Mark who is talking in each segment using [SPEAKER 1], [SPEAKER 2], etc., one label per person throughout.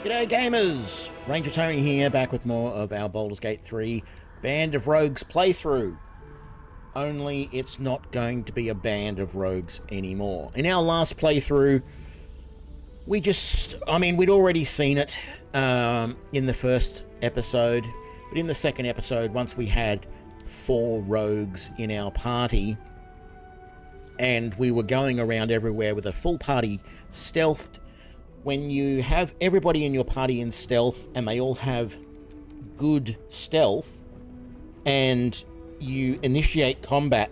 [SPEAKER 1] G'day gamers! Ranger Tony here, back with more of our Baldur's Gate 3 Band of Rogues playthrough. Only it's not going to be a band of rogues anymore. In our last playthrough, we'd already seen it in the first episode, but in the second episode, once we had 4 rogues in our party, and we were going around everywhere with a full party stealthed. When you have everybody in your party in stealth and they all have good stealth and you initiate combat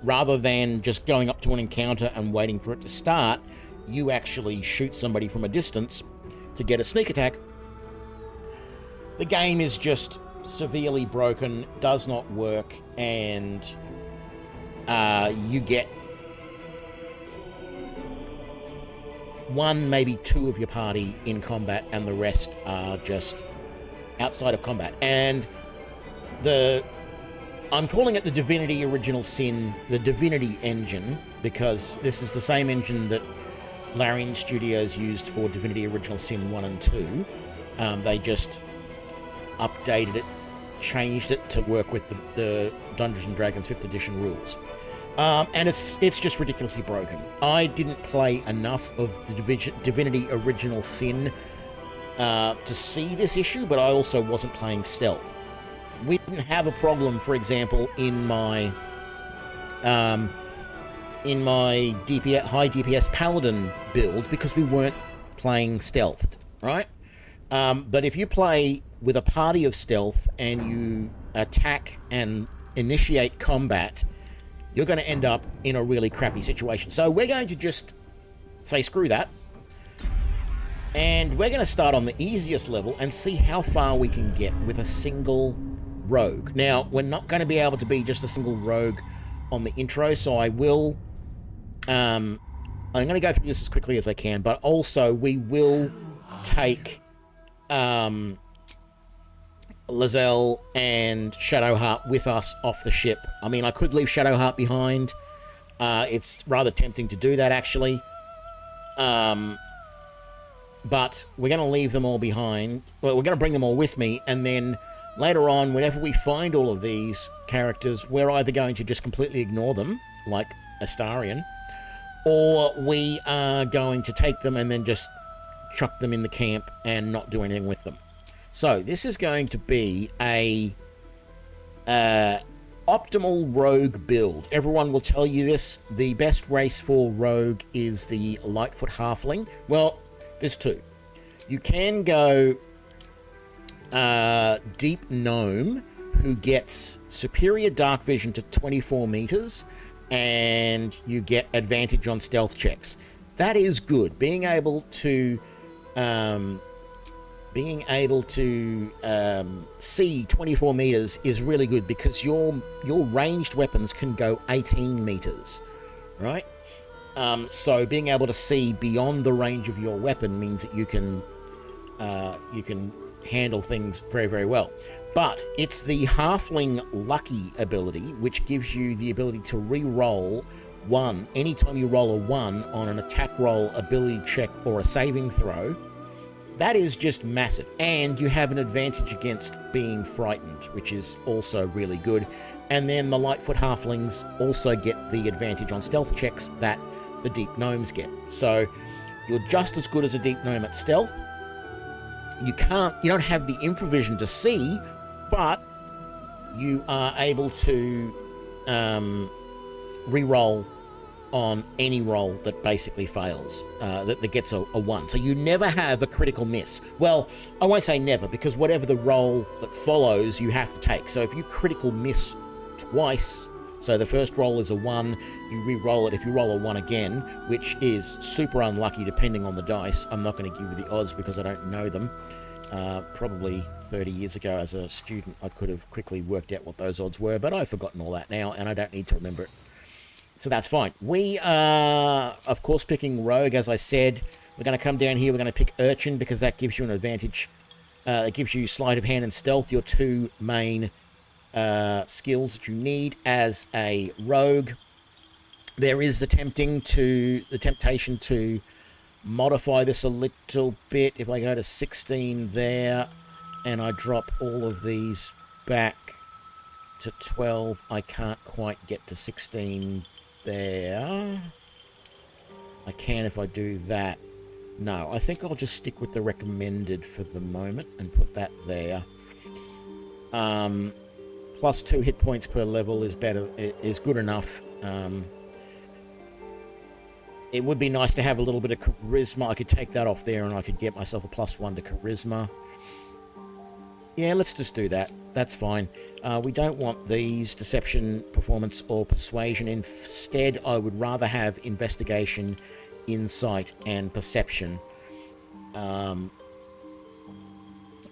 [SPEAKER 1] rather than just going up to an encounter and waiting for it to start, you actually shoot somebody from a distance to get a sneak attack. The game is just severely broken, does not work, and you get 1, maybe 2 of your party in combat, and the rest are just outside of combat. And I'm calling it the Divinity Original Sin, the Divinity Engine, because this is the same engine that Larian Studios used for Divinity Original Sin 1 and 2. They just updated it, changed it to work with the Dungeons & Dragons 5th edition rules. And it's just ridiculously broken. I didn't play enough of the Divinity Original Sin to see this issue, but I also wasn't playing stealth. We didn't have a problem, for example, in my DPS, high DPS Paladin build, because we weren't playing stealthed, right? But if you play with a party of stealth and you attack and initiate combat, you're going to end up in a really crappy situation. So we're going to just say screw that. And we're going to start on the easiest level and see how far we can get with a single rogue. Now, we're not going to be able to be just a single rogue on the intro, so I will... I'm going to go through this as quickly as I can, but also we will take... Lizelle and Shadowheart with us off the ship. I mean, I could leave Shadowheart behind. It's rather tempting to do that, actually. But we're going to leave them all behind. Well, we're going to bring them all with me, and then later on, whenever we find all of these characters, we're either going to just completely ignore them, like Astarion, or we are going to take them and then just chuck them in the camp and not do anything with them. So this is going to be a optimal rogue build. Everyone will tell you this. The best race for rogue is the Lightfoot Halfling. Well, there's 2. You can go Deep Gnome, who gets superior dark vision to 24 meters, and you get advantage on stealth checks. That is good. Being able to see 24 meters is really good, because your ranged weapons can go 18 meters, right? So being able to see beyond the range of your weapon means that you can handle things very, very well. But it's the Halfling Lucky ability, which gives you the ability to re-roll 1 anytime you roll a 1 on an attack roll, ability check, or a saving throw. That is just massive, and you have an advantage against being frightened, which is also really good. And then the Lightfoot Halflings also get the advantage on stealth checks that the Deep Gnomes get. So you're just as good as a Deep Gnome at stealth. You don't have the infravision to see, but you are able to re-roll on any roll that basically fails, that gets a 1. So you never have a critical miss. Well, I won't say never, because whatever the roll that follows, you have to take. So if you critical miss twice, so the first roll is a 1, you re-roll it. If you roll a 1 again, which is super unlucky depending on the dice, I'm not going to give you the odds because I don't know them. Probably 30 years ago as a student, I could have quickly worked out what those odds were, but I've forgotten all that now, and I don't need to remember it. So that's fine. We are, of course, picking Rogue, as I said. We're going to come down here. We're going to pick Urchin, because that gives you an advantage. It gives you Sleight of Hand and Stealth, your 2 main skills that you need as a Rogue. There is the temptation to modify this a little bit. If I go to 16 there and I drop all of these back to 12, I can't quite get to 16 there. I can if I do that. No, I think I'll just stick with the recommended for the moment and put that there. Plus 2 hit points per level is better, is good enough. It would be nice to have a little bit of charisma. I could take that off there and I could get myself a +1 to charisma. Yeah, let's just do that. That's fine. We don't want these deception, performance, or persuasion. Instead, I would rather have investigation, insight, and perception.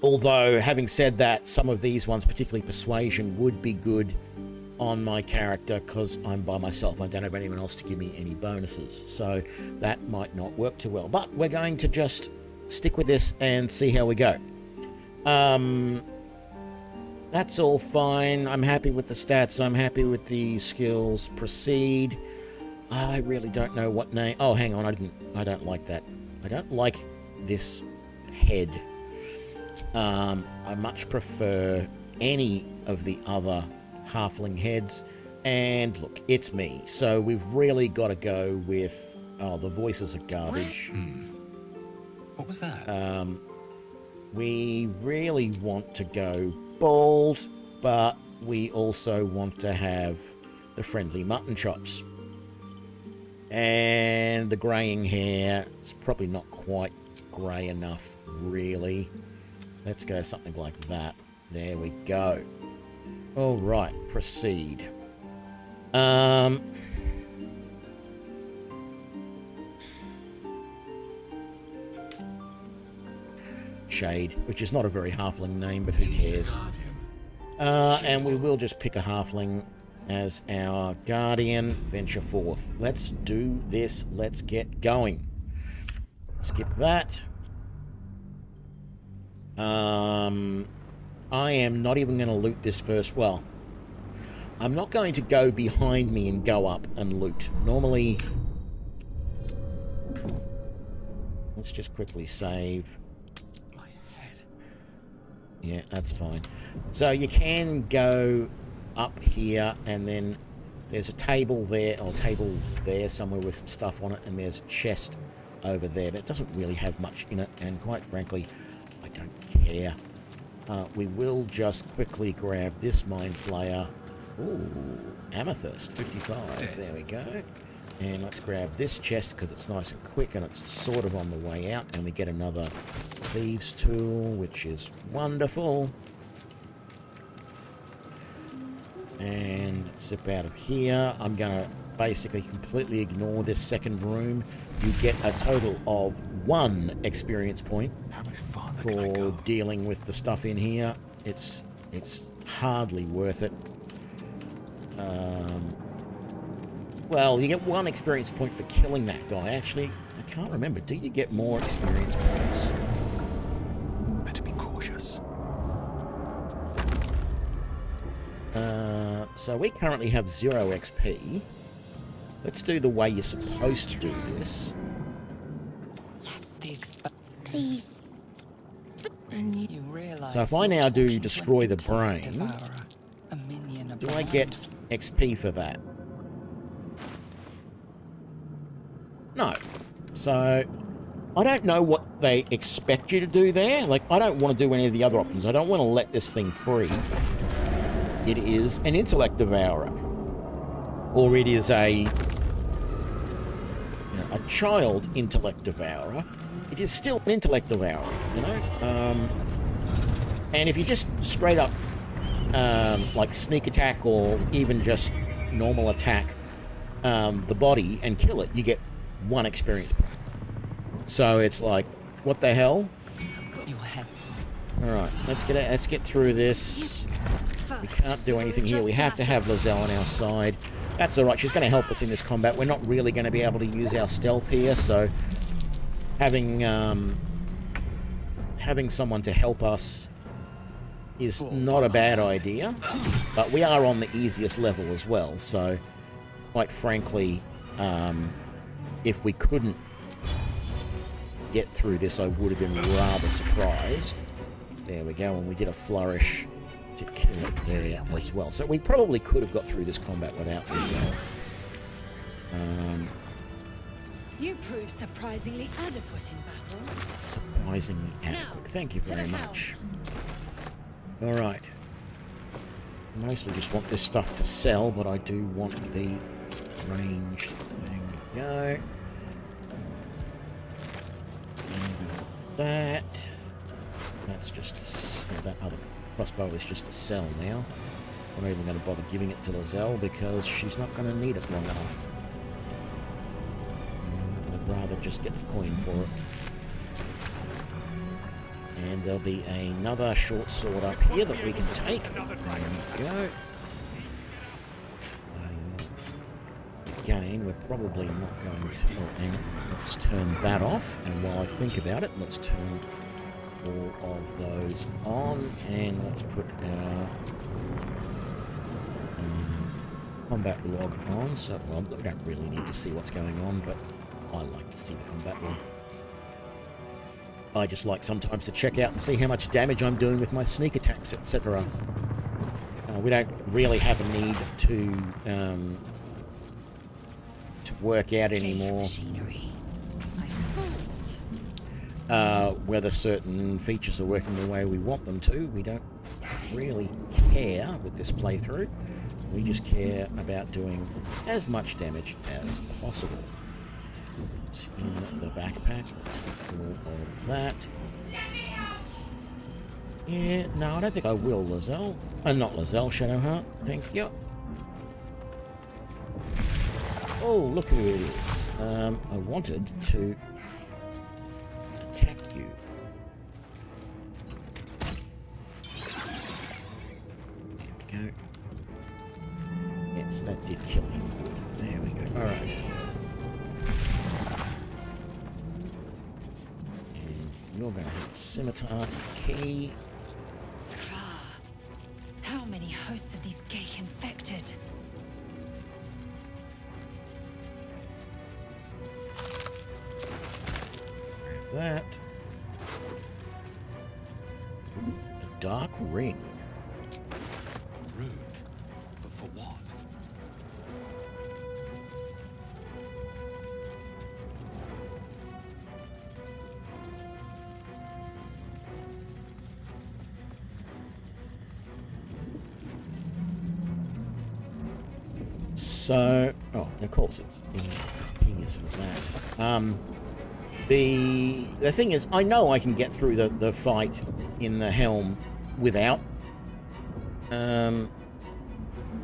[SPEAKER 1] Although, having said that, some of these ones, particularly persuasion, would be good on my character because I'm by myself. I don't have anyone else to give me any bonuses. So that might not work too well. But we're going to just stick with this and see how we go. That's all fine. I'm happy with the stats. I'm happy with the skills. Proceed. I really don't know what name. Oh, hang on. I don't like that. I don't like this head. I much prefer any of the other halfling heads. And look, it's me. So we've really got to go with... Oh, the voices are garbage.
[SPEAKER 2] What was that?
[SPEAKER 1] We really want to go bald, but we also want to have the friendly mutton chops. And the greying hair is probably not quite grey enough, really. Let's go something like that. There we go. All right, proceed. Shade, which is not a very halfling name, but who cares? And we will just pick a halfling as our guardian. Venture forth. Let's do this. Let's get going. Skip that. I am not even going to loot this first. Well, I'm not going to go behind me and go up and loot. Normally, let's just quickly save. Yeah, that's fine. So you can go up here and then there's a table there, or table there somewhere with some stuff on it, and there's a chest over there, but it doesn't really have much in it, and quite frankly, I don't care. We will just quickly grab this mind flayer. Ooh, amethyst, 55. There we go. And let's grab this chest because it's nice and quick and it's sort of on the way out. And we get another thieves tool, which is wonderful. And zip out of here. I'm going to basically completely ignore this second room. You get a total of 1 experience point for dealing with the stuff in here. It's hardly worth it. Well, you get 1 experience point for killing that guy. Actually, I can't remember. Do you get more experience points?
[SPEAKER 2] Better be cautious.
[SPEAKER 1] So we currently have 0 XP. Let's do the way you're supposed to do this.
[SPEAKER 3] Yes, please. And you realize.
[SPEAKER 1] So if I now do destroy the brain, do I get XP for that? No. So I don't know what they expect you to do there. Like, I don't want to do any of the other options. I don't want to let this thing free. It is an intellect devourer. Or it is a child intellect devourer. It is still an intellect devourer, you know? And if you just straight up like sneak attack or even just normal attack the body and kill it, you get 1 experience point. So it's like, what the hell? Alright, let's get through this. We can't do anything here. We have to have Lizelle on our side. That's alright, she's going to help us in this combat. We're not really going to be able to use our stealth here, so having someone to help us is not a bad idea. But we are on the easiest level as well, so quite frankly, if we couldn't get through this, I would have been rather surprised. There we go, and we did a flourish to kill it there as well. So we probably could have got through this combat without resolve.
[SPEAKER 3] You proved surprisingly adequate in battle.
[SPEAKER 1] Surprisingly adequate. Thank you very much. Alright. Mostly just want this stuff to sell, but I do want the range. There we go. That. That's just to, that other crossbow is just to sell now. I'm not even going to bother giving it to Lizelle because she's not going to need it long enough. I'd rather just get the coin for it. And there'll be another short sword up here that we can take. There we go. Again, we're probably not going to... Oh, hang on. Let's turn that off. And while I think about it, let's turn all of those on. And let's put our combat log on. So, well, we don't really need to see what's going on, but I like to see the combat log. I just like sometimes to check out and see how much damage I'm doing with my sneak attacks, etc. We don't really have a need to work out anymore whether certain features are working the way we want them to. We don't really care with this playthrough. We just care about doing as much damage as possible. It's in the backpack. Take all of that. Yeah, no, I don't think I will, Lizelle. Not Lizelle, Shadowheart. Thank you. Oh, look who it is. I wanted to attack you. There we go. Yes, that did kill him. There we go. Alright. You're going to hit scimitar key.
[SPEAKER 3] Scra. How many hosts of these gay infected?
[SPEAKER 1] That. Ooh, a dark ring.
[SPEAKER 2] Rude. But for what?
[SPEAKER 1] So, oh, of course it's the P is for that. The thing is, I know I can get through the fight in the helm without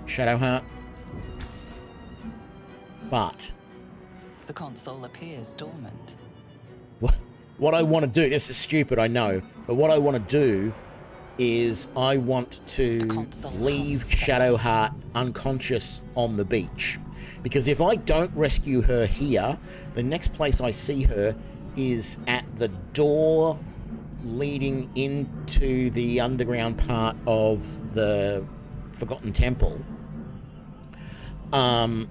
[SPEAKER 1] Shadowheart, but
[SPEAKER 4] the console appears dormant.
[SPEAKER 1] What I want to do, this is stupid, I know, but what I want to do is I want to leave Shadowheart unconscious on the beach. Because if I don't rescue her here, the next place I see her is at the door leading into the underground part of the Forgotten Temple. And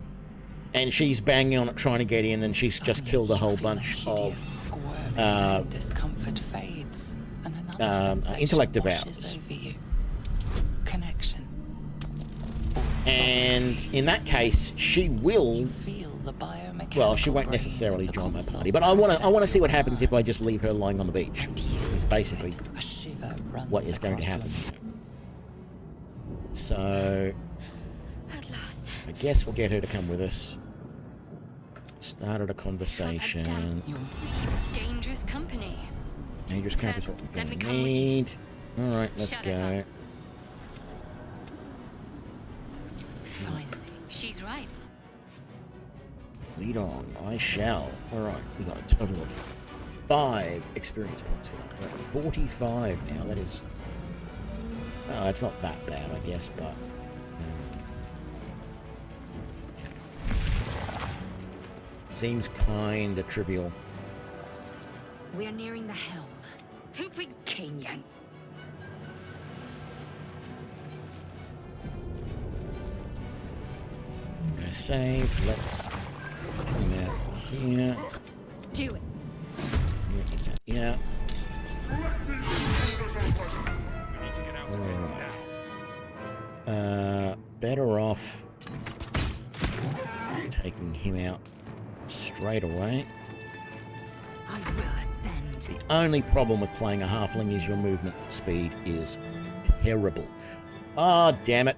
[SPEAKER 1] she's banging on it trying to get in, and she's just killed a whole bunch of
[SPEAKER 4] discomfort fades, and
[SPEAKER 1] intellect devourers.
[SPEAKER 4] Connection.
[SPEAKER 1] And in that case, she will. Well, she won't necessarily join my party, but I want to see what happens if I just leave her lying on the beach. It's basically what is going to happen. So,
[SPEAKER 3] At last.
[SPEAKER 1] I guess we'll get her to come with us. Started a conversation.
[SPEAKER 3] Dangerous company.
[SPEAKER 1] Dangerous company is what we're
[SPEAKER 3] Let me
[SPEAKER 1] going to
[SPEAKER 3] come with you.
[SPEAKER 1] need. All right, let's
[SPEAKER 3] Shut
[SPEAKER 1] go.
[SPEAKER 3] it Finally. She's right.
[SPEAKER 1] Lead on. I shall. All right, we got a total of 5 experience points for that. We're at 45 now. That is. Oh, it's not that bad, I guess, but. Seems kinda trivial.
[SPEAKER 3] We're nearing the helm. Hooping Kenyan.
[SPEAKER 1] Gonna save. Let's come out here.
[SPEAKER 3] Do it.
[SPEAKER 1] Yeah.
[SPEAKER 2] We need to get out of here now.
[SPEAKER 1] Better off taking him out straight away.
[SPEAKER 3] I will ascend.
[SPEAKER 1] The only problem with playing a halfling is your movement speed is terrible. Ah, damn it.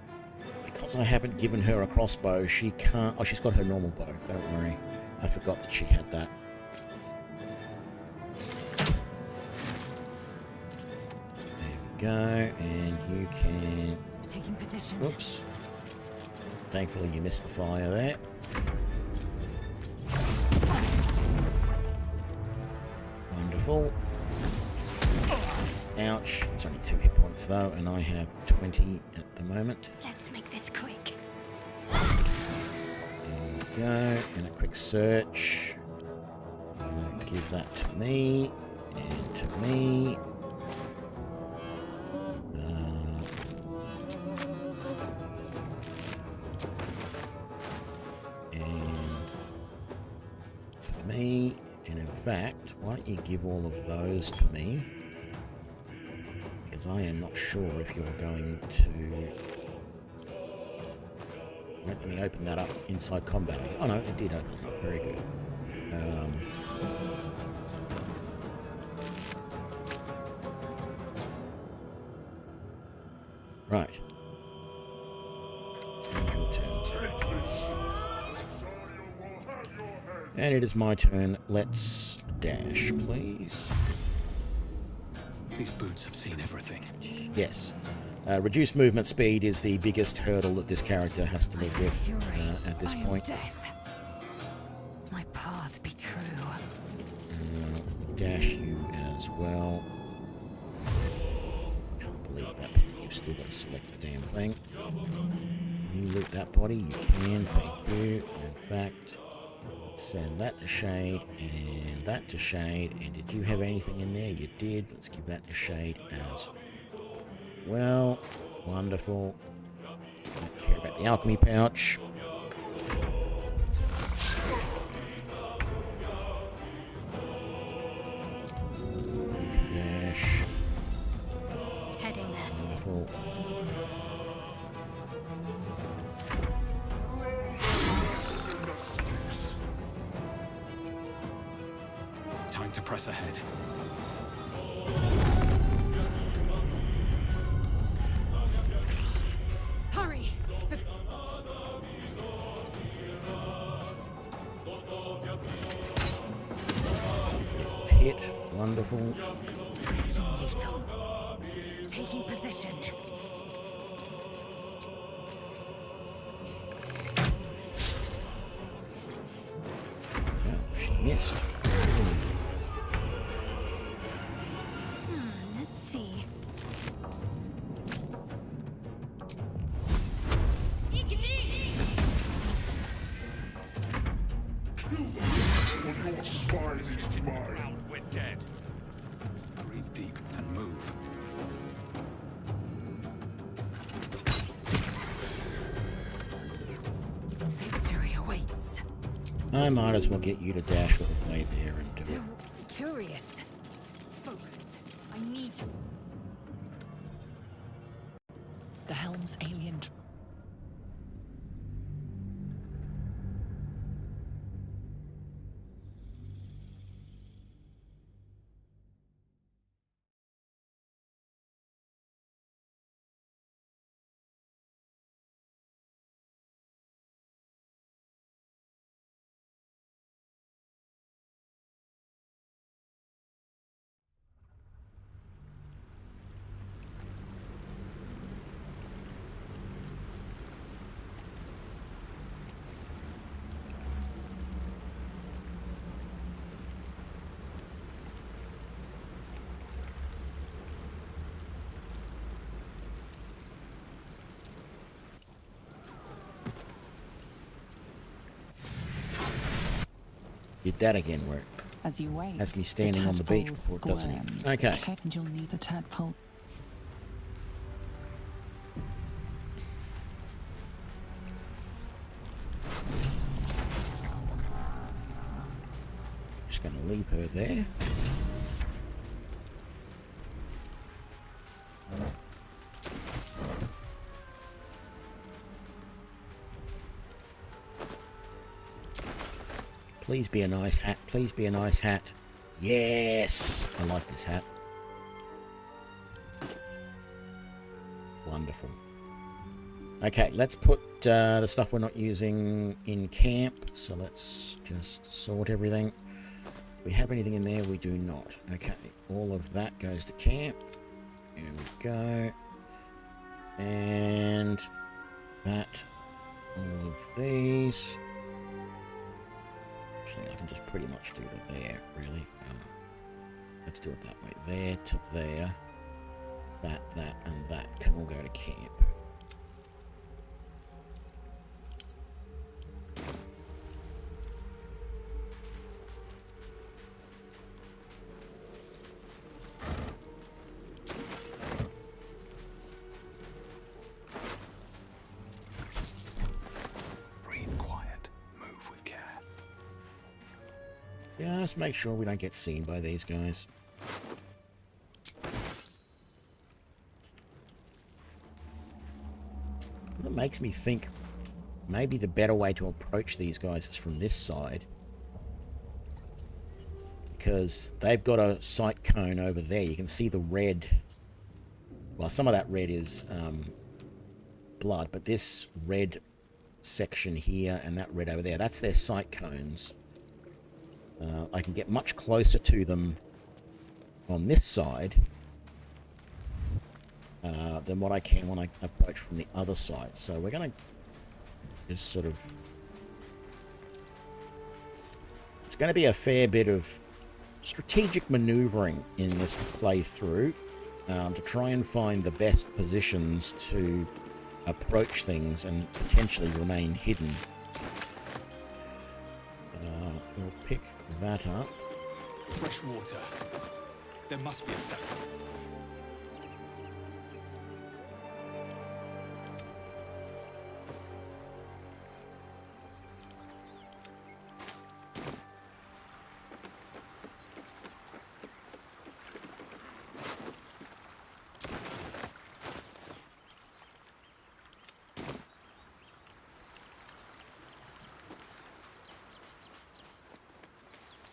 [SPEAKER 1] Because I haven't given her a crossbow, she can't... Oh, she's got her normal bow. Don't worry. I forgot that she had that. There we go. And you can...
[SPEAKER 3] Taking position.
[SPEAKER 1] Whoops. Thankfully you missed the fire there. Wonderful. Ouch. It's only 2 hit points though, and I have 20 at the moment.
[SPEAKER 3] Let's make this quick.
[SPEAKER 1] There we go. And a quick search. Give that to me. And to me. Me, and in fact, why don't you give all of those to me? Because I am not sure if you're going to... Let me open that up inside combat. Oh no, it did open it up. Very good. Right. And your turn. And it is my turn. Let's dash, please.
[SPEAKER 2] These boots have seen everything.
[SPEAKER 1] Yes. Reduced movement speed is the biggest hurdle that this character has to live with at this point.
[SPEAKER 3] Death. My path be true.
[SPEAKER 1] Dash you as well. Can't believe that. You've still got to select the damn thing. You loot that body, you can. Thank you. In fact... Send that to Shade, and that to Shade, and did you have anything in there? You did. Let's give that to Shade as well. Wonderful. Don't care about the alchemy pouch. You can dash.
[SPEAKER 3] Heading.
[SPEAKER 1] Wonderful.
[SPEAKER 2] Time to press ahead.
[SPEAKER 3] Hurry!
[SPEAKER 1] Hit. Wonderful.
[SPEAKER 3] Swift and lethal. Taking position.
[SPEAKER 1] Oh, she missed.
[SPEAKER 3] Let's see.
[SPEAKER 2] We're dead. Breathe deep and move.
[SPEAKER 3] Victory awaits.
[SPEAKER 1] I might as well get you to dash all the way there and do it.
[SPEAKER 3] Curious. Focus. I need you.
[SPEAKER 4] The helm's alien.
[SPEAKER 1] Did that again where it
[SPEAKER 4] As you wait,
[SPEAKER 1] has me standing on the beach before it does anything. Okay.
[SPEAKER 4] And you'll need the tadpole.
[SPEAKER 1] Just going to leave her there. Please be a nice hat. Please be a nice hat. Yes! I like this hat. Wonderful. Okay, let's put the stuff we're not using in camp. So let's just sort everything. Do we have anything in there? We do not. Okay, all of that goes to camp. Here we go. And that. All of these. Actually, I can just pretty much do it there, really. Let's do it that way. There to there. That, and that can all go to camp.
[SPEAKER 2] Breathe quiet. Move with care.
[SPEAKER 1] Just make sure we don't get seen by these guys. It makes me think maybe the better way to approach these guys is from this side, because they've got a sight cone over there. You can see the red. Well, some of that red is blood, but this red section here and that red over there, that's their sight cones. I can get much closer to them on this side than what I can when I approach from the other side. So we're going to just sort of... It's going to be a fair bit of strategic maneuvering in this playthrough to try and find the best positions to approach things and potentially remain hidden. We'll pick that up.
[SPEAKER 2] Fresh water. There must be a settlement.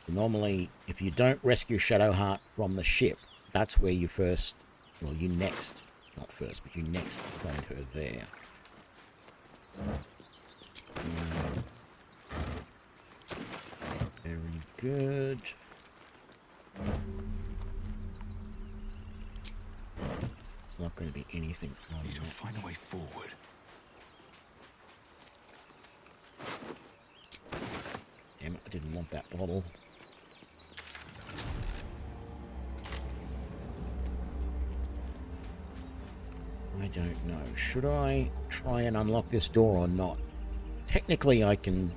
[SPEAKER 1] Normally, if you don't rescue Shadowheart from the ship, that's where you first... Well, you next... Not first, but you next find her there. Very good. There's not going to be anything on
[SPEAKER 2] Need to
[SPEAKER 1] that.
[SPEAKER 2] find a way forward.
[SPEAKER 1] Damn it, I didn't want that bottle. I don't know. Should I try and unlock this door or not? Technically, I can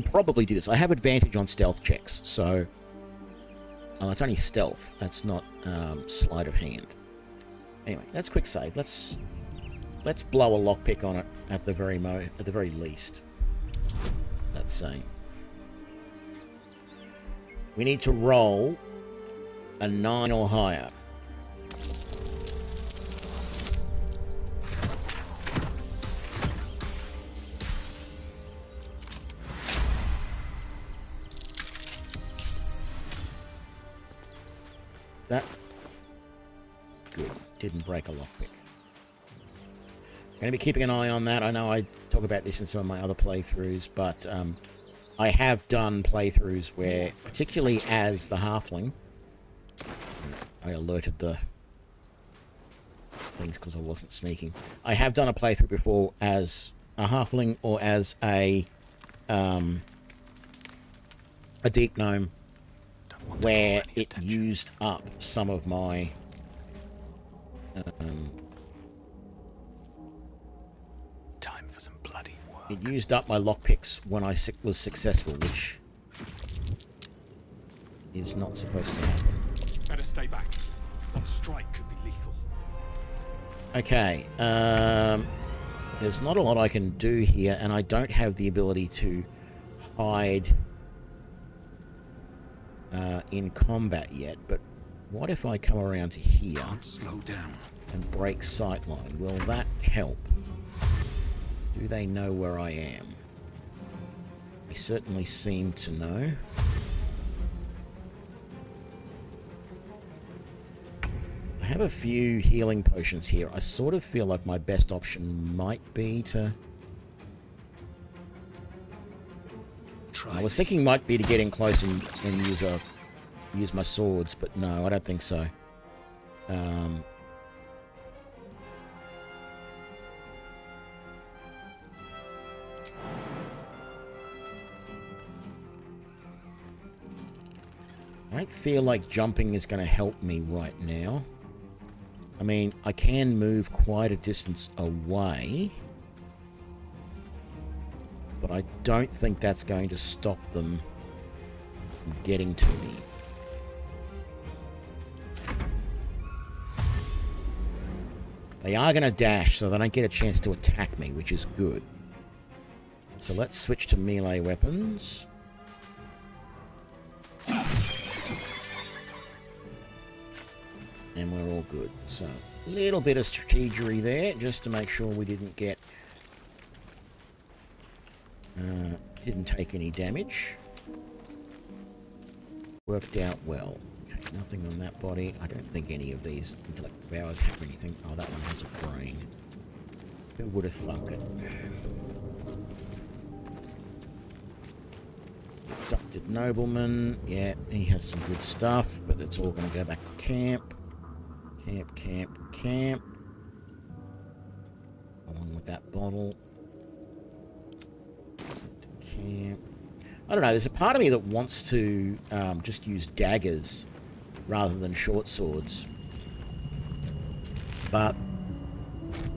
[SPEAKER 1] probably do this. I have advantage on stealth checks, so... Oh, it's only stealth. That's not sleight of hand. Anyway, let's quick save. Let's blow a lockpick on it at the very least. Let's say. We need to roll a 9 or higher. That good. Didn't break a lockpick. Going to be keeping an eye on that. I know I talk about this in some of my other playthroughs, but I have done playthroughs where, particularly as the halfling, I alerted the things because I wasn't sneaking. I have done a playthrough before as a halfling or as a deep gnome, where it used up some of my
[SPEAKER 2] Time for some bloody work.
[SPEAKER 1] it used up my lockpicks when I was successful, which is not supposed to happen.
[SPEAKER 2] Better stay back. One strike could be lethal.
[SPEAKER 1] Okay, there's not a lot I can do here, and I don't have the ability to hide in combat yet, but what if I come around to here
[SPEAKER 2] Can't slow down.
[SPEAKER 1] and break sightline? Will that help? Do they know where I am? They certainly seem to know. I have a few healing potions here. I sort of feel like my best option might be to... I was thinking might be to get in close and use my swords, but no, I don't think so. I don't feel like jumping is going to help me right now. I mean, I can move quite a distance away, but I don't think that's going to stop them from getting to me. They are going to dash, so they don't get a chance to attack me, which is good. So let's switch to melee weapons. And we're all good. So, a little bit of strategery there, just to make sure we didn't get... didn't take any damage. Worked out well. Okay, nothing on that body. I don't think any of these intellect devourers have anything. Oh, that one has a brain. Who would have thunk it? Abducted nobleman. Yeah, he has some good stuff, but it's all going to go back to camp. Camp, camp, camp. Along with that bottle. Camp. I don't know, there's a part of me that wants to just use daggers rather than short swords. But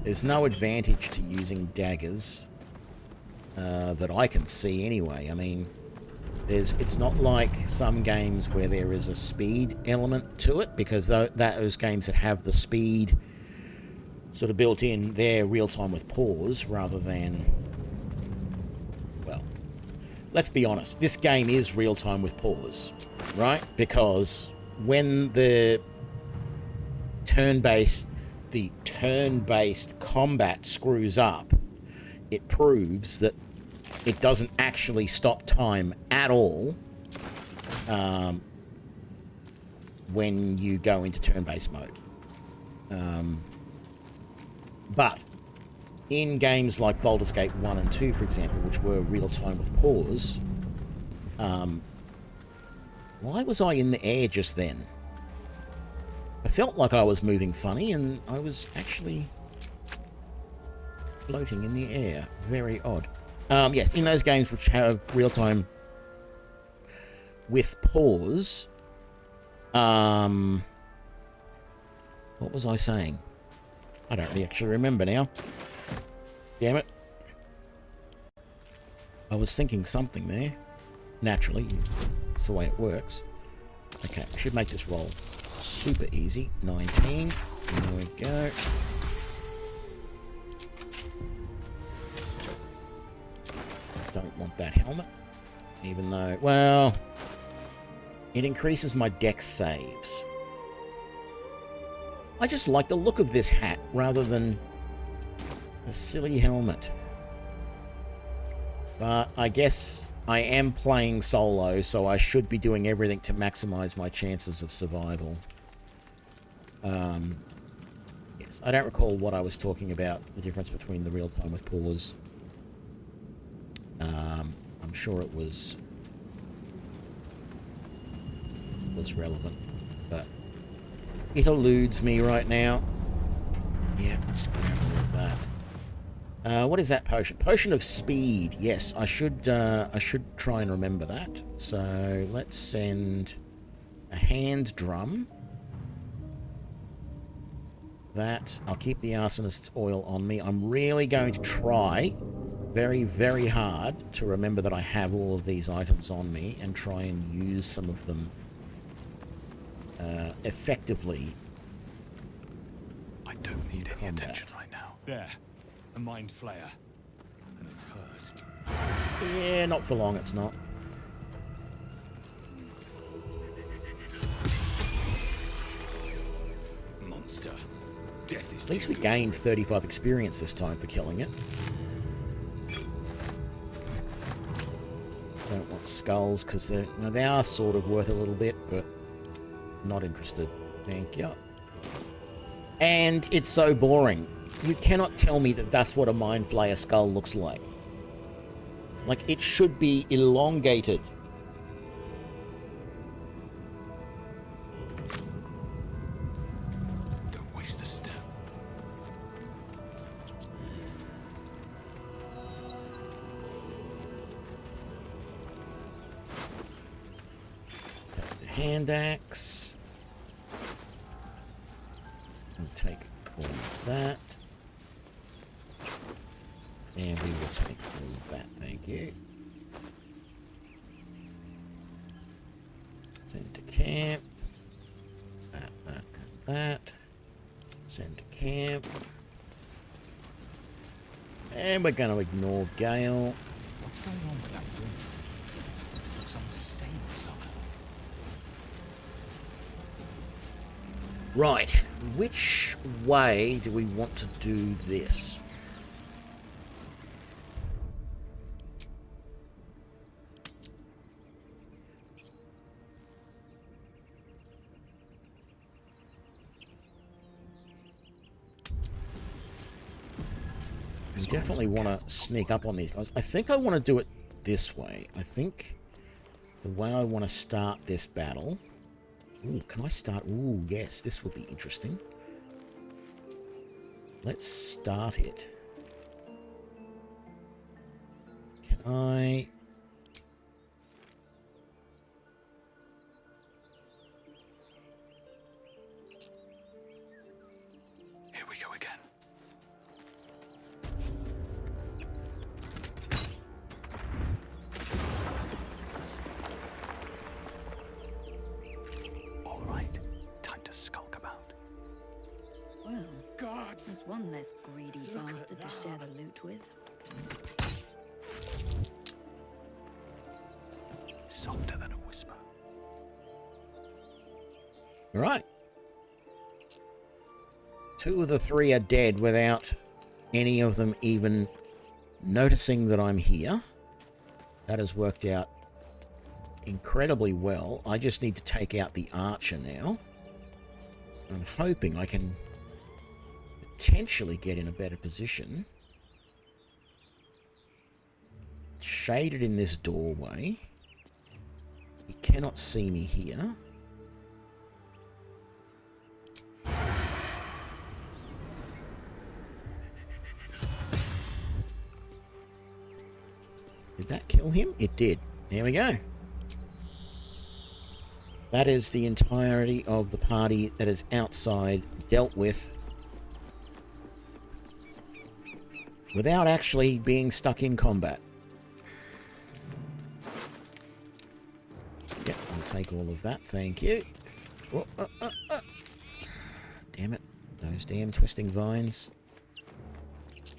[SPEAKER 1] there's no advantage to using daggers that I can see anyway. I mean, it's not like some games where there is a speed element to it, because those games that have the speed sort of built in, they're real-time with pause rather than... Well, let's be honest, this game is real-time with pause, right? Because when the turn-based combat screws up, it proves that it doesn't actually stop time at all when you go into turn-based mode. But in games like Baldur's Gate 1 and 2, for example, which were real-time with pause, why was I in the air just then? I felt like I was moving funny, and I was actually floating in the air. Very odd. Yes, in those games which have real-time with pause, what was I saying? I don't really actually remember now. Damn it. I was thinking something there. Naturally, it's the way it works. Okay, I should make this roll super easy. 19. There we go. Don't want that helmet. Even though, well, it increases my dex saves. I just like the look of this hat rather than a silly helmet. But I guess I am playing solo, so I should be doing everything to maximize my chances of survival. Yes, I don't recall what I was talking about, the difference between the real-time with pause. I'm sure it was relevant, but it eludes me right now. Yeah, let's grab all of that. What is that potion? Potion of speed. Yes, I should try and remember that. So let's send a hand drum. That, I'll keep the arsonist's oil on me. I'm really going to try very, very hard to remember that I have all of these items on me and try and use some of them effectively.
[SPEAKER 2] I don't need any
[SPEAKER 1] Combat.
[SPEAKER 2] attention right now.
[SPEAKER 5] There, a mind flayer. And it's hurt.
[SPEAKER 1] Yeah, not for long, it's not.
[SPEAKER 5] Monster. Death is
[SPEAKER 1] At least
[SPEAKER 5] too
[SPEAKER 1] we gained 35 experience this time for killing it. Don't want skulls because they are sort of worth a little bit, but not interested. Thank you. And it's so boring. You cannot tell me that that's what a Mind Flayer skull looks like. Like, it should be elongated.
[SPEAKER 2] Don't waste a step.
[SPEAKER 1] Take the hand axe. And take all of that. And we will take all of that, thank you. Send to camp. That. Send to camp. And we're going to ignore Gale.
[SPEAKER 5] What's going on with that room? Looks unstable somehow.
[SPEAKER 1] Right, which way do we want to do this? We definitely want to sneak up on these guys. I think I want to do it this way. I think the way I want to start this battle... Ooh, can I start? Ooh, yes, this would be interesting. Let's start it. Can I...
[SPEAKER 2] Here we go again. All right, time to skulk about.
[SPEAKER 6] Well,
[SPEAKER 5] God!
[SPEAKER 6] there's one less greedy bastard to share the loot with.
[SPEAKER 2] Softer than a whisper.
[SPEAKER 1] All right. 2 of the 3 are dead without any of them even noticing that I'm here. That has worked out incredibly well. I just need to take out the archer now. I'm hoping I can potentially get in a better position. Shaded in this doorway. He cannot see me here. Did that kill him? It did. There we go. That is the entirety of the party that is outside dealt with without actually being stuck in combat. Yep, I'll take all of that. Thank you. Oh, damn it. Those damn twisting vines.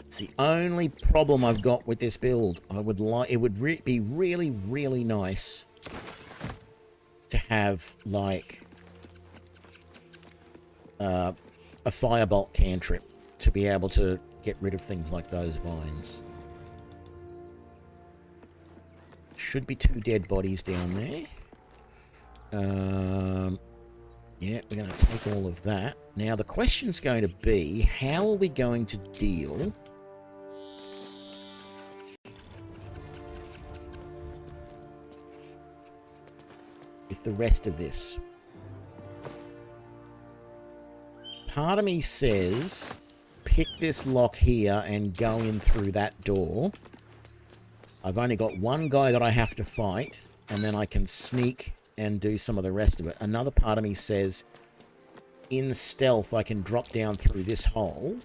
[SPEAKER 1] It's the only problem I've got with this build. I would like it would be really, really nice to have like a firebolt cantrip to be able to get rid of things like those vines. Should be 2 dead bodies down there. Yeah, we're going to take all of that. Now the question's going to be, how are we going to deal with the rest of this? Part of me says, pick this lock here and go in through that door. I've only got 1 guy that I have to fight, and then I can sneak and do some of the rest of it. Another part of me says, in stealth, I can drop down through this hole.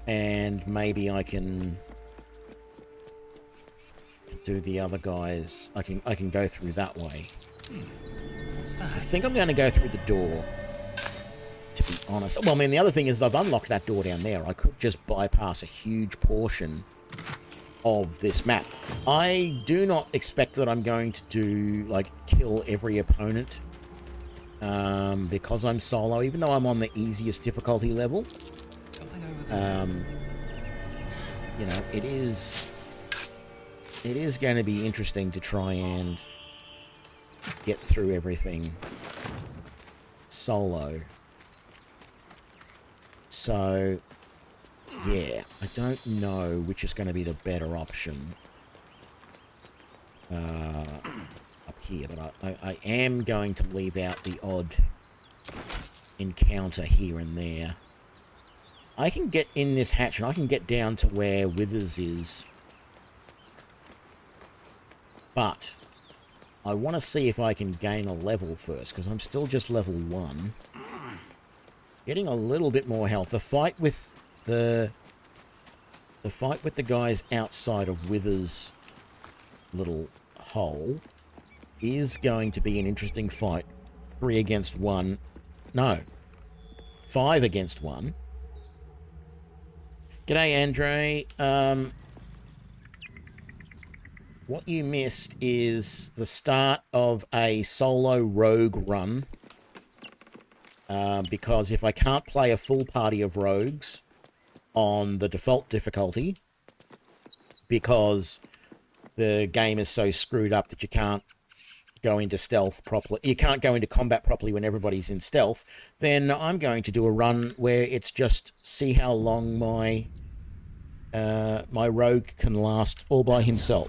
[SPEAKER 1] And maybe I can do the other guys. I can go through that way.
[SPEAKER 2] What's that?
[SPEAKER 1] I think I'm going to go through the door, to be honest. Well, I mean, the other thing is I've unlocked that door down there. I could just bypass a huge portion of this map. I do not expect that I'm going to do, like, kill every opponent because I'm solo, even though I'm on the easiest difficulty level.
[SPEAKER 2] Something over there.
[SPEAKER 1] you know, it is going to be interesting to try and get through everything solo. So, yeah, I don't know which is going to be the better option up here, but I am going to leave out the odd encounter here and there. I can get in this hatch and I can get down to where Withers is, but I want to see if I can gain a level first, because I'm still just level 1. Getting a little bit more health. The fight with the guys outside of Withers' little hole is going to be an interesting fight. 3 against 1. No. 5 against 1. G'day, Andre. What you missed is the start of a solo rogue run. Because if I can't play a full party of rogues on the default difficulty, because the game is so screwed up that you can't go into stealth properly, you can't go into combat properly when everybody's in stealth, then I'm going to do a run where it's just see how long my my rogue can last all by himself.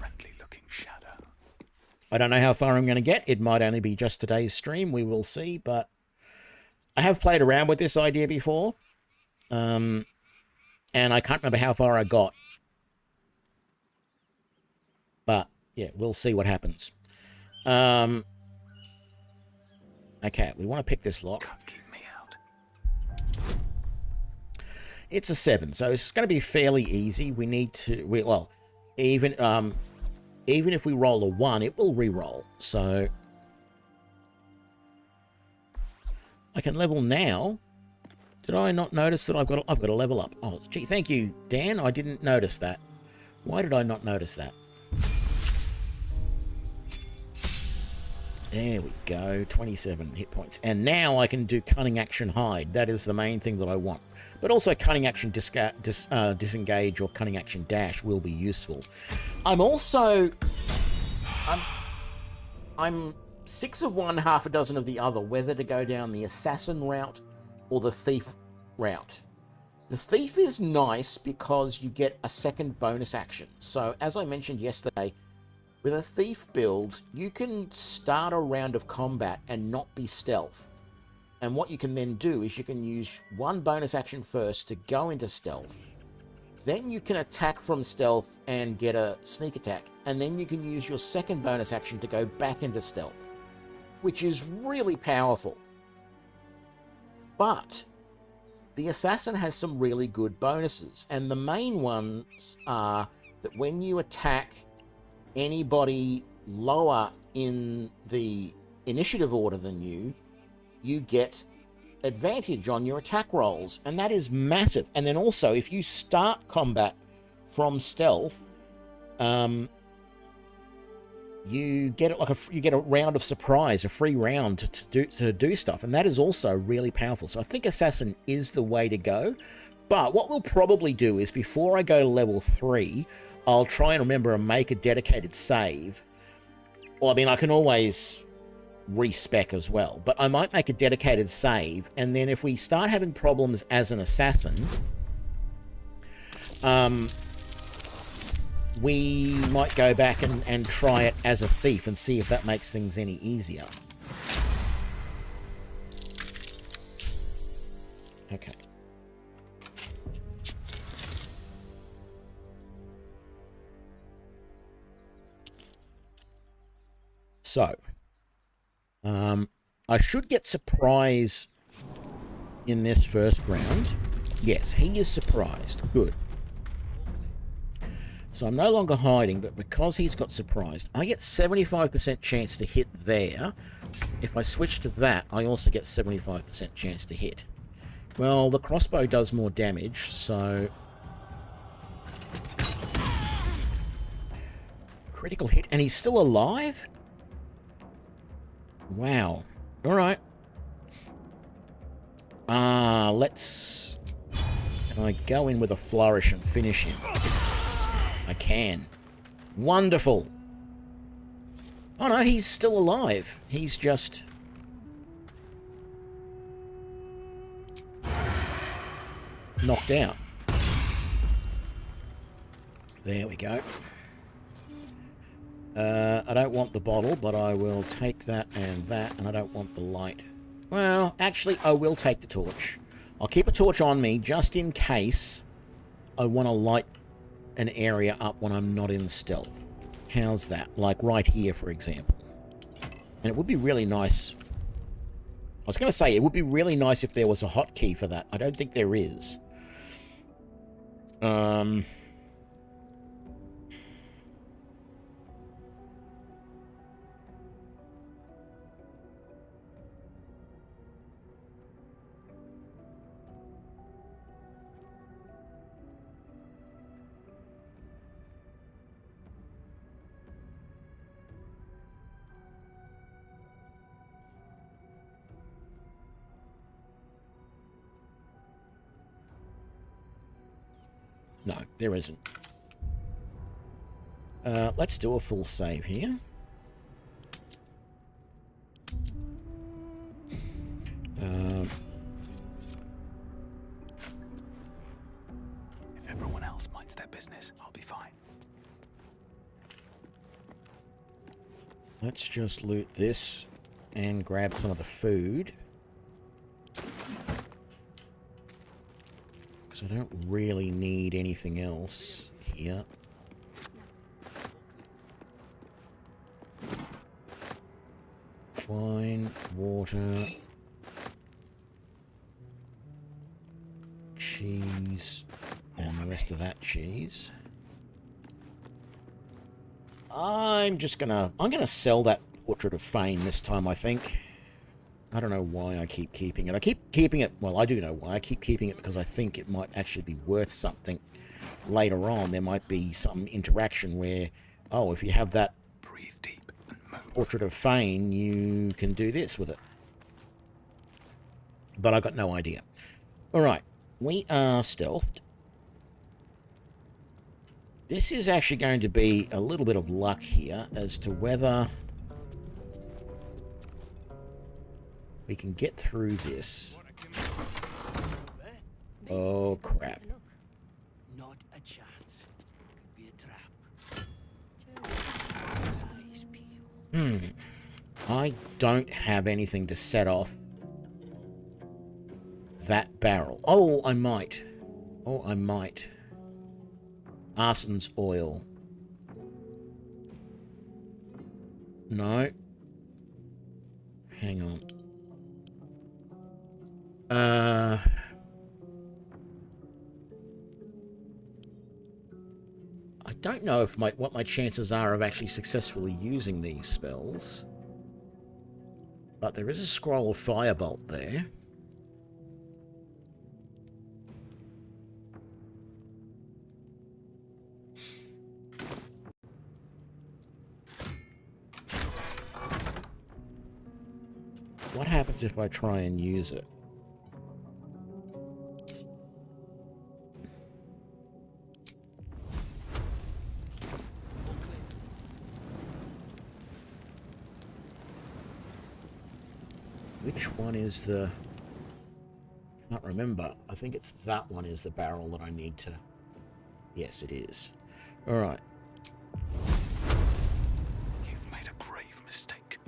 [SPEAKER 1] I don't know how far I'm going to get. It might only be just today's stream. We will see, but I have played around with this idea before, and I can't remember how far I got. But, yeah, we'll see what happens. Okay, we want to pick this lock.
[SPEAKER 2] Can't keep me out.
[SPEAKER 1] It's a 7, so it's going to be fairly easy. We need to... well, even if we roll a 1, it will re-roll, so... I can level now. Did I not notice that I've got to level up? Oh, gee, thank you, Dan. I didn't notice that. Why did I not notice that? There we go. 27 hit points. And now I can do cunning action hide. That is the main thing that I want. But also cunning action disengage or cunning action dash will be useful. I'm also... I'm 6 of one, half a dozen of the other, whether to go down the assassin route or the thief route. The thief is nice because you get a second bonus action. So, as I mentioned yesterday, with a thief build, you can start a round of combat and not be stealth. And what you can then do is you can use one bonus action first to go into stealth. Then you can attack from stealth and get a sneak attack. And then you can use your second bonus action to go back into stealth, which is really powerful. But the assassin has some really good bonuses, and the main ones are that when you attack anybody lower in the initiative order than you, you get advantage on your attack rolls, and that is massive. And then also, if you start combat from stealth, you get it you get a round of surprise, a free round to do stuff, and that is also really powerful. So I think assassin is the way to go. But what we'll probably do is before I go to level 3, I'll try and remember and make a dedicated save. Well, I mean, I can always respec as well, but I might make a dedicated save, and then if we start having problems as an assassin, we might go back and try it as a thief and see if that makes things any easier. Okay. So, I should get surprise in this first round. Yes, he is surprised. Good. So I'm no longer hiding, but because he's got surprised, I get 75% chance to hit there. If I switch to that, I also get 75% chance to hit. Well, the crossbow does more damage, so... Critical hit, and he's still alive? Wow. Alright. Let's... Can I go in with a flourish and finish him? can. Wonderful. Oh no, he's still alive. He's just... knocked out. There we go. I don't want the bottle, but I will take that, and I don't want the light. Well, actually, I will take the torch. I'll keep a torch on me, just in case I want to light an area up when I'm not in stealth. How's that? Like right here, for example. And it would be really nice... I was going to say, it would be really nice if there was a hotkey for that. I don't think there is. No, there isn't. Let's do a full save here.
[SPEAKER 2] If everyone else minds their business, I'll be fine.
[SPEAKER 1] Let's just loot this and grab some of the food. Because I don't really need anything else here. Wine, water, cheese, and the rest of that cheese. I'm gonna sell that Portrait of Fame this time, I think. I don't know why I keep keeping it. I keep keeping it, well, I do know why. I keep keeping it because I think it might actually be worth something later on. There might be some interaction where, oh, if you have that
[SPEAKER 2] Breathe deep and move.
[SPEAKER 1] Portrait of Fame, you can do this with it. But I got no idea. Alright, we are stealthed. This is actually going to be a little bit of luck here as to whether we can get through this. Oh, crap.
[SPEAKER 7] Not a chance. Could be a trap. Just eyes peeled.
[SPEAKER 1] I don't have anything to set off that barrel. Oh, I might. Oh, I might. Arson's oil. No. Hang on. I don't know if what my chances are of actually successfully using these spells. But there is a scroll of firebolt there. What happens if I try and use it? Which one is the... I can't remember. I think it's that one is the barrel that I need to... Yes, it is. Alright.
[SPEAKER 2] You've made a grave mistake.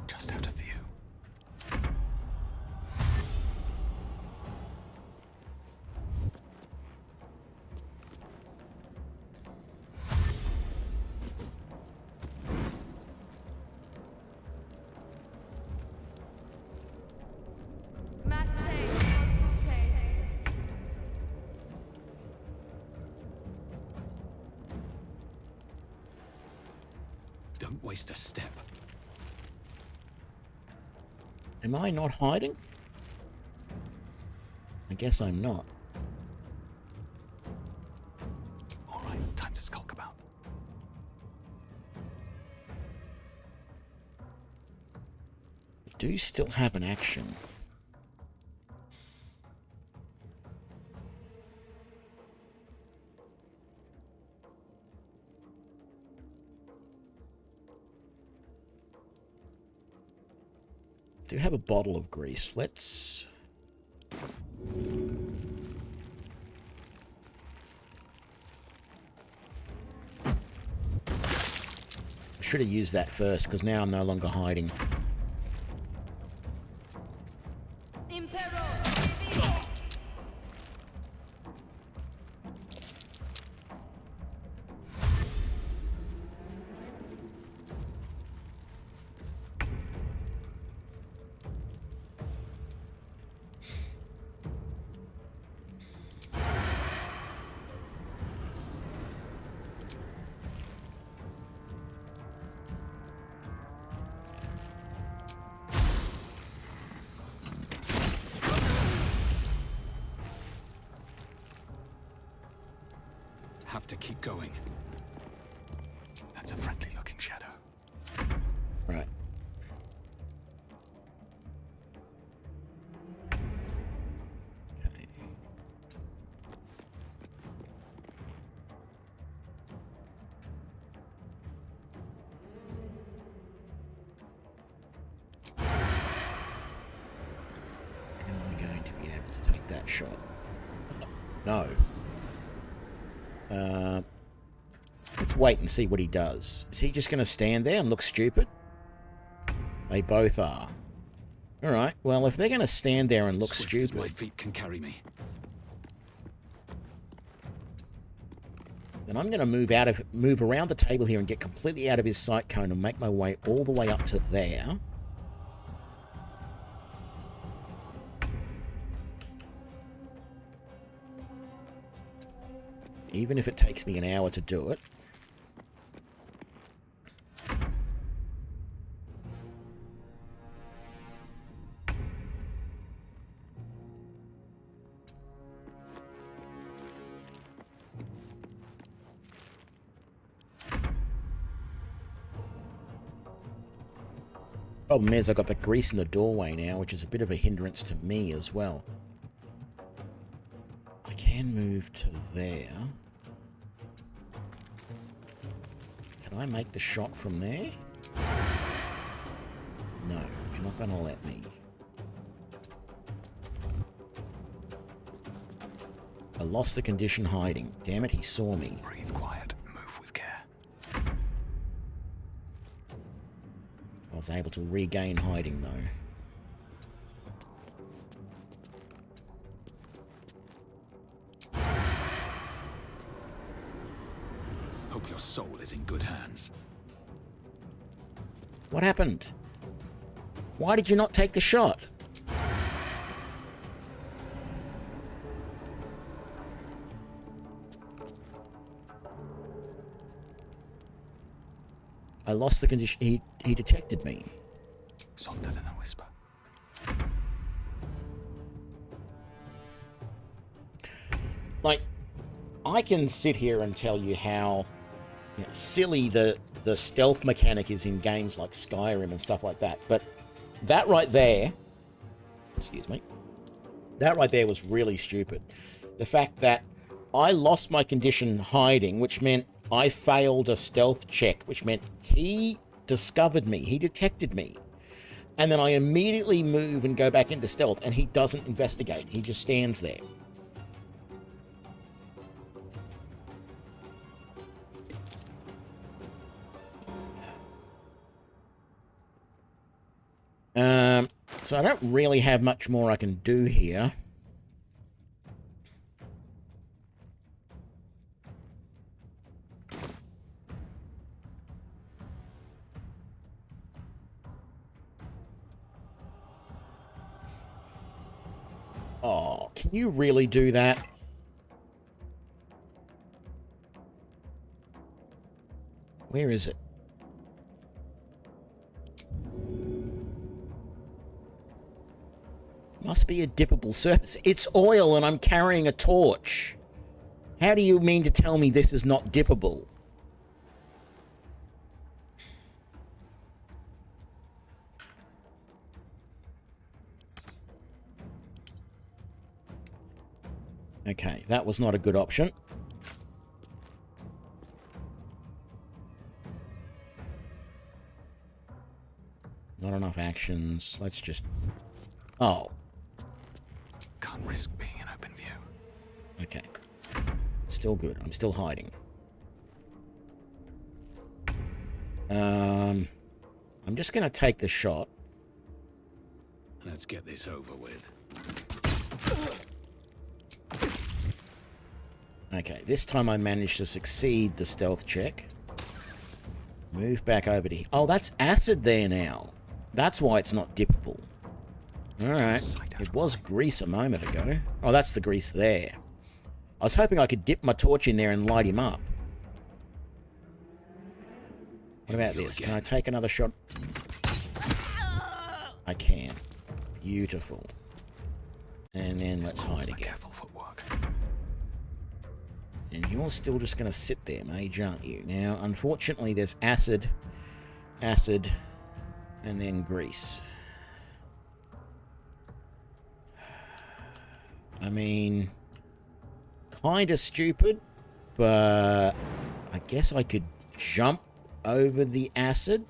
[SPEAKER 2] Just out of view. Don't waste a step.
[SPEAKER 1] Am I not hiding? I guess I'm not.
[SPEAKER 2] All right.
[SPEAKER 1] do still have an action. Do have a bottle of grease. Let's... I should have used that first, because now I'm no longer hiding.
[SPEAKER 2] Have to keep going. That's a friendly-looking shadow.
[SPEAKER 1] Right. Okay. Am I going to be able to take that shot? No. Let's wait and see what he does. Is he just going to stand there and look stupid? They both are. Alright, well, if they're going to stand there and look
[SPEAKER 2] Swift
[SPEAKER 1] stupid...
[SPEAKER 2] as my feet can carry me.
[SPEAKER 1] Then I'm going to move around the table here and get completely out of his sight cone and make my way all the way up to there. Even if it takes me an hour to do it. Problem is, I've got the grease in the doorway now, which is a bit of a hindrance to me as well. I can move to there. Can I make the shot from there? No, you're not going to let me. I lost the condition hiding. Damn it, he saw me.
[SPEAKER 2] Breathe quiet. Move with care.
[SPEAKER 1] I was able to regain hiding, though.
[SPEAKER 2] Hope your soul is in good hands.
[SPEAKER 1] What happened? Why did you not take the shot? I lost the condition. He detected me.
[SPEAKER 2] Softer than a whisper.
[SPEAKER 1] Like, I can sit here and tell you how silly the stealth mechanic is in games like Skyrim and stuff like that, but that right there, excuse me, that right there was really stupid. The fact that I lost my condition hiding, which meant I failed a stealth check, which meant he discovered me, he detected me, and then I immediately move and go back into stealth, and he doesn't investigate, he just stands there. So I don't really have much more I can do here. Oh, can you really do that? Where is it? Must be a dippable surface. It's oil and I'm carrying a torch. How do you mean to tell me this is not dippable? Okay, that was not a good option. Not enough actions. Let's just... Oh.
[SPEAKER 2] Can't risk being in open view.
[SPEAKER 1] Okay. Still good. I'm still hiding. I'm just going to take the shot.
[SPEAKER 2] Let's get this over with.
[SPEAKER 1] Okay, this time I managed to succeed the stealth check. Move back over to... Oh, that's acid there now. That's why it's not dippable. Alright. It was grease a moment ago. Oh, that's the grease there. I was hoping I could dip my torch in there and light him up. What about this? Can I take another shot? I can. Beautiful. And then let's hide again.
[SPEAKER 2] Careful footwork.
[SPEAKER 1] And you're still just going to sit there, mage, aren't you? Now, unfortunately, there's acid, and then grease. I mean, kind of stupid, but I guess I could jump over the acid.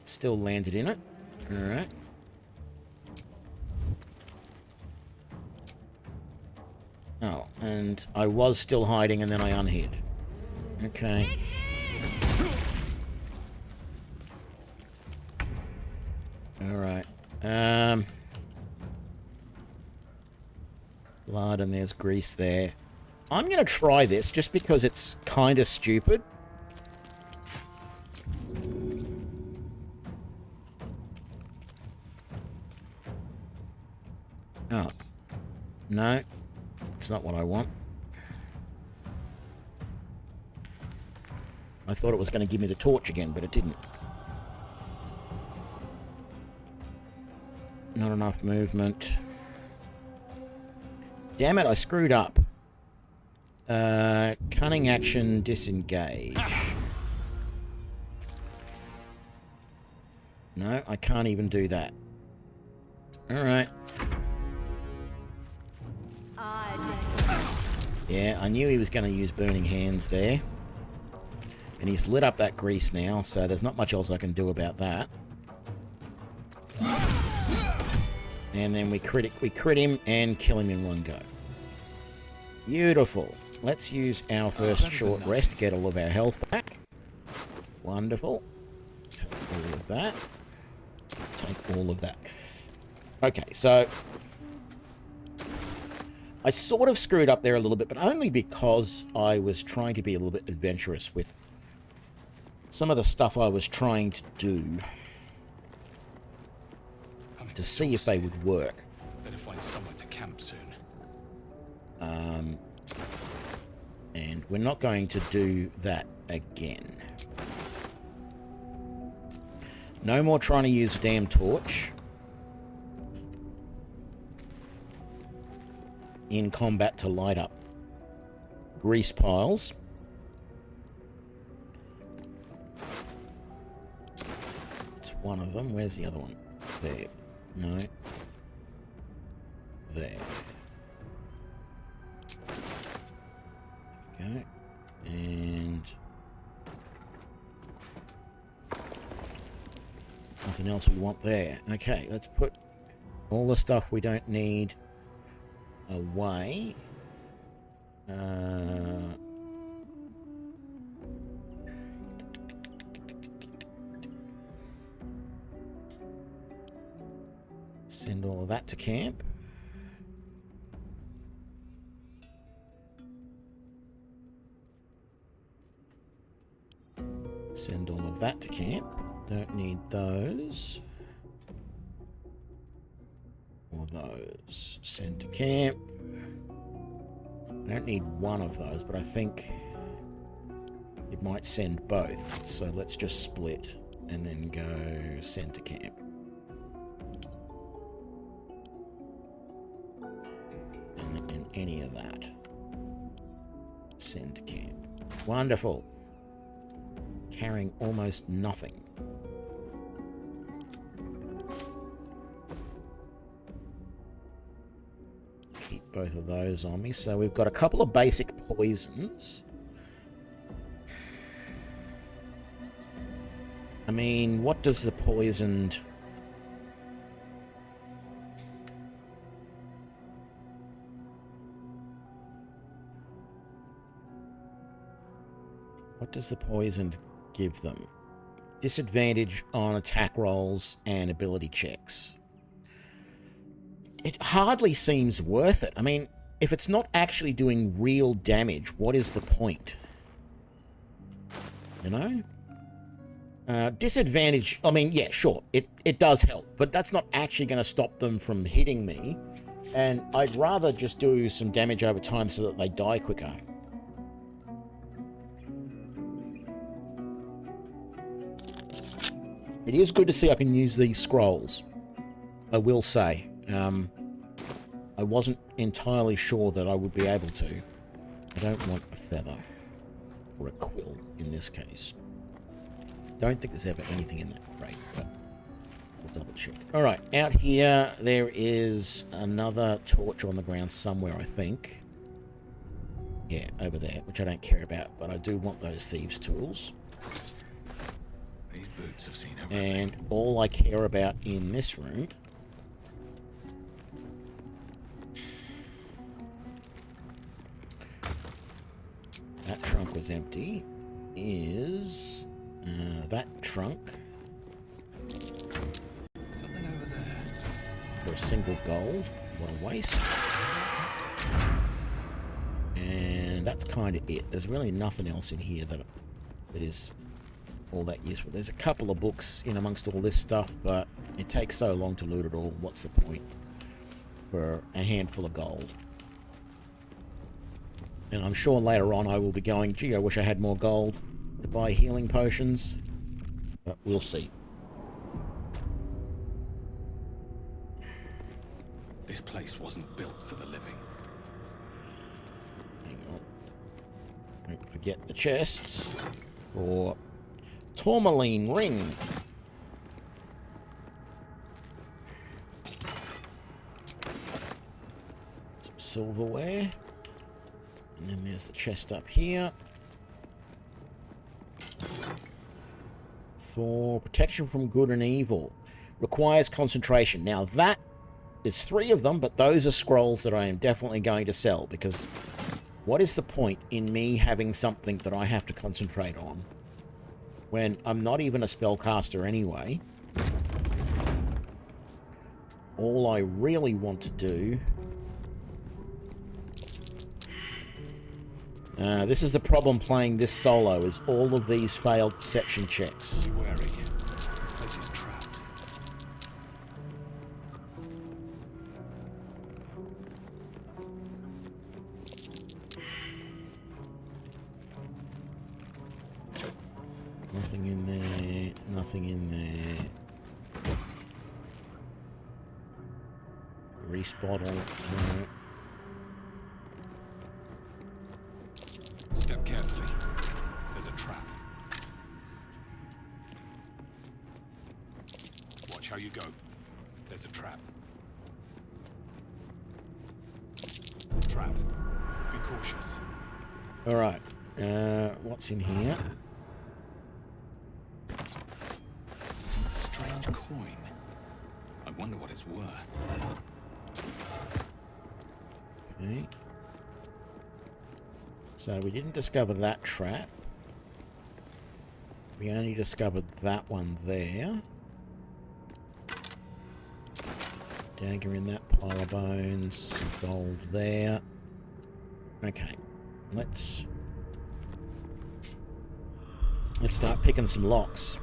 [SPEAKER 1] Still landed in it. Alright. Oh, and I was still hiding and then I unhid. Okay. Alright. Blood and there's grease there. I'm going to try this just because it's kind of stupid. Oh. No. It's not what I want. I thought it was going to give me the torch again, but it didn't. Not enough movement. Damn it, I screwed up. Cunning action, disengage. No, I can't even do that. Alright. Yeah, I knew he was going to use burning hands there. And he's lit up that grease now, so there's not much else I can do about that. And then we crit him and kill him in one go. Beautiful. Let's use our first short rest to get all of our health back. Wonderful. Take all of that. Take all of that. Okay, so... I sort of screwed up there a little bit, but only because I was trying to be a little bit adventurous with some of the stuff I was trying to do to see if they would work.
[SPEAKER 2] Better find somewhere to camp soon.
[SPEAKER 1] And we're not going to do that again. No more trying to use a damn torch in combat to light up grease piles. It's one of them. Where's the other one? There. No. There. Okay. And nothing else we want there. Okay, let's put all the stuff we don't need away. Send all of that to camp. Send all of that to camp. Don't need those. Or those. Send to camp. I don't need one of those, but I think it might send both. So let's just split and then go send to camp. And any of that. Send to camp. Wonderful. Carrying almost nothing. both of those on me. So we've got a couple of basic poisons. I mean, what does the poisoned... What does the poisoned give them? Disadvantage on attack rolls and ability checks. It hardly seems worth it. I mean, if it's not actually doing real damage, what is the point? You know? Disadvantage, I mean, yeah, sure, it does help, but that's not actually going to stop them from hitting me. And I'd rather just do some damage over time so that they die quicker. It is good to see I can use these scrolls, I will say. I wasn't entirely sure that I would be able to. I don't want a feather, or a quill in this case. Don't think there's ever anything in that crate, but we'll double check. Alright, out here there is another torch on the ground somewhere, I think. Yeah, over there, which I don't care about, but I do want those thieves' tools.
[SPEAKER 2] These boots have seen everything.
[SPEAKER 1] And all I care about in this room that trunk was empty, is that trunk
[SPEAKER 2] Something over there.
[SPEAKER 1] for a single gold. What a waste. And that's kind of it. There's really nothing else in here that is all that useful. There's a couple of books in amongst all this stuff, but it takes so long to loot it all. What's the point for a handful of gold? And I'm sure later on I will be going, gee, I wish I had more gold to buy healing potions. But we'll see.
[SPEAKER 2] This place wasn't built for the living.
[SPEAKER 1] Hang on. Don't forget the chests for tourmaline ring. Some silverware. And then there's the chest up here. For protection from good and evil. Requires concentration. Now that, there's 3 of them, but those are scrolls that I am definitely going to sell, because what is the point in me having something that I have to concentrate on when I'm not even a spellcaster anyway? All I really want to do... this is the problem playing this solo, is all of these failed perception checks.
[SPEAKER 2] Be wary. This place is trapped.
[SPEAKER 1] Nothing in there, nothing in there. Grease bottle.
[SPEAKER 2] Step carefully. There's a trap. Watch how you go. There's a trap. Trap. Be cautious.
[SPEAKER 1] Alright. What's in here?
[SPEAKER 2] A strange coin. I wonder what it's worth.
[SPEAKER 1] Okay. So we didn't discover that trap. We only discovered that one there. Dagger in that pile of bones. Some gold there. Okay. Let's start picking some locks.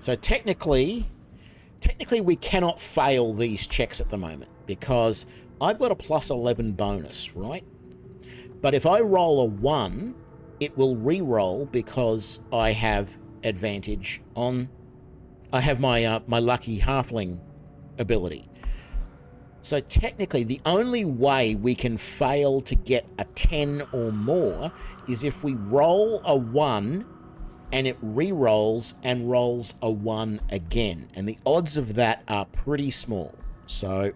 [SPEAKER 1] So technically we cannot fail these checks at the moment, because I've got a plus 11 bonus, right? But if I roll a 1, it will re-roll because I have advantage on... I have my my lucky halfling ability. So technically, the only way we can fail to get a 10 or more is if we roll a 1 and it re-rolls and rolls a 1 again. And the odds of that are pretty small. So...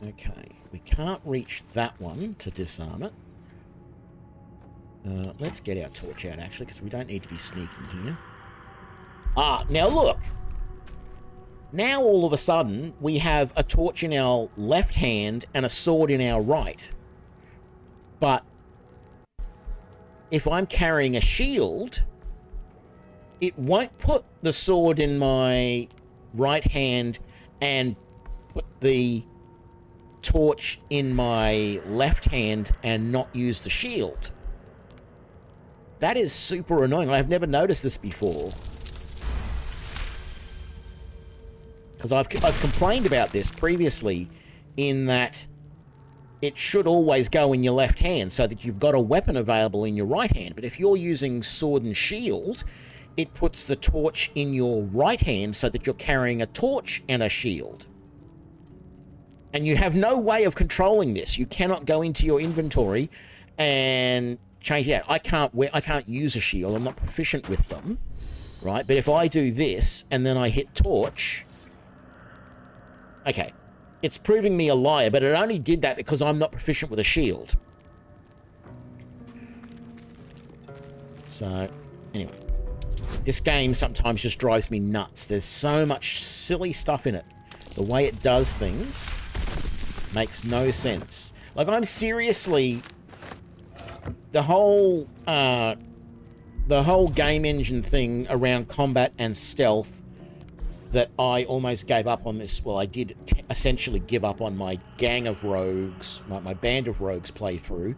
[SPEAKER 1] Okay, we can't reach that one to disarm it. Let's get our torch out, actually, because we don't need to be sneaking here. Ah, now look! Now, all of a sudden, we have a torch in our left hand and a sword in our right. But if I'm carrying a shield, it won't put the sword in my right hand and put the torch in my left hand and not use the shield. That is super annoying. I've never noticed this before. Because I've complained about this previously, in that it should always go in your left hand so that you've got a weapon available in your right hand. But if you're using sword and shield, it puts the torch in your right hand so that you're carrying a torch and a shield. And you have no way of controlling this. You cannot go into your inventory and change it out. I can't use a shield. I'm not proficient with them, right? But if I do this and then I hit torch, okay, it's proving me a liar, but it only did that because I'm not proficient with a shield. So, anyway. This game sometimes just drives me nuts. There's so much silly stuff in it. The way it does things makes no sense. Like, I'm seriously... The whole game engine thing around combat and stealth that I almost gave up on this. Well, I did essentially give up on my gang of rogues, my band of rogues playthrough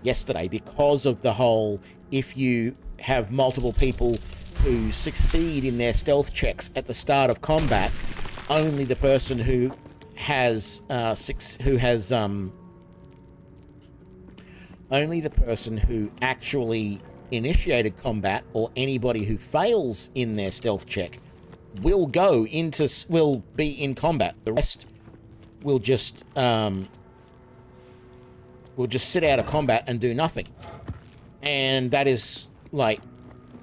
[SPEAKER 1] yesterday, because of the whole, if you have multiple people who succeed in their stealth checks at the start of combat, only the person who has only the person who actually initiated combat, or anybody who fails in their stealth check, will be in combat. The rest will just sit out of combat and do nothing. And that is like,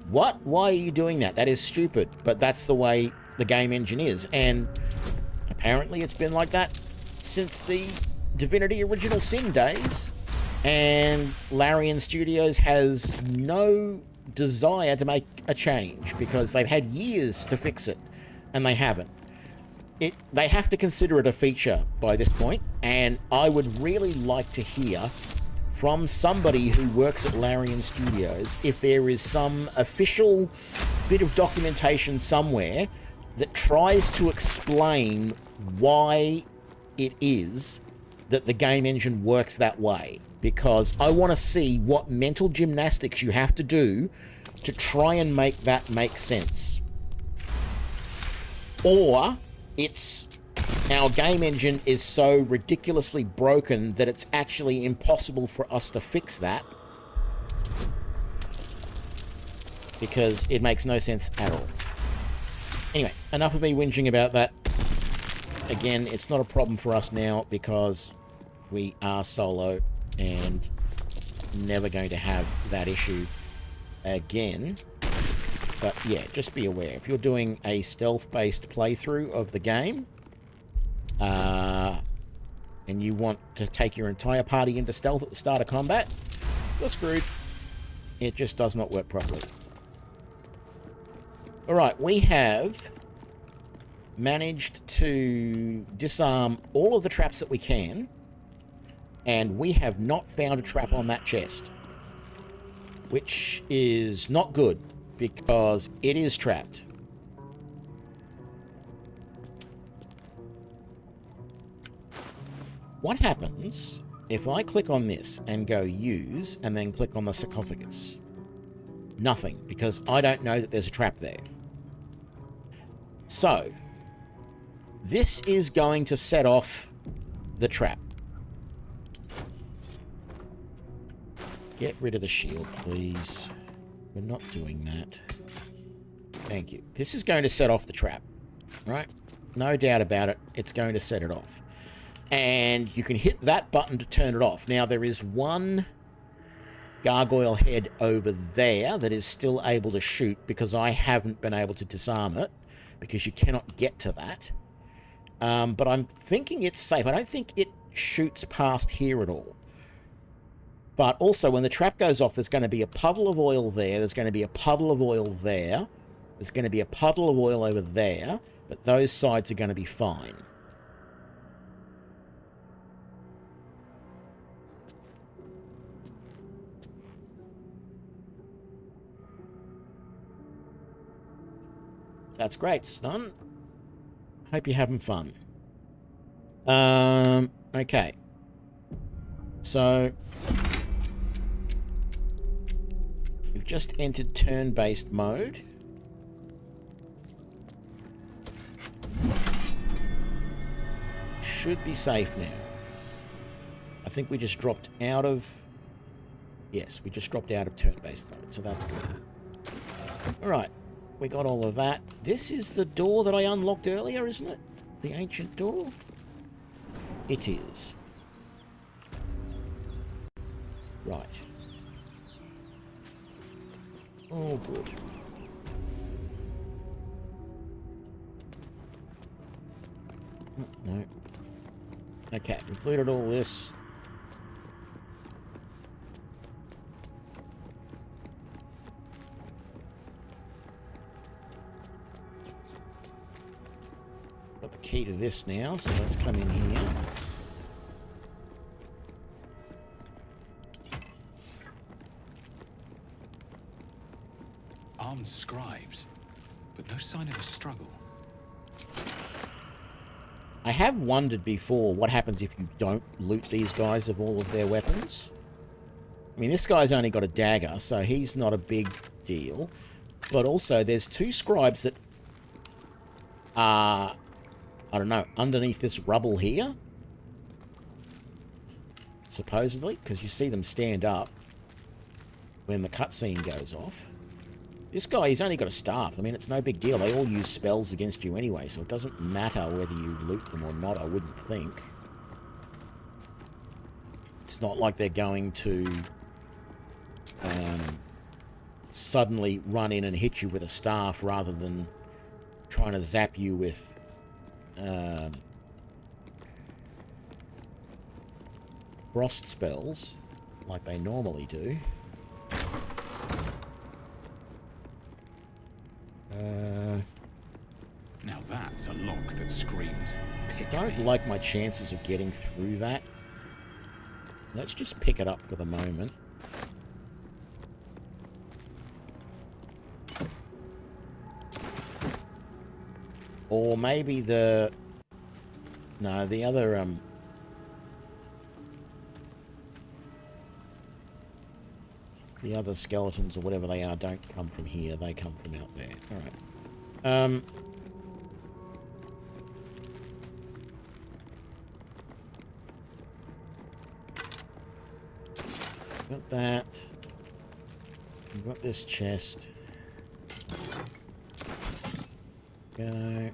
[SPEAKER 1] what? Why are you doing that? That is stupid. But that's the way the game engine is. And apparently it's been like that since the Divinity Original Sin days. And Larian Studios has no desire to make a change because they've had years to fix it, and they haven't. They have to consider it a feature by this point, and I would really like to hear from somebody who works at Larian Studios if there is some official bit of documentation somewhere that tries to explain why it is that the game engine works that way. Because I want to see what mental gymnastics you have to do to try and make that make sense. Or our game engine is so ridiculously broken that it's actually impossible for us to fix that. Because it makes no sense at all. Anyway, enough of me whinging about that. Again, it's not a problem for us now because we are solo and never going to have that issue again. But yeah, just be aware, if you're doing a stealth-based playthrough of the game, and you want to take your entire party into stealth at the start of combat, you're screwed. It just does not work properly. Alright, we have managed to disarm all of the traps that we can, and we have not found a trap on that chest, which is not good because it is trapped. What happens if I click on this and go use and then click on the sarcophagus? Nothing, because I don't know that there's a trap there. So, this is going to set off the trap. Get rid of the shield, please. We're not doing that. Thank you. This is going to set off the trap, right? No doubt about it. It's going to set it off. And you can hit that button to turn it off. Now, there is one gargoyle head over there that is still able to shoot because I haven't been able to disarm it because you cannot get to that. But I'm thinking it's safe. I don't think it shoots past here at all. But also, when the trap goes off, there's going to be a puddle of oil there. There's going to be a puddle of oil there. There's going to be a puddle of oil over there. But those sides are going to be fine. That's great, son. Hope you're having fun. Okay. So, we've just entered turn-based mode. Should be safe now. I think we just dropped out of... Yes, we just dropped out of turn-based mode, so that's good. Alright. We got all of that. This is the door that I unlocked earlier, isn't it? The ancient door? It is. Right. Oh, good. No. Okay, we've looted all this. Got the key to this now, so let's come in here.
[SPEAKER 2] Armed scribes, but no sign of a struggle.
[SPEAKER 1] I have wondered before what happens if you don't loot these guys of all of their weapons. I mean, this guy's only got a dagger, so he's not a big deal. But also, there's two scribes that are, I don't know, underneath this rubble here. Supposedly, because you see them stand up when the cutscene goes off. This guy, he's only got a staff. I mean, it's no big deal. They all use spells against you anyway, so it doesn't matter whether you loot them or not, I wouldn't think. It's not like they're going to suddenly run in and hit you with a staff rather than trying to zap you with frost spells like they normally do.
[SPEAKER 2] Now that's a lock that screams, pick
[SPEAKER 1] I don't
[SPEAKER 2] me.
[SPEAKER 1] like my chances of getting through that. Let's just pick it up for the moment. Or maybe the... No, the other, the other skeletons or whatever they are don't come from here. They come from out there. Alright. Got that. We've got this chest. Go.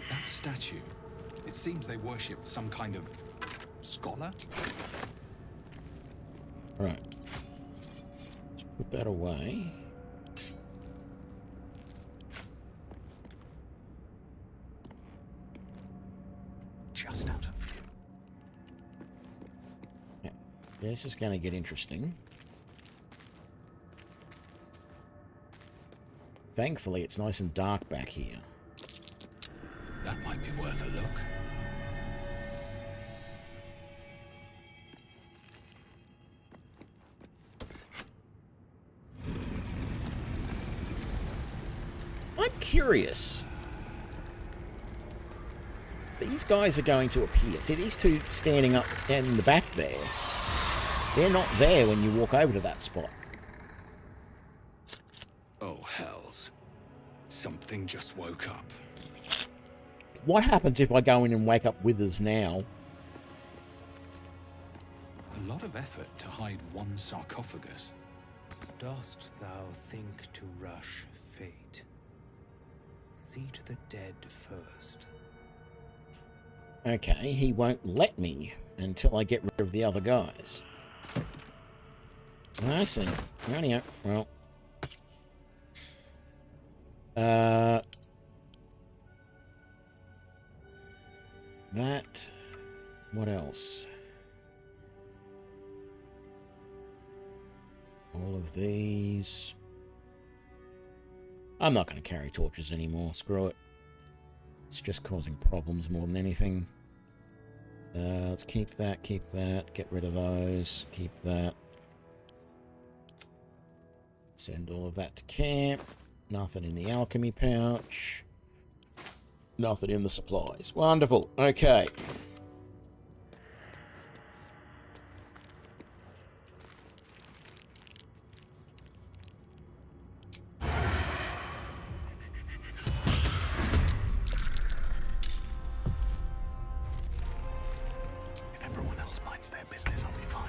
[SPEAKER 2] That statue, it seems they worship some kind of scholar?
[SPEAKER 1] Right. Let's put that away.
[SPEAKER 2] Just out of view.
[SPEAKER 1] Yeah, this is going to get interesting. Thankfully, it's nice and dark back here.
[SPEAKER 2] That might be worth a look.
[SPEAKER 1] I'm curious. These guys are going to appear. See, these two standing up in the back there, they're not there when you walk over to that spot.
[SPEAKER 2] Oh, hells. Something just woke up.
[SPEAKER 1] What happens if I go in and wake up Withers now?
[SPEAKER 2] A lot of effort to hide one sarcophagus.
[SPEAKER 7] Dost thou think to rush fate? See to the dead first.
[SPEAKER 1] Okay, he won't let me until I get rid of the other guys. I see. Rightio. Well, That. What else? All of these. I'm not going to carry torches anymore. Screw it. It's just causing problems more than anything. Let's keep that, get rid of those, keep that. Send all of that to camp. Nothing in the alchemy pouch. Nothing in the supplies. Wonderful. Okay.
[SPEAKER 2] If everyone else minds their business, I'll be fine.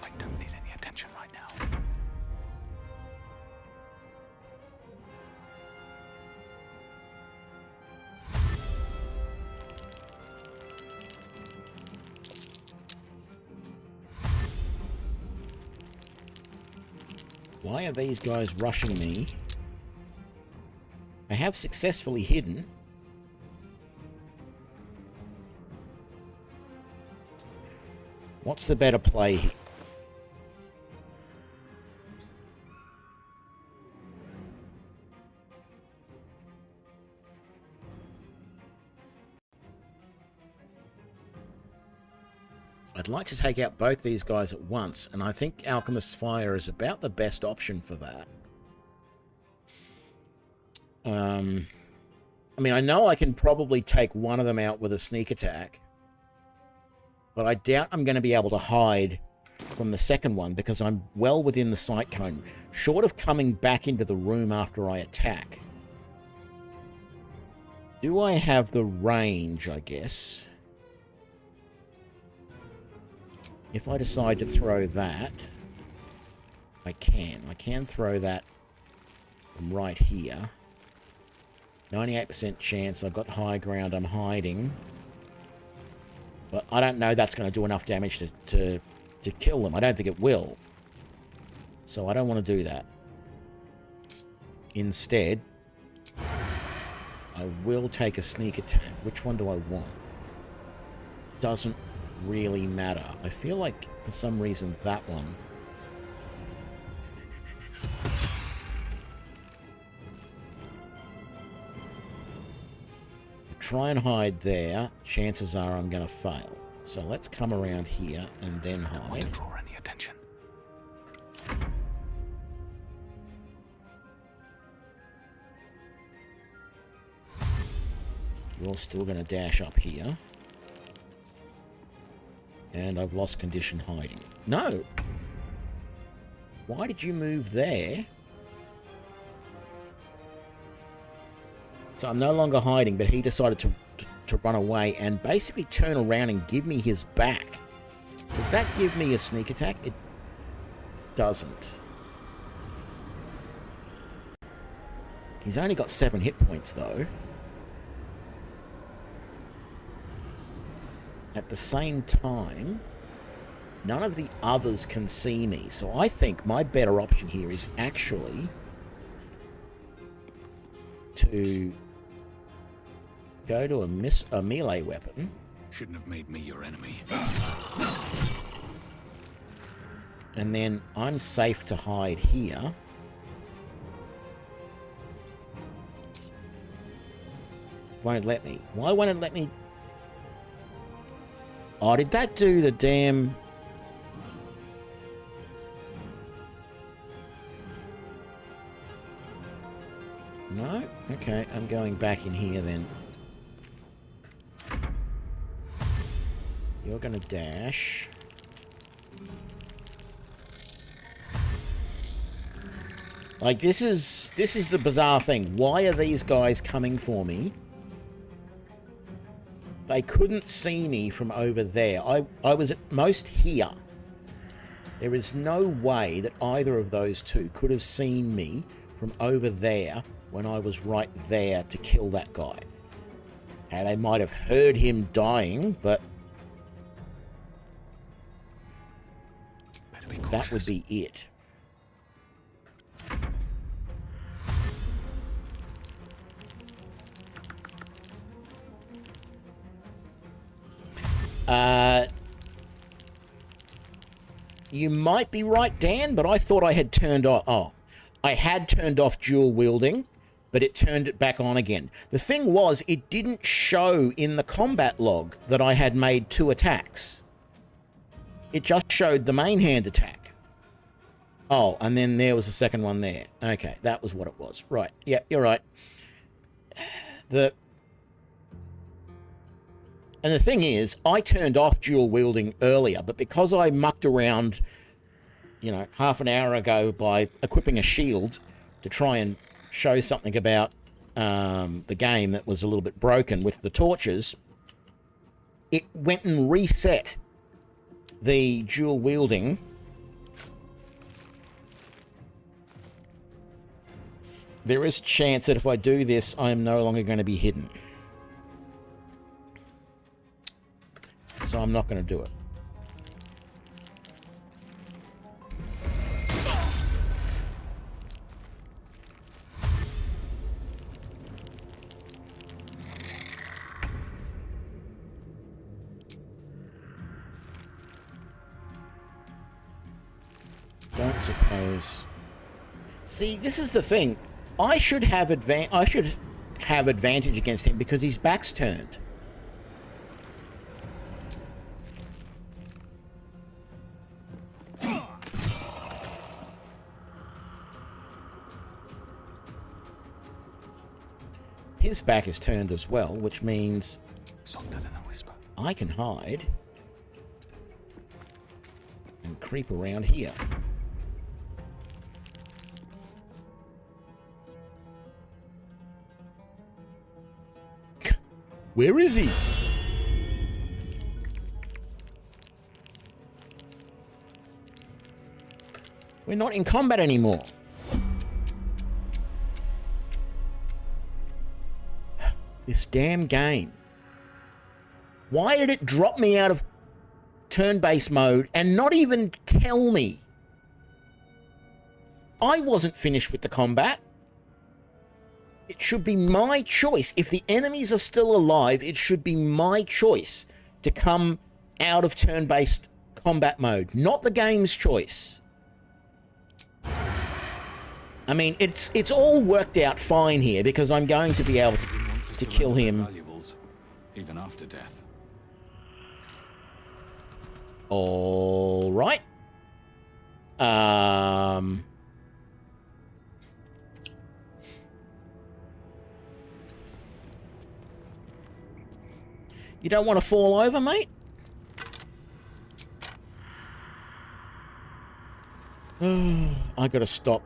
[SPEAKER 2] I don't need any attention right now.
[SPEAKER 1] Why are these guys rushing me? I have successfully hidden. What's the better play here? I'd like to take out both these guys at once, and I think Alchemist's Fire is about the best option for that. I mean, I know I can probably take one of them out with a sneak attack, but I doubt I'm going to be able to hide from the second one because I'm well within the sight cone, short of coming back into the room after I attack. Do I have the range, I guess? If I decide to throw that, I can. I can throw that from right here. 98% chance. I've got high ground. I'm hiding. But I don't know that's going to do enough damage to kill them. I don't think it will. So I don't want to do that. Instead, I will take a sneak attack. Which one do I want? Doesn't really matter. I feel like, for some reason, that one. Try and hide there. Chances are I'm going to fail. So let's come around here and then hide.
[SPEAKER 2] Don't draw any attention.
[SPEAKER 1] You're still going to dash up here. And I've lost condition hiding. No! Why did you move there? So I'm no longer hiding, but he decided to run away and basically turn around and give me his back. Does that give me a sneak attack? It doesn't. He's only got 7 hit points, though. At the same time, none of the others can see me. So I think my better option here is actually to go to a melee weapon.
[SPEAKER 2] Shouldn't have made me your enemy.
[SPEAKER 1] And then I'm safe to hide here. Won't let me. Why won't it let me? Oh, did that do the damn... No? Okay, I'm going back in here then. You're gonna dash. Like, this is the bizarre thing. Why are these guys coming for me? They couldn't see me from over there. I was at most here. There is no way that either of those two could have seen me from over there when I was right there to kill that guy. Okay, they might have heard him dying, but
[SPEAKER 2] Better be
[SPEAKER 1] that would
[SPEAKER 2] cautious.
[SPEAKER 1] be it. You might be right, Dan, but I thought I had turned off... Oh, I had turned off dual wielding, but it turned it back on again. The thing was, it didn't show in the combat log that I had made 2 attacks. It just showed the main hand attack. Oh, and then there was a second one there. Okay, that was what it was. Right, yeah, you're right. And the thing is, I turned off dual wielding earlier, but because I mucked around, you know, half an hour ago by equipping a shield to try and show something about the game that was a little bit broken with the torches, it went and reset the dual wielding. There is a chance that if I do this, I am no longer going to be hidden. So I'm not going to do it. Don't suppose. See, this is the thing. I should have advantage against him because his back's turned. His back is turned as well, which means
[SPEAKER 2] Softer than a whisper.
[SPEAKER 1] I can hide and creep around here. Where is he? We're not in combat anymore. This damn game. Why did it drop me out of turn-based mode and not even tell me? I wasn't finished with the combat. It should be my choice. If the enemies are still alive, it should be my choice to come out of turn-based combat mode, not the game's choice. I mean, it's all worked out fine here because I'm going to be able to kill him.
[SPEAKER 2] Valuables, even after death.
[SPEAKER 1] All right. You don't want to fall over, mate? I gotta stop.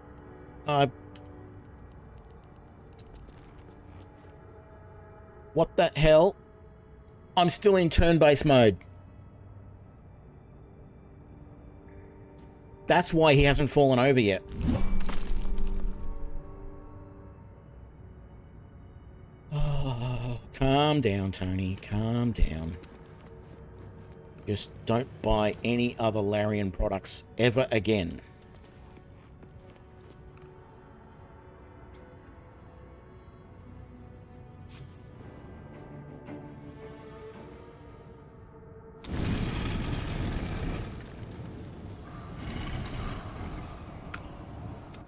[SPEAKER 1] What the hell? I'm still in turn-based mode. That's why he hasn't fallen over yet. Oh, calm down, Tony. Calm down. Just don't buy any other Larian products ever again.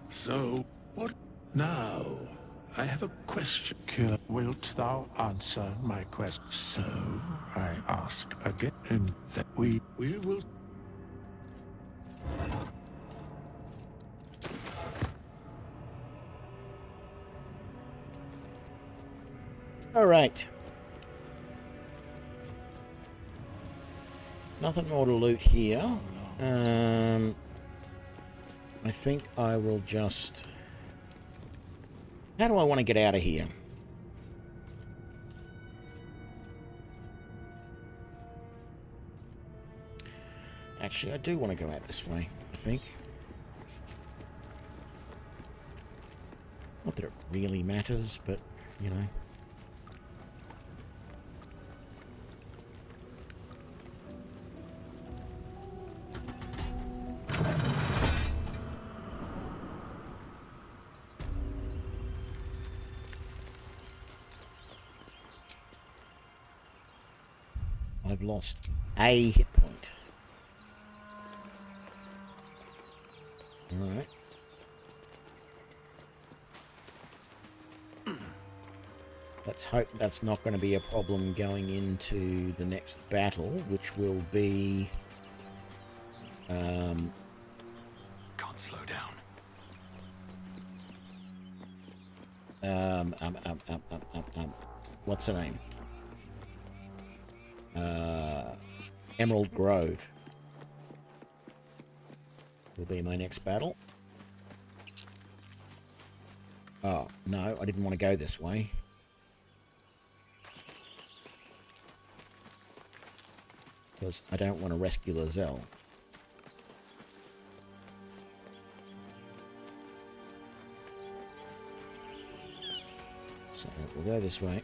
[SPEAKER 8] So, what now? I have a question. Wilt thou answer my question? So, I ask again, and that we will...
[SPEAKER 1] All right. Nothing more to loot here. I think I will just... How do I want to get out of here? Actually, I do want to go out this way, I think. Not that it really matters, but, you know. I've lost a hit point. Alright. Let's hope that's not going to be a problem going into the next battle, which will be...
[SPEAKER 2] Can't slow down.
[SPEAKER 1] What's her name? Emerald Grove will be my next battle. Oh, no, I didn't want to go this way. Because I don't want to rescue Lizelle. So we'll go this way.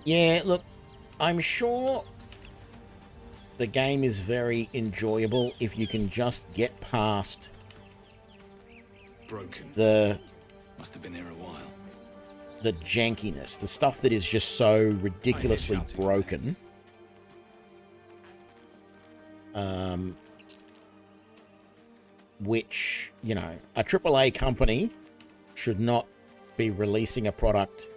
[SPEAKER 1] Yeah, look, I'm sure the game is very enjoyable if you can just get past
[SPEAKER 2] Broken.
[SPEAKER 1] the
[SPEAKER 2] Must have been here a while.
[SPEAKER 1] the jankiness, the stuff that is just so ridiculously broken. Which, you know, a AAA company should not be releasing a product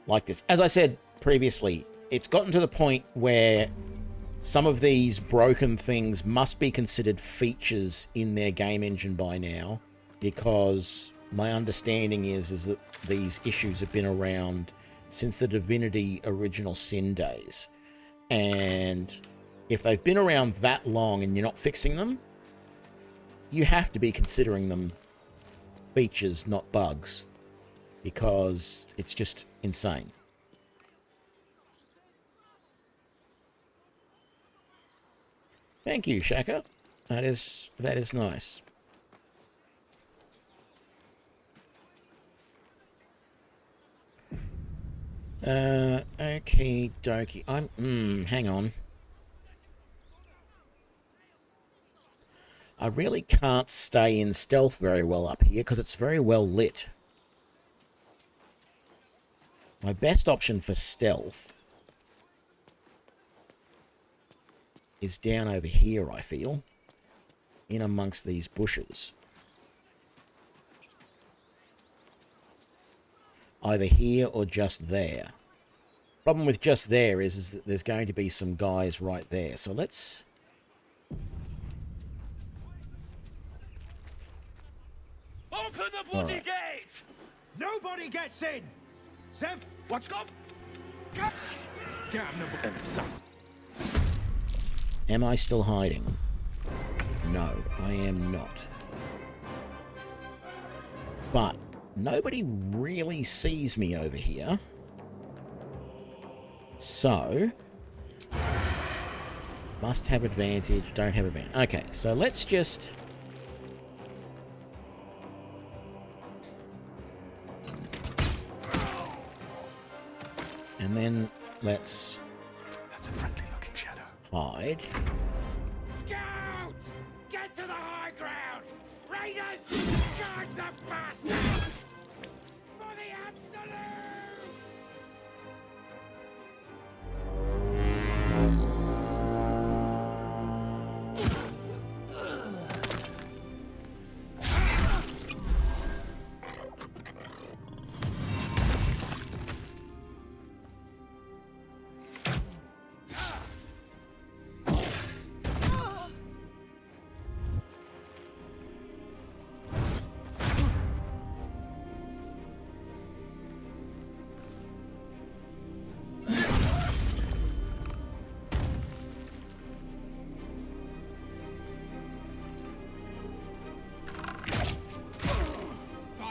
[SPEAKER 1] like this. As I said previously, it's gotten to the point where some of these broken things must be considered features in their game engine by now, because my understanding is that these issues have been around since the Divinity Original Sin days. And if they've been around that long and you're not fixing them, you have to be considering them features, not bugs, because it's just insane. Thank you, Shaka. That is nice. Okie dokie. Hang on. I really can't stay in stealth very well up here because it's very well lit. My best option for stealth is down over here, I feel, in amongst these bushes. Either here or just there. Problem with just there is that there's going to be some guys right there. So let's...
[SPEAKER 9] Open the bloody gate! Nobody gets in! Zev, what's up? Damn the and son.
[SPEAKER 1] Am I still hiding? No, I am not. But nobody really sees me over here. So, must have advantage, don't have advantage. Okay, so let's just... And then let's...
[SPEAKER 2] That's a friendly looking shadow.
[SPEAKER 1] Hide.
[SPEAKER 9] Scouts! Get to the high ground! Raiders! Charge the bastards! For the absolute!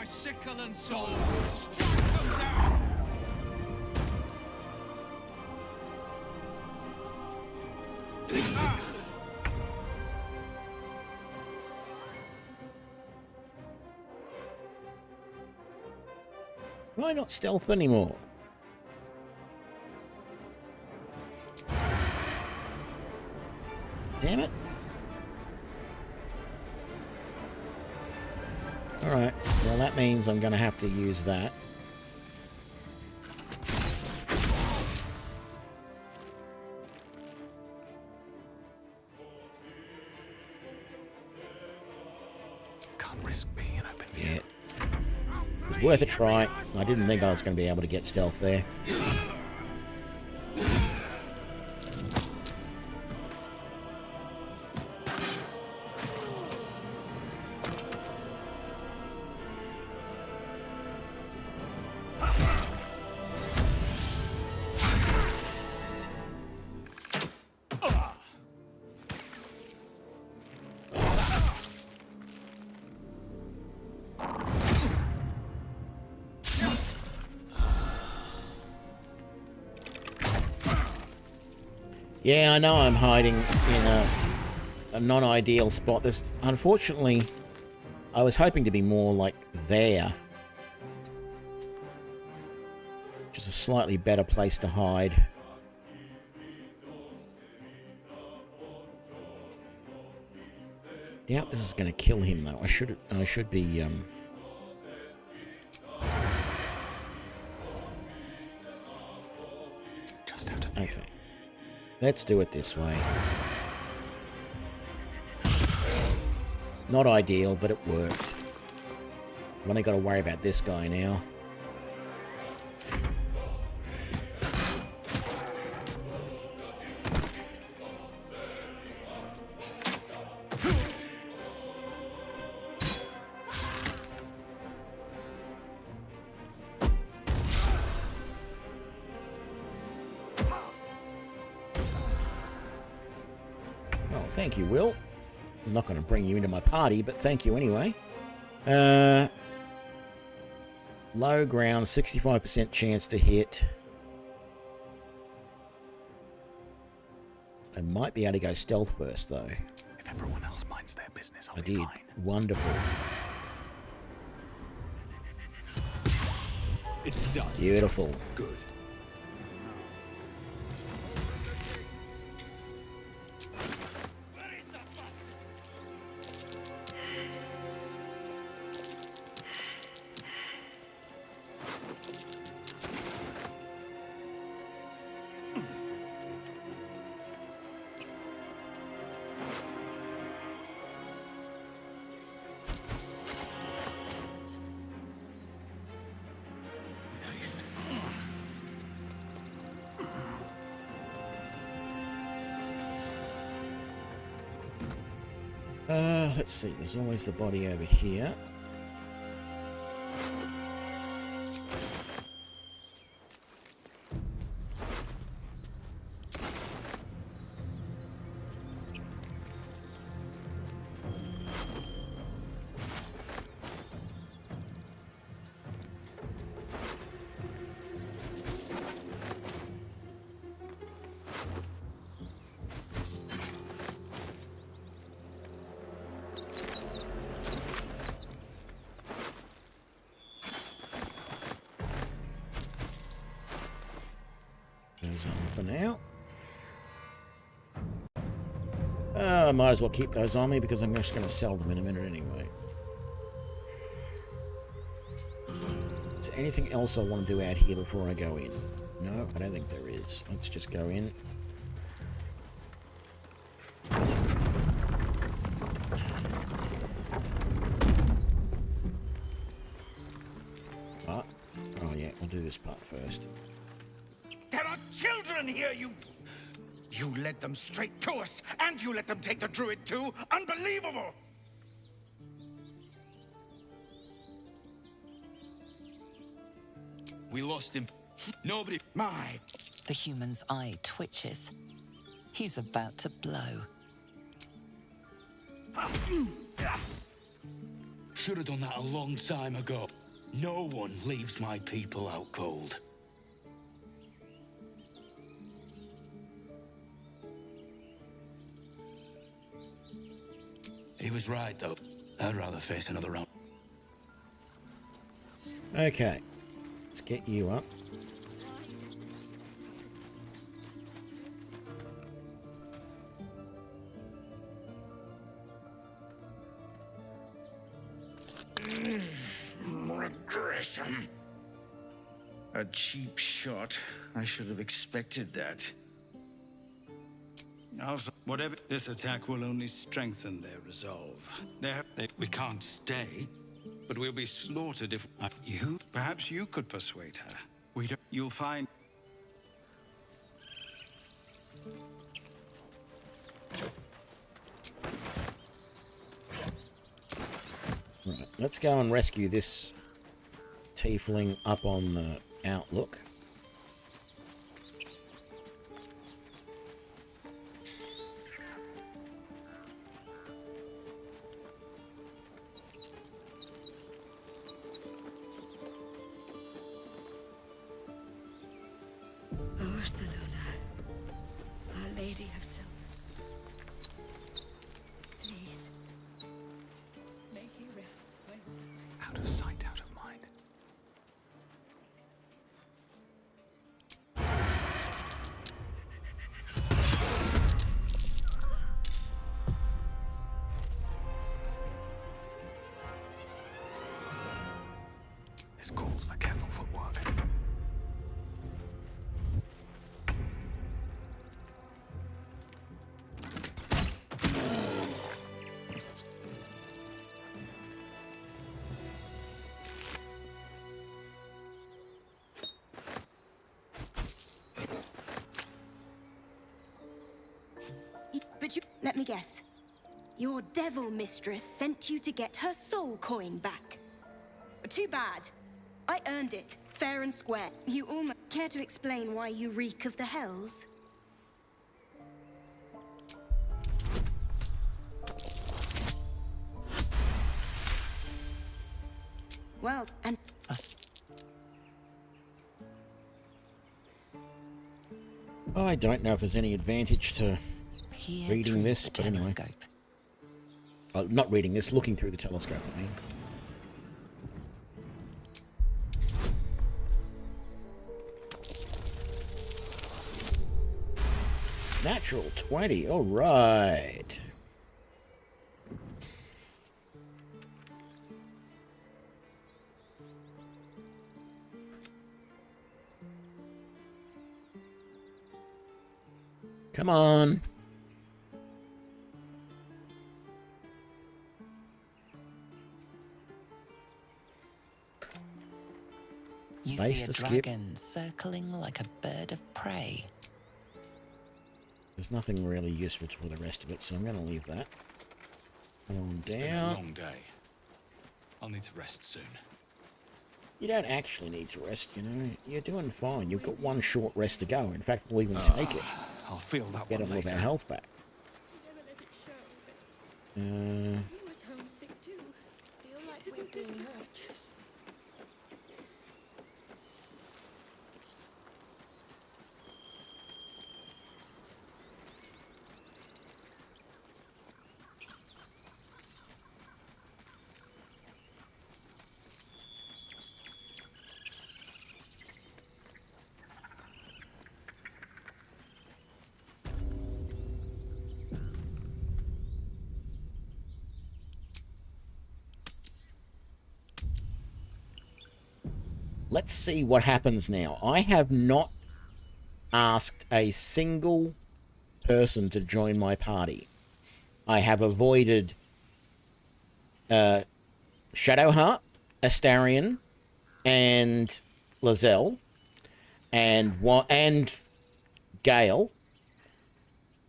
[SPEAKER 9] Sickle and sword, strike them down!
[SPEAKER 1] Why not stealth anymore? Damn it. Alright, well that means I'm going to have to use that.
[SPEAKER 5] Can't risk being in open view.
[SPEAKER 1] Yeah. It was worth a try. I didn't think I was going to be able to get stealth there. Yeah, I know I'm hiding in a non-ideal spot. This, unfortunately, I was hoping to be more like there. Which is a slightly better place to hide. Doubt this is going to kill him though. I should be
[SPEAKER 5] Just out of view.
[SPEAKER 1] okay. Let's do it this way. Not ideal, but it worked. I've only got to worry about this guy now. Thank you, Will. I'm not going to bring you into my party, but thank you anyway. Low ground, 65% chance to hit. I might be able to go stealth first, though.
[SPEAKER 5] If everyone else minds their business, I'll
[SPEAKER 1] I
[SPEAKER 5] be
[SPEAKER 1] did.
[SPEAKER 5] fine.
[SPEAKER 1] Wonderful.
[SPEAKER 2] It's done.
[SPEAKER 1] Beautiful.
[SPEAKER 2] Good.
[SPEAKER 1] Let's see. There's always the body over here. Those on for now. I might as well keep those on me because I'm just going to sell them in a minute anyway. Is there anything else I want to do out here before I go in? No, I don't think there is. Let's just go in. Oh yeah, we'll do this part first.
[SPEAKER 9] There are children here, you led them straight to us, and you let them take the druid too? Unbelievable!
[SPEAKER 2] We lost him. Nobody.
[SPEAKER 9] My,
[SPEAKER 4] The human's eye twitches. He's about to blow.
[SPEAKER 2] Should have done that a long time ago. No one leaves my people out cold. He was right, though. I'd rather face another round.
[SPEAKER 1] Okay. Let's get you up.
[SPEAKER 9] Regression. A cheap shot. I should have expected that. Also, whatever this attack will only strengthen their resolve. We can't stay, but we'll be slaughtered if you. Perhaps you could persuade her. We don't. You'll find.
[SPEAKER 1] Right, let's go and rescue this tiefling up on the outlook.
[SPEAKER 6] Barcelona, Our Lady of Silver. Please, make he rest.
[SPEAKER 5] Out of sight, out of mind. This calls for careful footwork.
[SPEAKER 10] But you, let me guess. Your devil mistress sent you to get her soul coin back. Too bad. I earned it, fair and square. You almost care to explain why you reek of the hells? Well, and
[SPEAKER 1] I don't know if there's any advantage to
[SPEAKER 4] Peer
[SPEAKER 1] reading
[SPEAKER 4] through
[SPEAKER 1] this,
[SPEAKER 4] the
[SPEAKER 1] but anyway.
[SPEAKER 4] telescope.
[SPEAKER 1] Not reading this, looking through the telescope, I mean. Natural 20, alright. Come on.
[SPEAKER 4] You
[SPEAKER 1] Nice
[SPEAKER 4] see
[SPEAKER 1] to
[SPEAKER 4] a
[SPEAKER 1] skip.
[SPEAKER 4] dragon circling like a bird of prey.
[SPEAKER 1] There's nothing really useful for the rest of it, so I'm going to leave that. Come on
[SPEAKER 2] It's been a
[SPEAKER 1] down.
[SPEAKER 2] long day. I'll need to rest soon.
[SPEAKER 1] You don't actually need to rest, you know. You're doing fine. You've got one short rest to go. In fact, we'll even take it.
[SPEAKER 2] I'll feel that
[SPEAKER 1] Get
[SPEAKER 2] one
[SPEAKER 1] all of
[SPEAKER 2] later.
[SPEAKER 1] our health back.
[SPEAKER 6] He was homesick too. Feel like we're being hurt.
[SPEAKER 1] Let's see what happens now. I have not asked a single person to join my party. I have avoided Shadowheart, Astarion, and Lazelle, and Gale,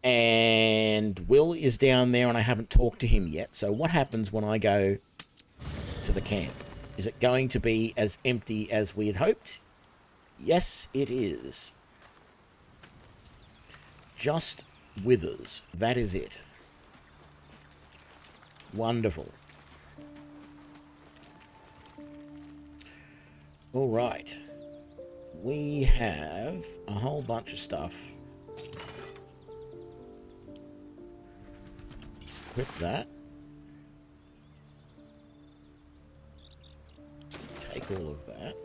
[SPEAKER 1] and Will is down there, and I haven't talked to him yet. So what happens when I go to the camp? Is it going to be as empty as we had hoped? Yes, it is. Just withers. That is it. Wonderful. All right. We have a whole bunch of stuff. Equip that. Take all of that.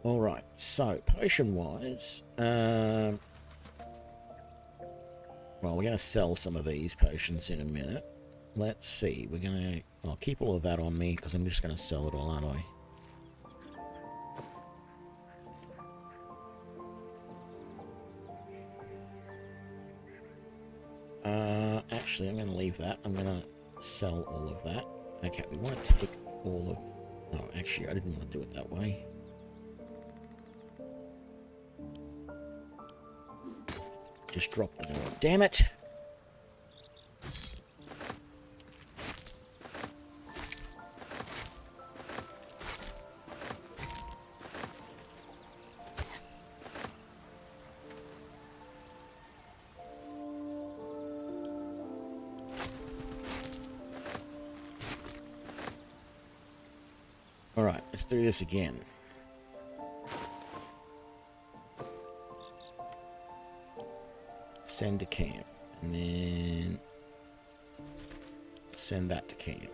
[SPEAKER 1] Alright, so potion-wise, well, we're going to sell some of these potions in a minute. Let's see, we're going to... I'll keep all of that on me, because I'm just going to sell it all, aren't I? Actually, I'm going to leave that. I'm going to sell all of that. Okay, we want to take all of... Oh, actually, I didn't want to do it that way. Just drop them all. Damn it! Alright, let's do this again. Send to camp, and then send that to camp.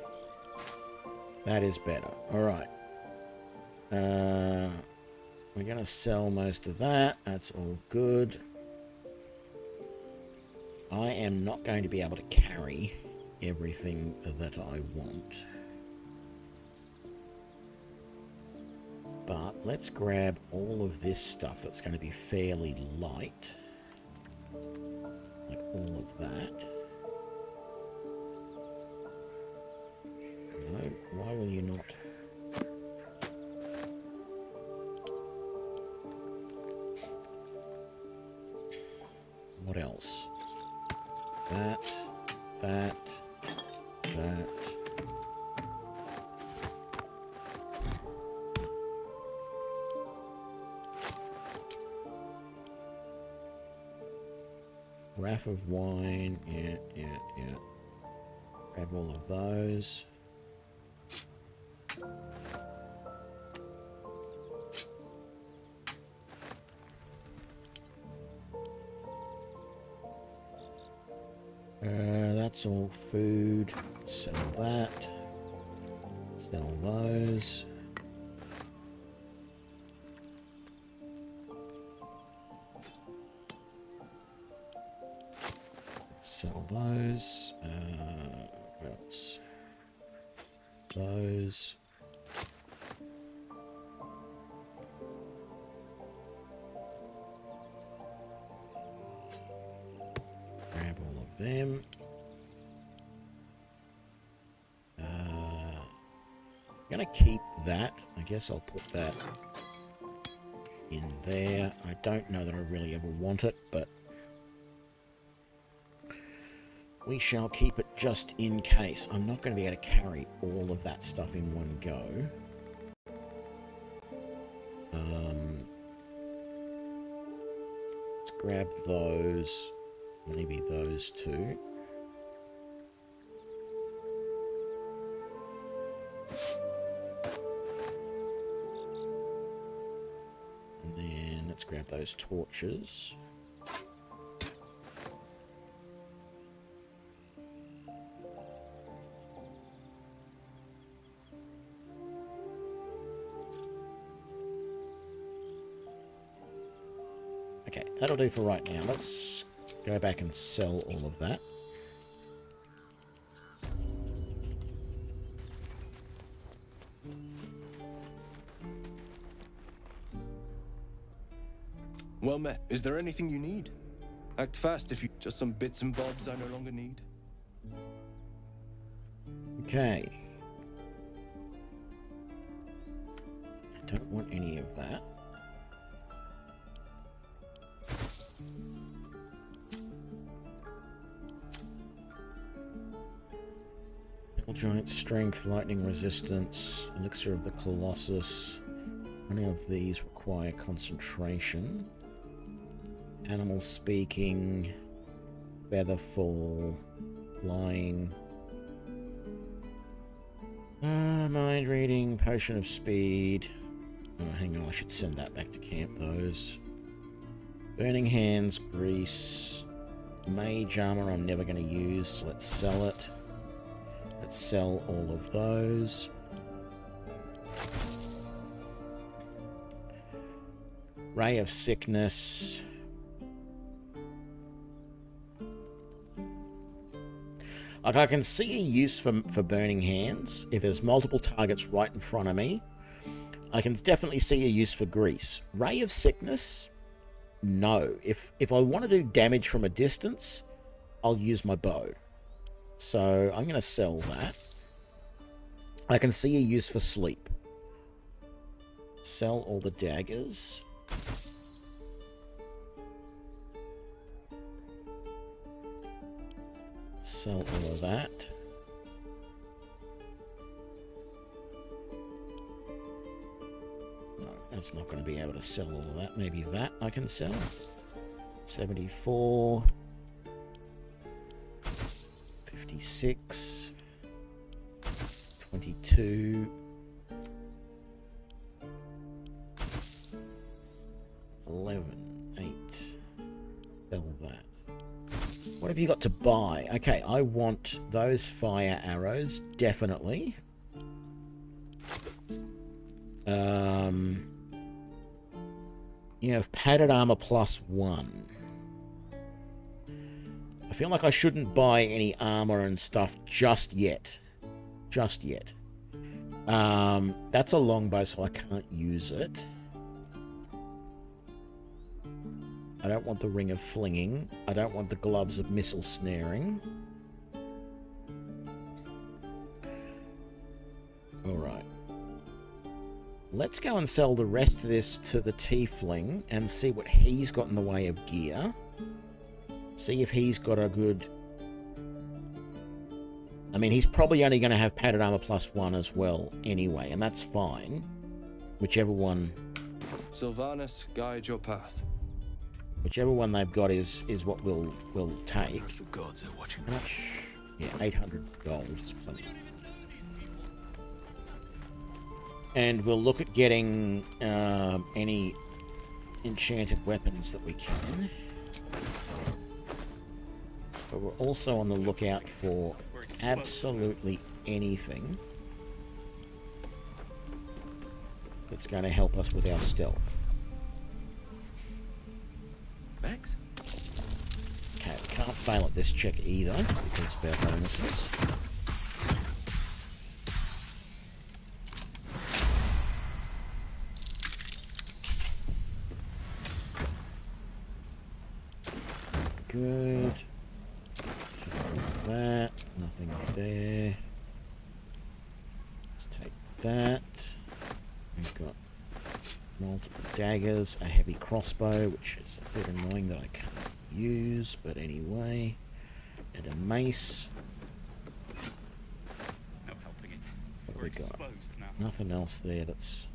[SPEAKER 1] That is better. Alright. We're going to sell most of that. That's all good. I am not going to be able to carry everything that I want. But let's grab all of this stuff that's going to be fairly light. Like all of that. No, why will you not? What else? That. Raff of wine, yeah. Grab all of those. That's all food. Sell that. Sell those. Sell those. What else? Those. Grab all of them. I'm gonna keep that. I guess I'll put that in there. I don't know that I really ever want it, but we shall keep it just in case. I'm not going to be able to carry all of that stuff in one go. Let's grab those. Maybe those two. And then let's grab those torches. Okay, that'll do for right now. Let's go back and sell all of that.
[SPEAKER 11] Well met. Is there anything you need? Act fast if you... Just some bits and bobs I no longer need.
[SPEAKER 1] Okay. I don't want any of that. Giant strength, lightning resistance, elixir of the Colossus. Any of these require concentration. Animal speaking, feather fall, flying. Mind reading, potion of speed. Oh, hang on, I should send that back to camp, those. Burning Hands, Grease, Mage Armor I'm never going to use, so let's sell it. Let's sell all of those. Ray of Sickness. Like, I can see a use for Burning Hands. If there's multiple targets right in front of me, I can definitely see a use for Grease. Ray of Sickness? No. If I want to do damage from a distance, I'll use my bow. So I'm going to sell that. I can see a use for Sleep. Sell all the daggers. Sell all of that. No, that's not going to be able to sell all of that. Maybe that I can sell. 74. 56. 22. 11. 8. Sell that. What have you got to buy? Okay, I want those fire arrows, definitely. You have padded armor +1. I feel like I shouldn't buy any armor and stuff just yet. Just yet. That's a longbow, so I can't use it. I don't want the Ring of Flinging. I don't want the Gloves of Missile Snaring. Alright. Let's go and sell the rest of this to the Tiefling and see what he's got in the way of gear. See if he's got a good... I mean, he's probably only going to have padded armor +1 as well anyway, and that's fine. Whichever one...
[SPEAKER 11] Sylvanas, guide your path.
[SPEAKER 1] Whichever one they've got is what we'll take.
[SPEAKER 2] The gods are watching.
[SPEAKER 1] How much? Yeah, 800 gold is plenty. And we'll look at getting any enchanted weapons that we can. But we're also on the lookout for absolutely anything that's going to help us with our stealth.
[SPEAKER 11] Max?
[SPEAKER 1] Okay, we can't fail at this check either because of our bonuses. Good. That. Nothing there. Let's take that. We've got multiple daggers, a heavy crossbow, which is a bit annoying that I can't use, but anyway. And a mace.
[SPEAKER 2] No helping it.
[SPEAKER 1] What have
[SPEAKER 2] We're
[SPEAKER 1] we got?
[SPEAKER 2] exposed now.
[SPEAKER 1] Nothing else there that's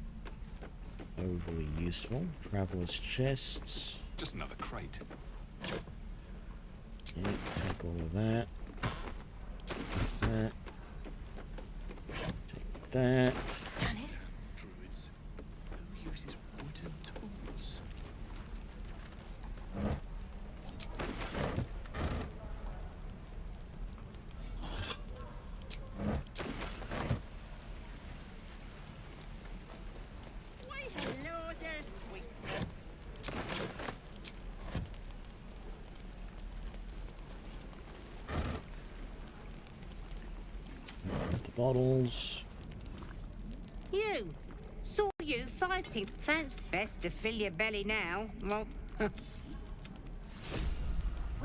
[SPEAKER 1] overly useful. Traveler's chests.
[SPEAKER 2] Just another crate.
[SPEAKER 1] Yeah, take all of that. Take that. Take that.
[SPEAKER 2] Druids. Who uses wooden tools?
[SPEAKER 6] Why, hello there, sweetness.
[SPEAKER 1] The bottles.
[SPEAKER 6] You. Saw you fighting. Fancy best to fill your belly now. Well, where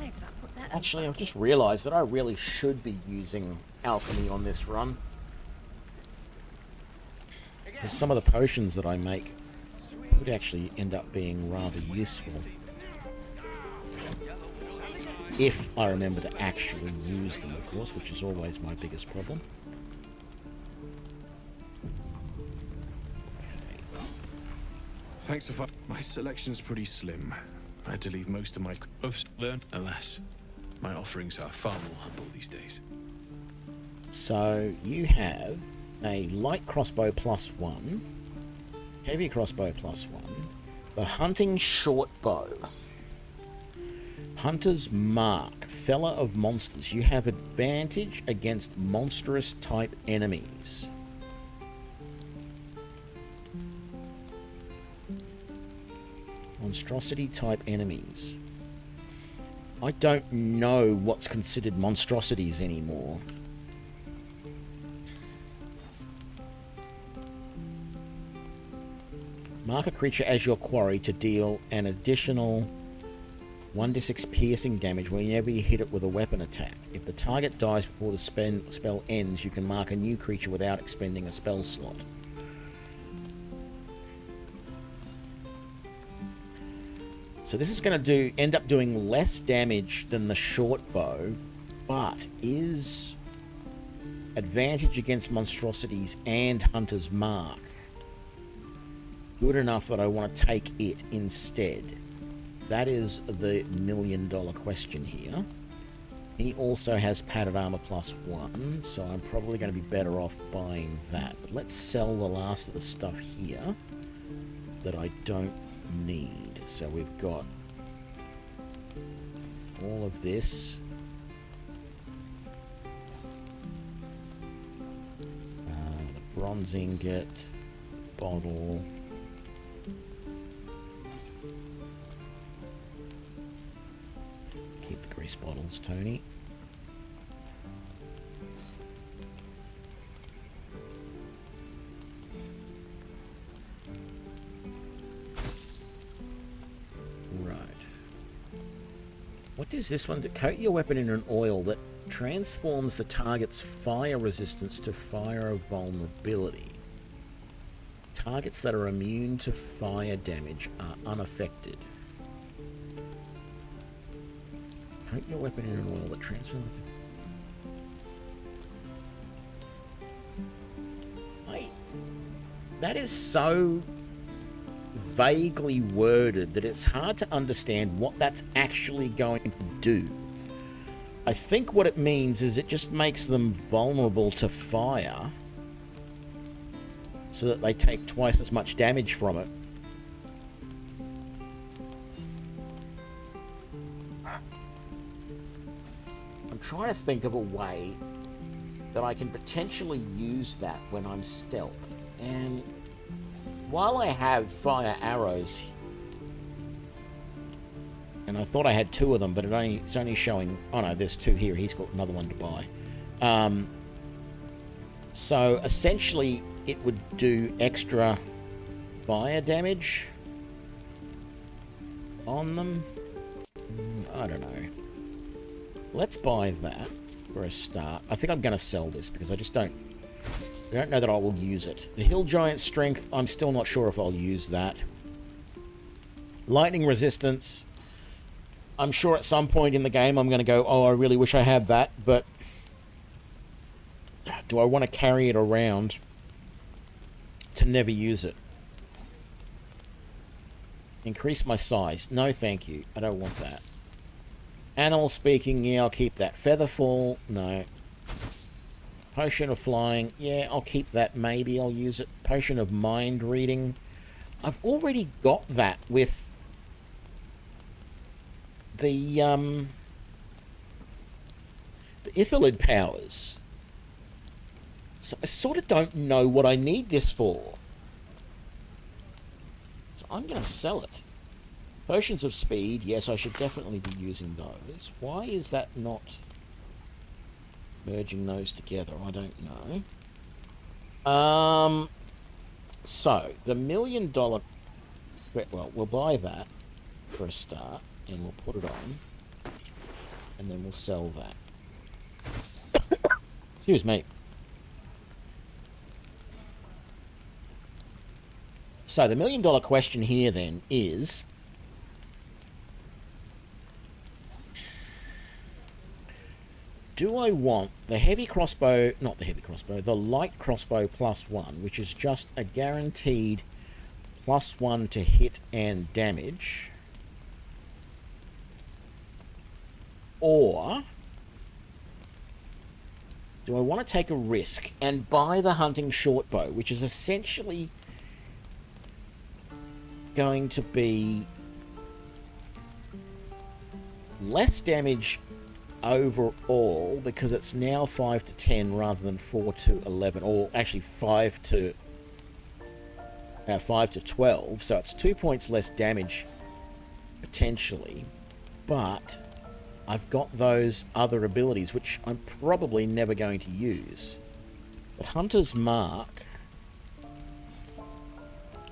[SPEAKER 6] did I put that?
[SPEAKER 1] Actually, I've just realised that I really should be using alchemy on this run. Because some of the potions that I make would actually end up being rather useful. If I remember to actually use them, of course, which is always my biggest problem.
[SPEAKER 5] Thanks for my selection's pretty slim. I had to leave most of my learn. Alas, my offerings are far more humble these days.
[SPEAKER 1] So you have a light crossbow +1, heavy crossbow +1, the hunting short bow. Hunter's Mark, Fella of Monsters. You have advantage against monstrous type enemies. Monstrosity type enemies. I don't know what's considered monstrosities anymore. Mark a creature as your quarry to deal an additional 1d6 piercing damage whenever you hit it with a weapon attack. If the target dies before the spell ends, you can mark a new creature without expending a spell slot. So this is going to end up doing less damage than the short bow, but is advantage against monstrosities and Hunter's Mark good enough that I want to take it instead? That is the million-dollar question here. He also has padded armor +1, so I'm probably going to be better off buying that. But let's sell the last of the stuff here that I don't need. So we've got all of this. The bronze ingot, bottle. Keep the grease bottles, Tony. Right. What is this one? To coat your weapon in an oil that transforms the target's fire resistance to fire vulnerability. Targets that are immune to fire damage are unaffected. Coat your weapon in an oil that transforms... That is so vaguely worded that it's hard to understand what that's actually going to do. I think what it means is it just makes them vulnerable to fire so that they take twice as much damage from it. I'm trying to think of a way that I can potentially use that when I'm stealthed. And while I have fire arrows, and I thought I had 2 of them, but it's only showing... Oh no, there's 2 here. He's got another one to buy. So essentially, it would do extra fire damage on them. I don't know. Let's buy that for a start. I think I'm going to sell this because I don't know that I will use it. The Hill Giant Strength, I'm still not sure if I'll use that. Lightning Resistance, I'm sure at some point in the game I'm going to go, oh, I really wish I had that, but do I want to carry it around to never use it? Increase my size. No, thank you. I don't want that. Animal Speaking, yeah, I'll keep that. Featherfall, no. Potion of Flying, yeah, I'll keep that. Maybe I'll use it. Potion of Mind Reading. I've already got that with the Ithalid powers. So I sort of don't know what I need this for. So I'm going to sell it. Potions of Speed, yes, I should definitely be using those. Why is that not merging those together? I don't know. So, the $1 million... Well, we'll buy that for a start, and we'll put it on, and then we'll sell that. Excuse me. So, the $1 million question here, then, is... Do I want the heavy crossbow, not the heavy crossbow, the light crossbow +1, which is just a guaranteed +1 to hit and damage, or do I want to take a risk and buy the hunting shortbow, which is essentially going to be less damage overall because it's now 5 to 10 rather than 4 to 11, or actually 5 to 12, so it's 2 points less damage potentially, but I've got those other abilities which I'm probably never going to use. But Hunter's Mark,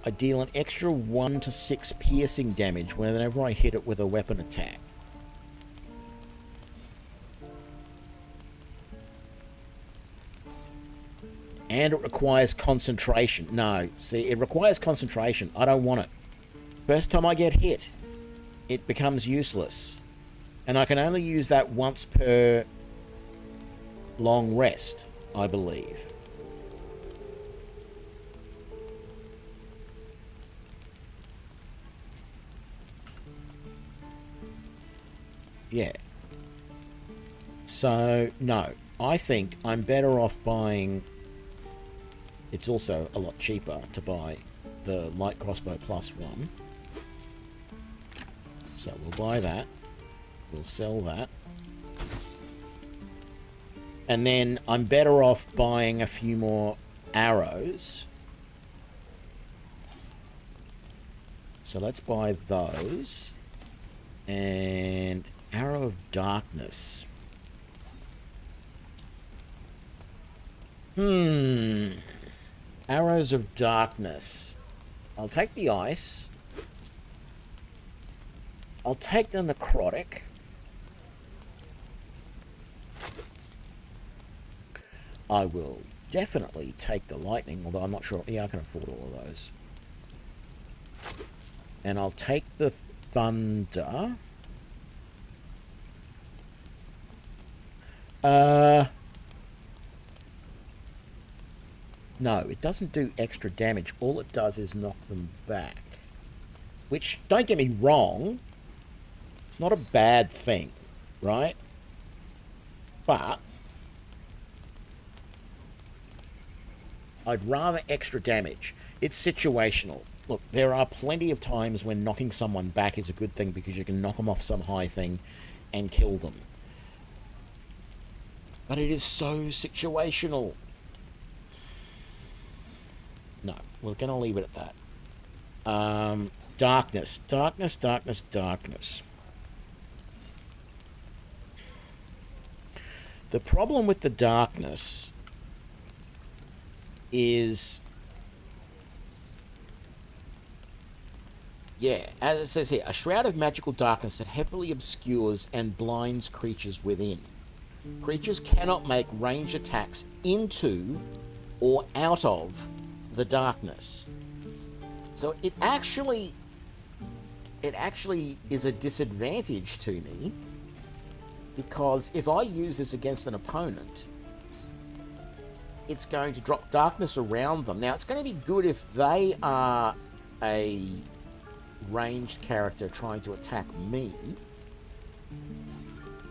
[SPEAKER 1] I deal an extra 1 to 6 piercing damage whenever I hit it with a weapon attack. And it requires concentration. No, see, it requires concentration. I don't want it. First time I get hit, it becomes useless. And I can only use that once per long rest, I believe. Yeah. So, no. I think I'm better off buying... It's also a lot cheaper to buy the light crossbow +1. So we'll buy that. We'll sell that. And then I'm better off buying a few more arrows. So let's buy those. And Arrow of Darkness. Arrows of Darkness. I'll take the ice. I'll take the necrotic. I will definitely take the lightning, although I'm not sure. Yeah, I can afford all of those. And I'll take the thunder. No, it doesn't do extra damage. All it does is knock them back. Which, don't get me wrong, it's not a bad thing, right? But I'd rather extra damage. It's situational. Look, there are plenty of times when knocking someone back is a good thing because you can knock them off some high thing and kill them. But it is so situational. No, we're going to leave it at that. Darkness. Darkness, darkness, darkness. The problem with the darkness is... Yeah, as it says here, a shroud of magical darkness that heavily obscures and blinds creatures within. Creatures cannot make ranged attacks into or out of the darkness. So it actually is a disadvantage to me, because if I use this against an opponent, it's going to drop darkness around them. Now, it's going to be good if they are a ranged character trying to attack me,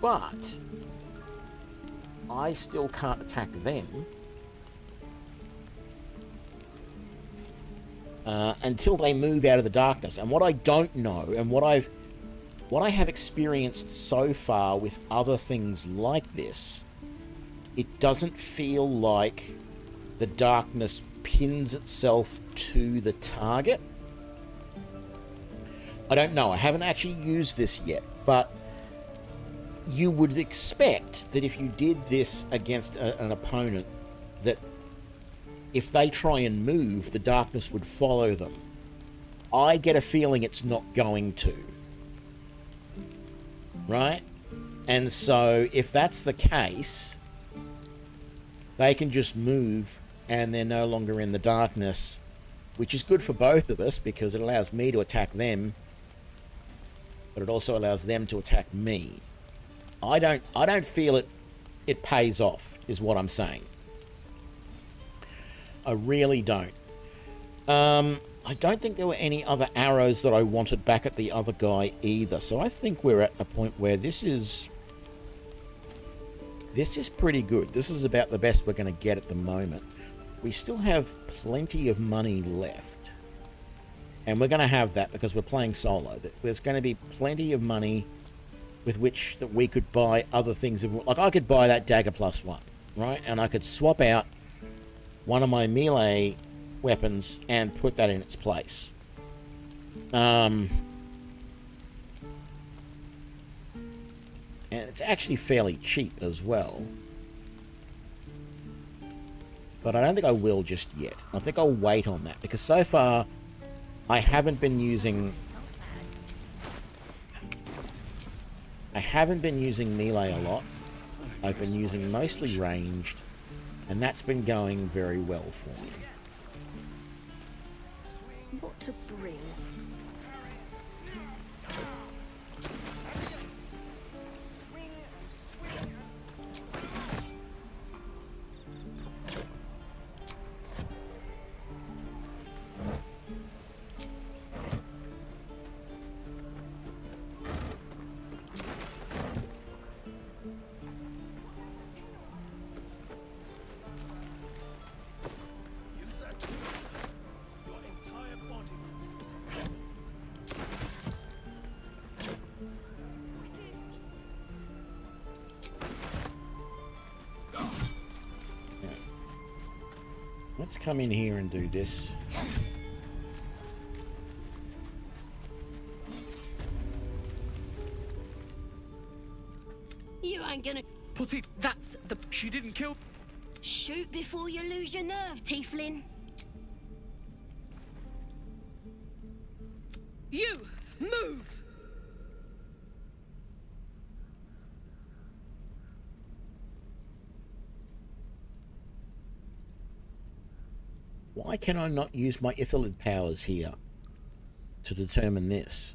[SPEAKER 1] but I still can't attack them until they move out of the darkness. And what I don't know, and what I have experienced so far with other things like this, it doesn't feel like the darkness pins itself to the target. I don't know. I haven't actually used this yet, but you would expect that if you did this against an opponent, that if they try and move, the darkness would follow them. I get a feeling it's not going to. Right? And so, if that's the case, they can just move and they're no longer in the darkness, which is good for both of us because it allows me to attack them, but it also allows them to attack me. I don't feel it pays off, is what I'm saying. I really don't. I don't think there were any other arrows that I wanted back at the other guy either. So I think we're at a point where this is pretty good. This is about the best we're going to get at the moment. We still have plenty of money left. And we're going to have that because we're playing solo. There's going to be plenty of money with which that we could buy other things. Like I could buy that dagger +1, right? And I could swap out one of my melee weapons and put that in its place. And it's actually fairly cheap as well. But I don't think I will just yet. I think I'll wait on that, because so far I haven't been using melee a lot. I've been using mostly ranged, and that's been going very well for me.
[SPEAKER 10] What to bring?
[SPEAKER 1] Let's come in here and do this.
[SPEAKER 10] You ain't gonna...
[SPEAKER 5] Put it...
[SPEAKER 10] That's the...
[SPEAKER 5] She didn't kill...
[SPEAKER 10] Shoot before you lose your nerve, tiefling.
[SPEAKER 3] You! Move!
[SPEAKER 1] Why can I not use my intellect powers here to determine this?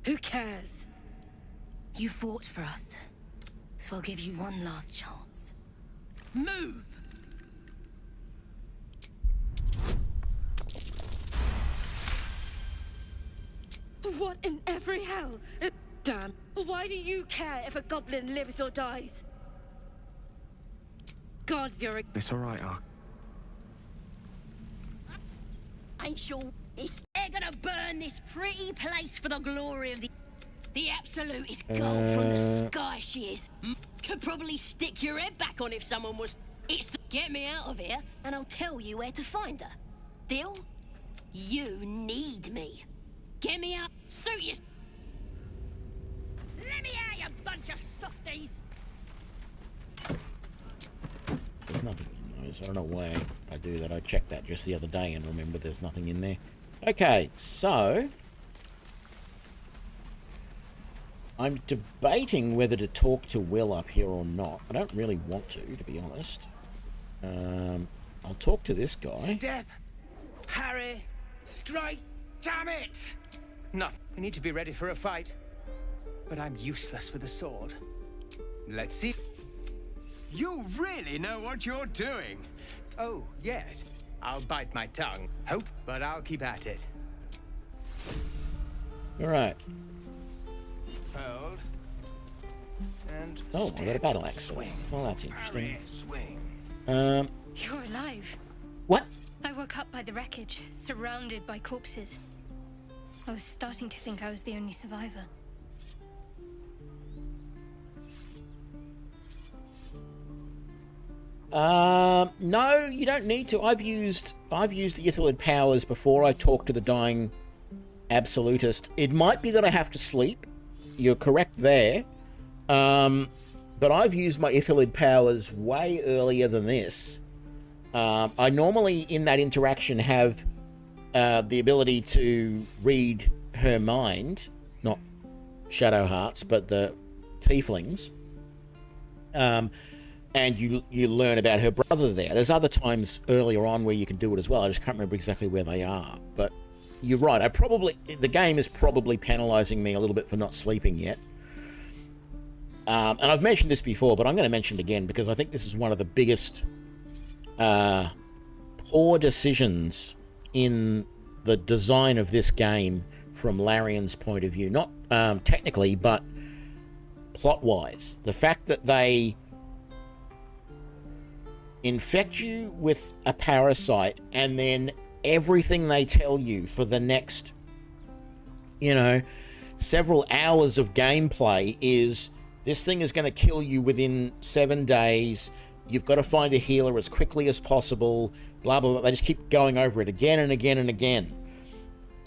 [SPEAKER 3] Who cares?
[SPEAKER 10] You fought for us, so I'll give you one last chance.
[SPEAKER 3] Move! What in every hell? Damn. Why do you care if a goblin lives or dies? Gods, you're a...
[SPEAKER 5] It's alright, Ark.
[SPEAKER 10] Ain't sure they're gonna burn this pretty place for the glory of the absolute is gold from the sky, she is. Could probably stick your head back on if someone was... Get me out of here, and I'll tell you where to find her. Deal? You need me. Get me out. Suit you. Let me out, you bunch of softies.
[SPEAKER 1] There's nothing in those. I don't know why I do that. I checked that just the other day and remember there's nothing in there. Okay, so... I'm debating whether to talk to Will up here or not. I don't really want to be honest. I'll talk to this guy.
[SPEAKER 12] Step! Harry! Strike! Damn it! Nothing. I need to be ready for a fight. But I'm useless with a sword. Let's see.
[SPEAKER 9] You really know what you're doing.
[SPEAKER 12] Oh, yes. I'll bite my tongue. Hope, but I'll keep at it.
[SPEAKER 1] Alright.
[SPEAKER 12] Hold. And
[SPEAKER 1] Oh, I got a battle axe. Well, that's interesting.
[SPEAKER 10] You're alive.
[SPEAKER 1] What?
[SPEAKER 10] I woke up by the wreckage, surrounded by corpses. I was starting to think I was the only survivor.
[SPEAKER 1] No, you don't need to. I've used the Ithalid powers before I talk to the dying absolutist. It might be that I have to sleep. You're correct there. But I've used my Ithalid powers way earlier than this. I normally, in that interaction, have the ability to read her mind. Not Shadow Hearts, but the tieflings. And you learn about her brother there. There's other times earlier on where you can do it as well. I just can't remember exactly where they are. But you're right. The game is probably penalising me a little bit for not sleeping yet. And I've mentioned this before, but I'm going to mention it again because I think this is one of the biggest poor decisions in the design of this game from Larian's point of view. Not technically, but plot-wise. The fact that they infect you with a parasite, and then everything they tell you for the next, you know, several hours of gameplay is this thing is going to kill you within 7 days. You've got to find a healer as quickly as possible, blah, blah, blah. They just keep going over it again and again and again.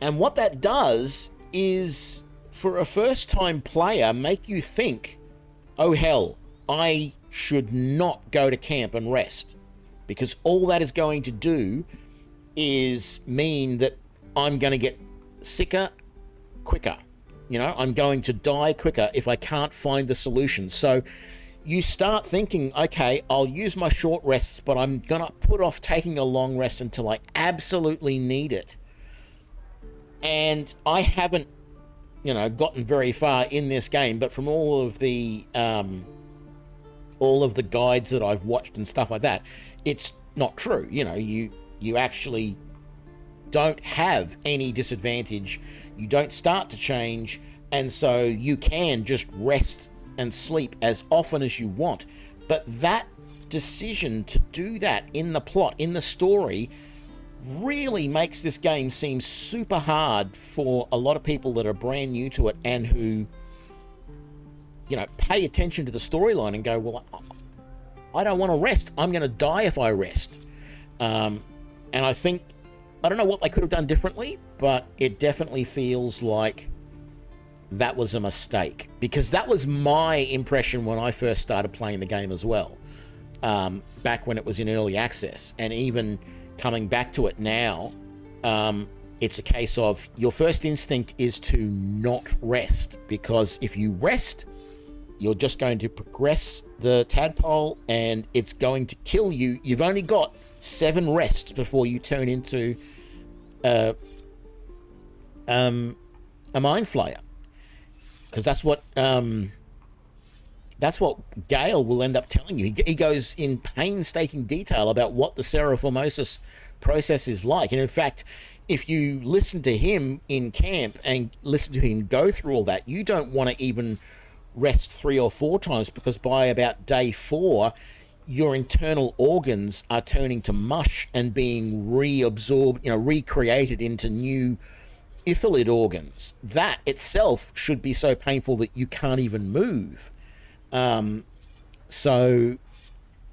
[SPEAKER 1] And what that does is, for a first-time player, make you think, oh, hell, I should not go to camp and rest, because all that is going to do is mean that I'm going to get sicker quicker. You know, I'm going to die quicker if I can't find the solution. So you start thinking, okay, I'll use my short rests, but I'm going to put off taking a long rest until I absolutely need it. And I haven't, you know, gotten very far in this game, but from all of the guides that I've watched and stuff like that, it's not true. You know, you actually don't have any disadvantage. You don't start to change, and so you can just rest and sleep as often as you want. But that decision to do that in the plot, in the story, really makes this game seem super hard for a lot of people that are brand new to it and who, you know, pay attention to the storyline and go, well, I don't want to rest. I'm going to die if I rest. And I think, I don't know what they could have done differently, but it definitely feels like that was a mistake, because that was my impression when I first started playing the game as well, back when it was in early access. And even coming back to it now, it's a case of your first instinct is to not rest, because if you rest, you're just going to progress the tadpole and it's going to kill you. You've only got 7 rests before you turn into a mind flayer, because that's what Gale will end up telling you. He goes in painstaking detail about what the Seraphimosis process is like. And in fact, if you listen to him in camp and listen to him go through all that, you don't want to even rest 3 or 4 times, because by about day 4, your internal organs are turning to mush and being reabsorbed, you know, recreated into new ithilid organs. That itself should be so painful that you can't even move. So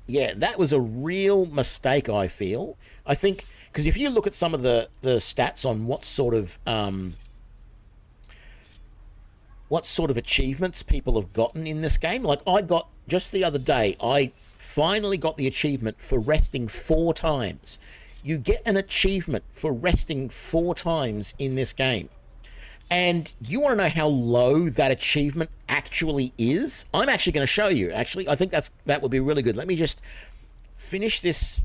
[SPEAKER 1] yeah, that was a real mistake, I feel. I think, because if you look at some of the stats on what sort of achievements people have gotten in this game, like I got, just the other day, I finally got the achievement for resting 4 times. You get an achievement for resting 4 times in this game. And you want to know how low that achievement actually is? I'm actually going to show you, actually. I think that would be really good. Let me just finish this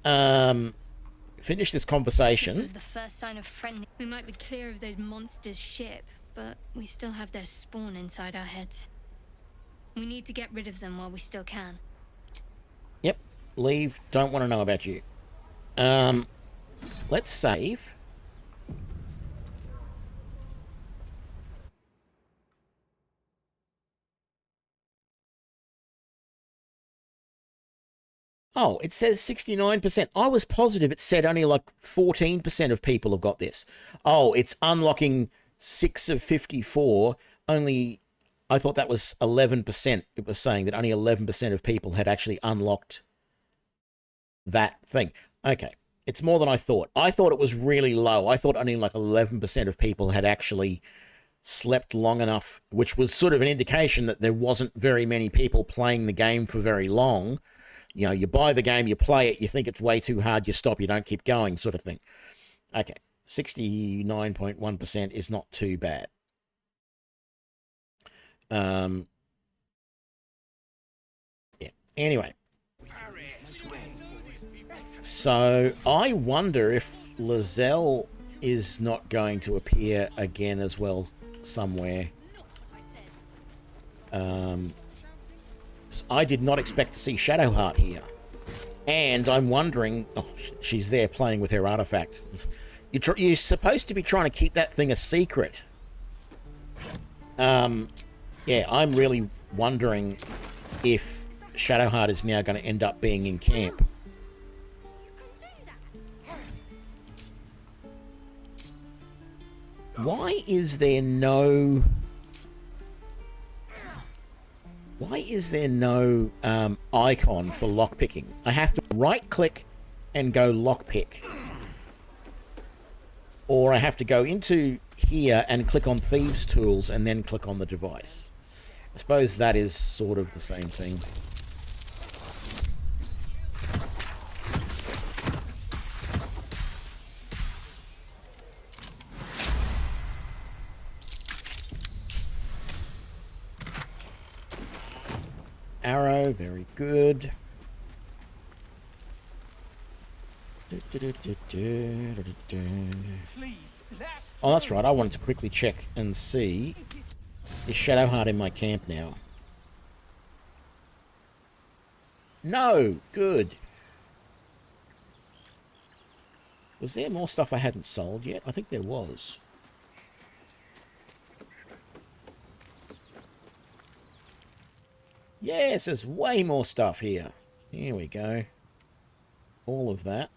[SPEAKER 1] conversation.
[SPEAKER 3] This was the first sign of friendly. We might be clear of those monsters' ship, but we still have their spawn inside our heads. We need to get rid of them while we still can.
[SPEAKER 1] Yep. Leave. Don't want to know about you. Let's save. Oh, it says 69%. I was positive it said only like 14% of people have got this. Oh, it's unlocking 6 of 54. Only, I thought that was 11%. It was saying that only 11% of people had actually unlocked that thing. Okay, it's more than I thought. I thought it was really low. I thought only like 11% of people had actually slept long enough, which was sort of an indication that there wasn't very many people playing the game for very long. You know, you buy the game, you play it, you think it's way too hard, you stop, you don't keep going, sort of thing. Okay, 69.1% is not too bad. Yeah. Anyway. So, I wonder if Lizelle is not going to appear again as well somewhere. I did not expect to see Shadowheart here. And I'm wondering... Oh, she's there playing with her artifact. You're supposed to be trying to keep that thing a secret. Yeah, I'm really wondering if Shadowheart is now going to end up being in camp. Why is there no... Why is there no icon for lockpicking? I have to right-click and go lockpick. Or I have to go into here and click on Thieves' Tools and then click on the device. I suppose that is sort of the same thing. Arrow, very good. Oh, that's right. I wanted to quickly check and see. Is Shadowheart in my camp now? No! Good. Was there more stuff I hadn't sold yet? I think there was. Yes, there's way more stuff here. Here we go. All of that.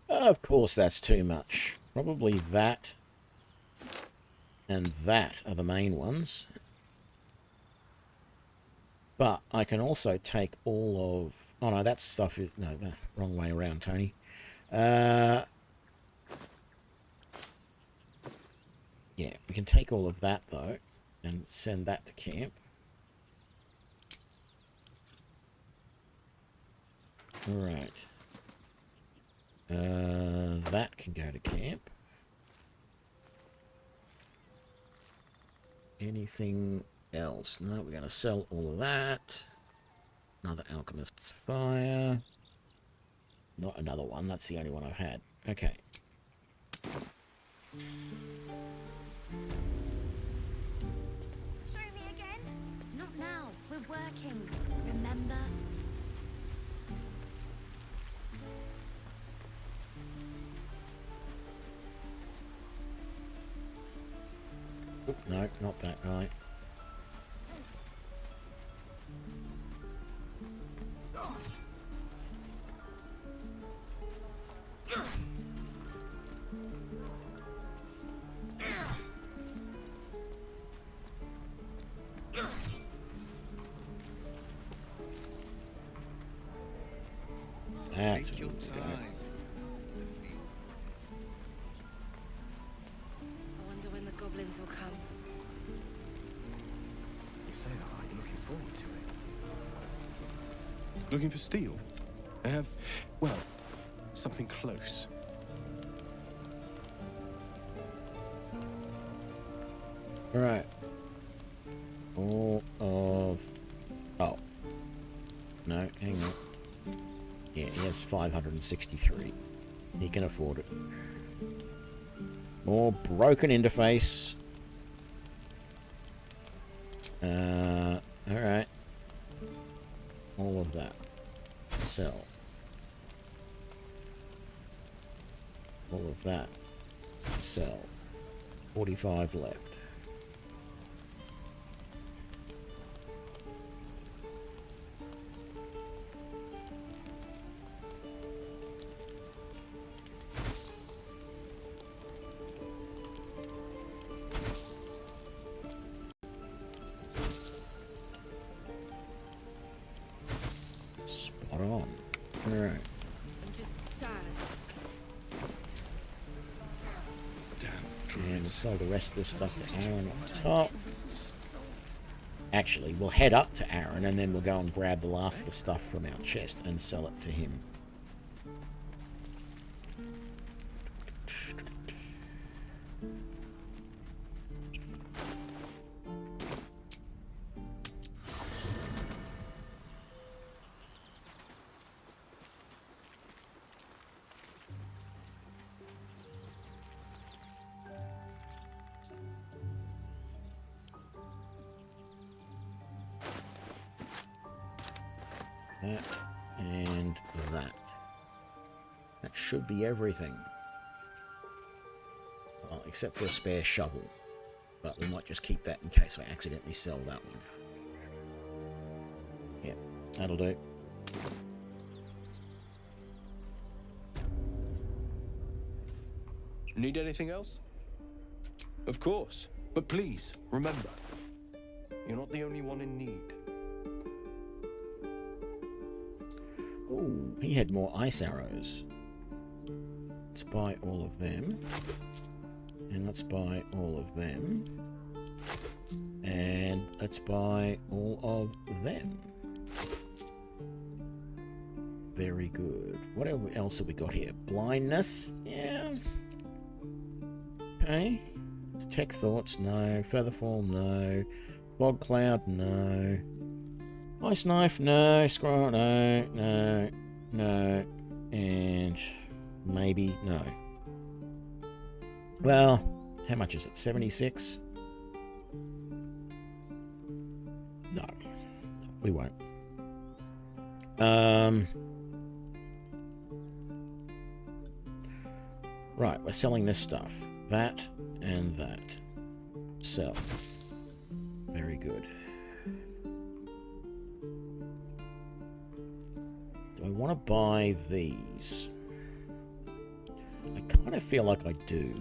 [SPEAKER 1] Of course, that's too much. Probably that and that are the main ones. But I can also take all of... Oh, no, that stuff is... No, the wrong way around, Tony. Yeah, we can take all of that, though, and send that to camp. All right. That can go to camp. Anything else? No, we're going to sell all of that. Another alchemist's fire. Not another one. That's the only one I've had. Okay.
[SPEAKER 10] Show me again? Not now. We're working. Remember?
[SPEAKER 1] Oop, no, not that. Right. That's
[SPEAKER 2] Take your time.
[SPEAKER 13] I wonder when the goblins will come.
[SPEAKER 11] You say that, are you looking forward to it? Looking for steel? I have, well, something close.
[SPEAKER 1] All right. All of... Oh. No, hang on. Yeah, he has 563. He can afford it. More broken interface. Alright. All of that. Sell. All of that. Sell. 45 left. Sell the rest of this stuff to Aaron on top. Actually, we'll head up to Aaron and then we'll go and grab the last of the stuff from our chest and sell it to him. That and that. That should be everything. Well, except for a spare shovel. But we might just keep that in case I accidentally sell that one. Yep, that'll do.
[SPEAKER 11] Need anything else? Of course. But please, remember, you're not the only one in need.
[SPEAKER 1] Ooh, he had more ice arrows. Let's buy all of them. And let's buy all of them. And let's buy all of them. Very good. What else have we got here? Blindness? Yeah. Okay. Detect thoughts? No. Featherfall? No. Fog cloud? No. Ice knife? No. Scroll? No. No. No. And maybe no. Well, how much is it? 76? No. We won't. Right, we're selling this stuff. That and that. Sell. Very good. Do I want to buy these? I kind of feel like I do.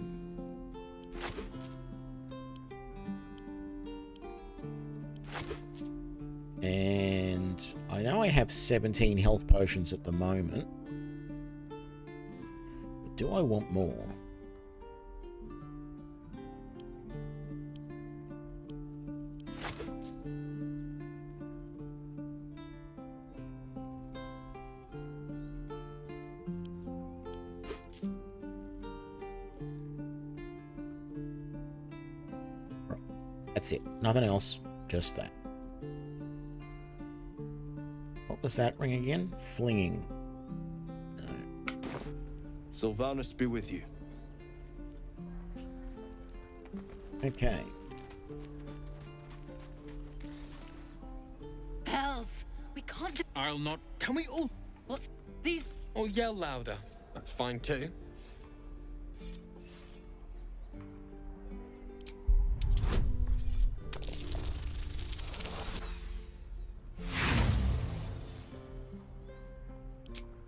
[SPEAKER 1] And I know I have 17 health potions at the moment. But do I want more? That's it. Nothing else. Just that. What was that ring again? Flinging. No.
[SPEAKER 11] Sylvanus be with you.
[SPEAKER 1] Okay.
[SPEAKER 13] Hells! We can't just...
[SPEAKER 2] I'll not... Can we all...
[SPEAKER 13] What's these...
[SPEAKER 2] Or yell louder. That's fine too.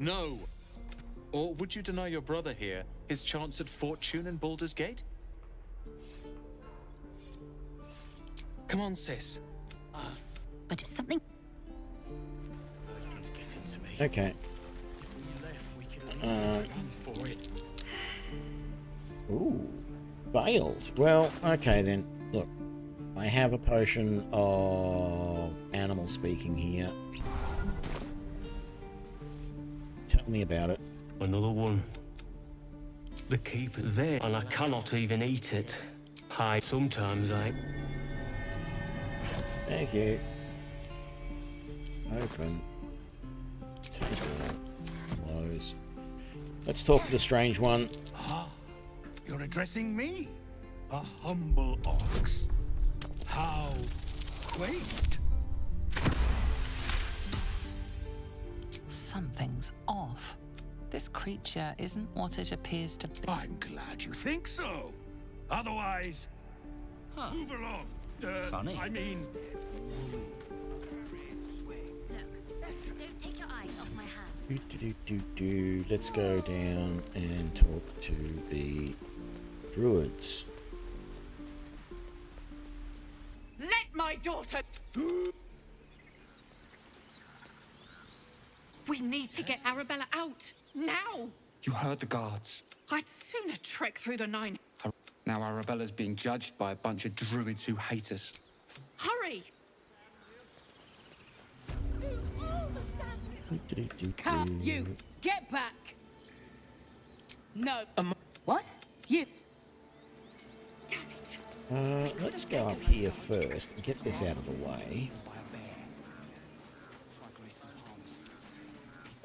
[SPEAKER 2] No. Or would you deny your brother here his chance at fortune in Baldur's Gate? Come on, sis.
[SPEAKER 13] But if something...
[SPEAKER 1] Okay. Ooh. Bailed. Well, okay then. Look. I have a potion of animal speaking here. Tell me about it.
[SPEAKER 14] Another one. The keeper there, and I cannot even eat it. Hi, sometimes I...
[SPEAKER 1] Thank you. Open. Close. Let's talk to the strange one.
[SPEAKER 8] You're addressing me? A humble ox. How quaint.
[SPEAKER 4] Something's off. This creature isn't what it appears to be.
[SPEAKER 8] I'm glad you think so. Otherwise, move along.
[SPEAKER 4] Funny.
[SPEAKER 8] I mean...
[SPEAKER 3] Look, don't take your eyes off my hands.
[SPEAKER 1] Let's go down and talk to the druids.
[SPEAKER 15] Let my daughter... We need to get Arabella out, now!
[SPEAKER 16] You heard the guards.
[SPEAKER 15] I'd sooner trek through the Nine.
[SPEAKER 16] Now Arabella's being judged by a bunch of druids who hate us.
[SPEAKER 15] Hurry! Cat, you, get back! No.
[SPEAKER 13] What?
[SPEAKER 15] You.
[SPEAKER 1] Let's go up here first and get this out of the way.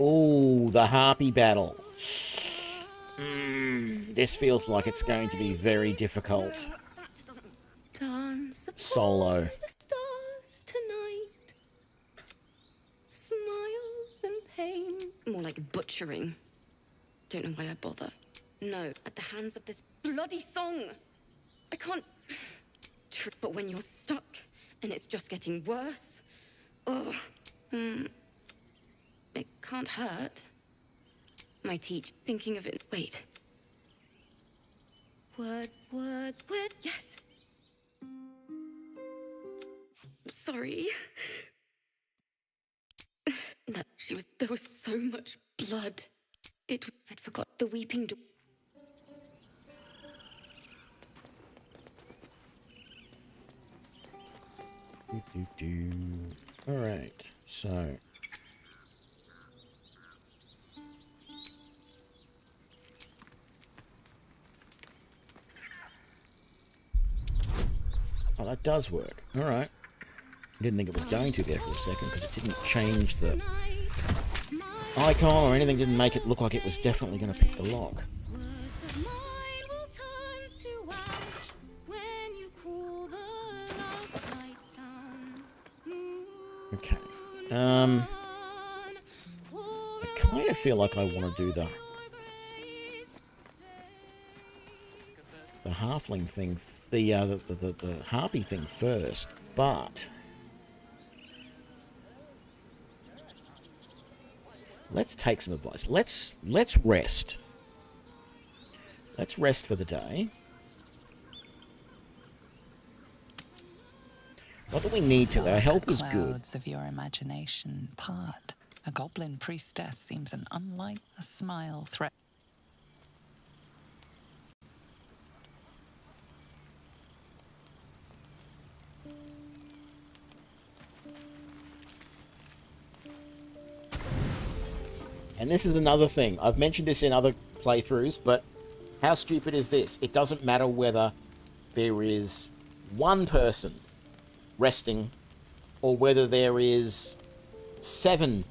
[SPEAKER 1] Oh, the harpy battle. This feels like it's going to be very difficult. Solo.
[SPEAKER 10] The stars tonight. Smiles and pain.
[SPEAKER 13] More like butchering.
[SPEAKER 10] Don't know why I bother. No, at the hands of this bloody song. I can't... But when you're stuck, and it's just getting worse... Oh, it can't hurt. My teacher, thinking of it... Wait. Words, yes. Sorry. There was so much blood. I'd forgot the weeping door.
[SPEAKER 1] Alright, so... Oh, that does work. Alright. I didn't think it was going to there for a second because it didn't change the icon or anything, didn't make it look like it was definitely going to pick the lock. Okay. I kind of feel like I want to do the halfling thing, the harpy thing first, but let's take some advice. Let's rest. Let's rest for the day. Not that we need to, our health is good.
[SPEAKER 4] Clouds of your imagination part. A goblin priestess seems an unlike a smile threat.
[SPEAKER 1] And this is another thing. I've mentioned this in other playthroughs, but how stupid is this? It doesn't matter whether there is one person resting or whether there is 7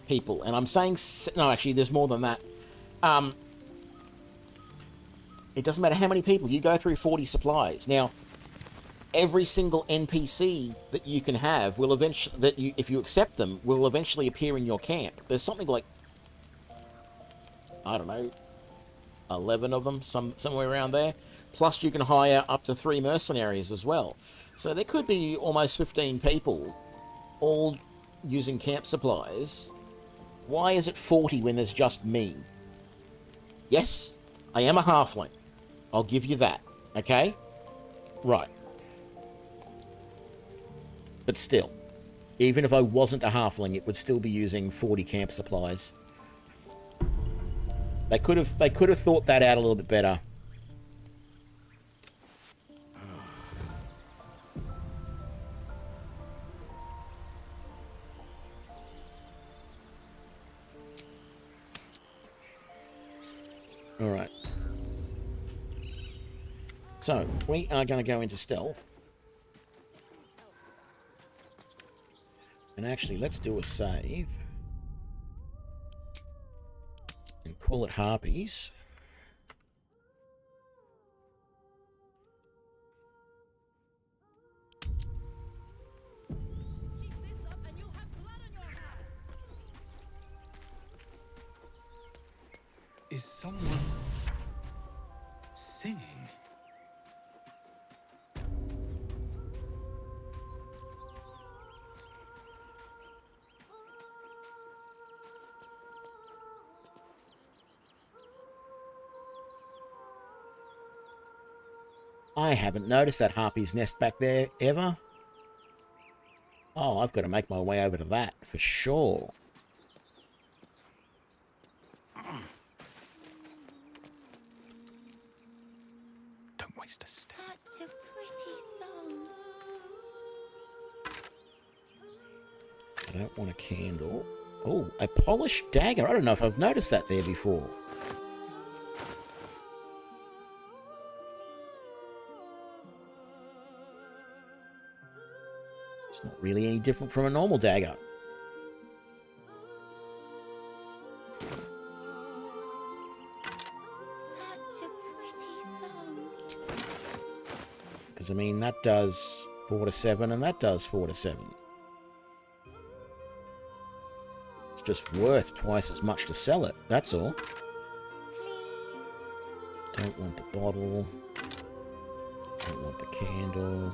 [SPEAKER 1] people. And I'm saying... No, actually, there's more than that. It doesn't matter how many people. You go through 40 supplies. Now, every single NPC that you can have will eventually... if you accept them, will eventually appear in your camp. There's something like... I don't know, 11 of them, somewhere around there. Plus you can hire up to 3 mercenaries as well. So there could be almost 15 people, all using camp supplies. Why is it 40 when there's just me? Yes, I am a halfling. I'll give you that, okay? Right. But still, even if I wasn't a halfling, it would still be using 40 camp supplies. They could have thought that out a little bit better. All right. So, we are going to go into stealth. And actually, let's do a save. And call it harpies.
[SPEAKER 2] Is someone singing?
[SPEAKER 1] I haven't noticed that harpy's nest back there ever. Oh, I've got to make my way over to that for sure.
[SPEAKER 2] Don't waste a step.
[SPEAKER 6] Such a pretty song.
[SPEAKER 1] I don't want a candle. Oh, a polished dagger. I don't know if I've noticed that there before. It's not really any different from a normal dagger.
[SPEAKER 6] Such a pretty song.
[SPEAKER 1] Because, I mean, that does 4 to 7 and that does 4 to 7. It's just worth twice as much to sell it, that's all. Don't want the bottle. Don't want the candle.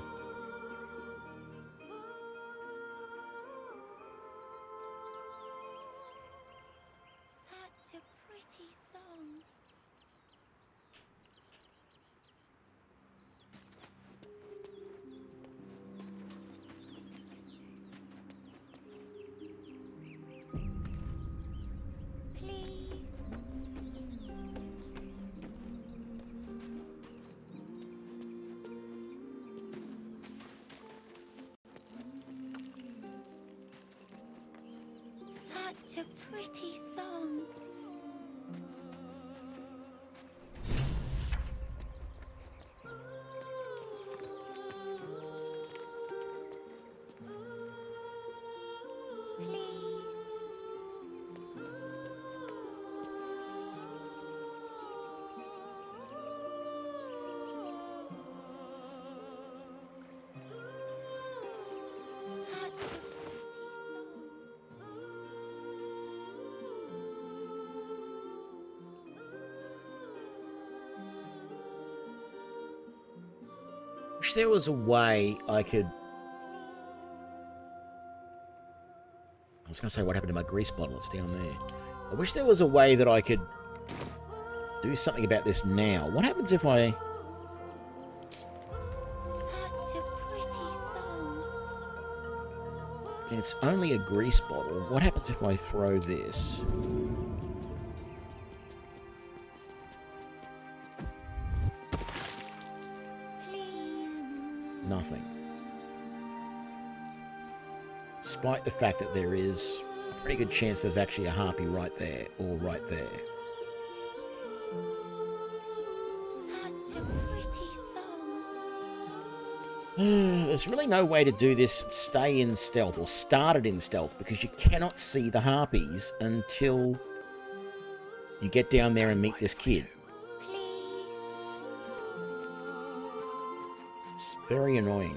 [SPEAKER 10] Such a pretty song. Such a pretty song.
[SPEAKER 1] Wish there was a way I could... I was going to say what happened to my grease bottle. It's down there. I wish there was a way that I could do something about this now. What happens if I...
[SPEAKER 10] Such a pretty song.
[SPEAKER 1] And it's only a grease bottle. What happens if I throw this? Nothing. Despite the fact that there is a pretty good chance there's actually a harpy right there, or right there.
[SPEAKER 10] Such a pretty song.
[SPEAKER 1] There's really no way to do this, stay in stealth, or start it in stealth, because you cannot see the harpies until you get down there and meet this kid. It's very annoying.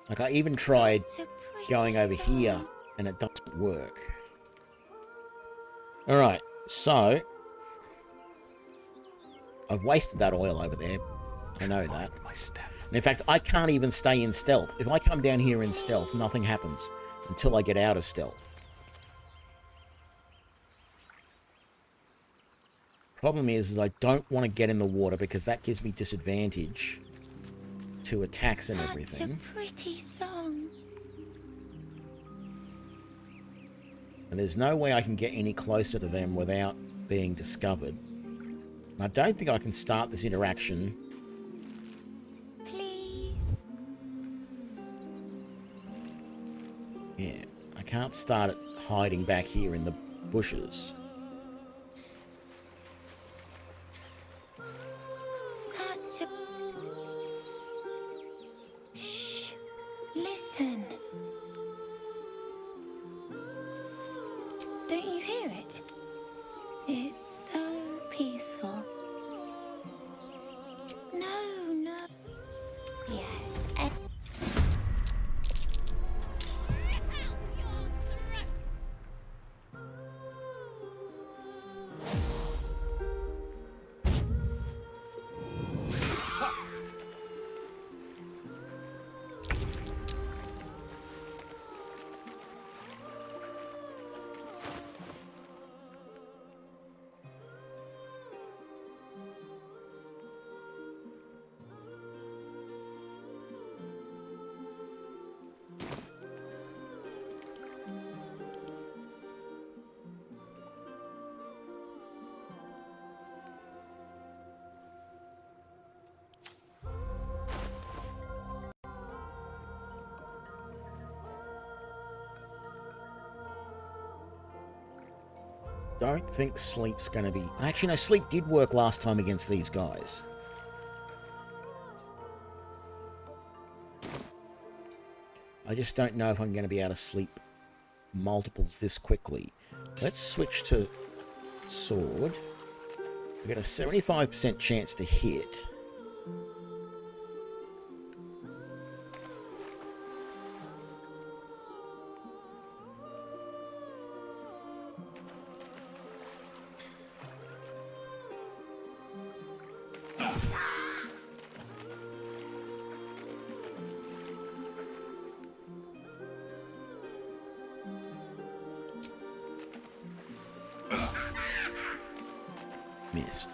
[SPEAKER 1] Like, I even tried going over here, and it doesn't work. Alright, so... I've wasted that oil over there. I know that. And in fact, I can't even stay in stealth. If I come down here in stealth, nothing happens until I get out of stealth. Problem is I don't want to get in the water because that gives me disadvantage to attacks and everything.
[SPEAKER 10] Such a pretty song.
[SPEAKER 1] And there's no way I can get any closer to them without being discovered. And I don't think I can start this interaction.
[SPEAKER 10] Please.
[SPEAKER 1] Yeah, I can't start it hiding back here in the bushes.
[SPEAKER 10] Such a... Shh. Listen. Don't you hear it? It's so peaceful. No, no. Yes.
[SPEAKER 1] Don't think sleep's going to be... Actually, no, sleep did work last time against these guys. I just don't know if I'm going to be able to sleep multiples this quickly. Let's switch to sword. We've got a 75% chance to hit. Missed.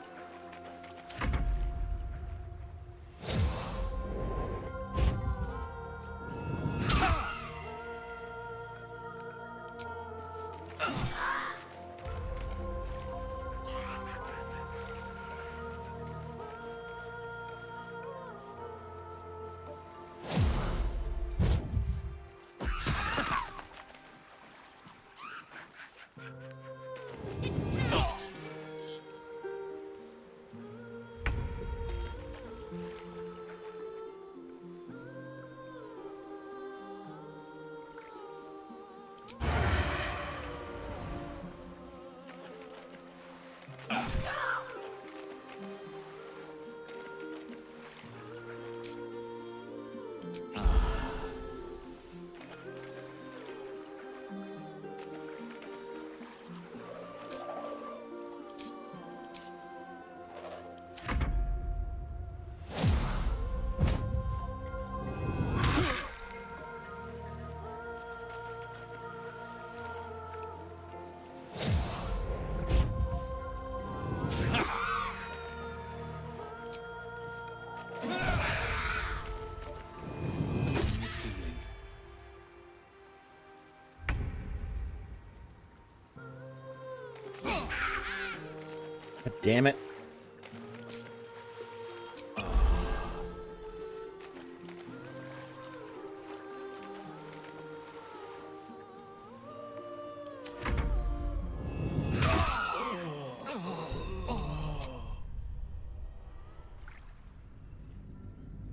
[SPEAKER 1] Damn it.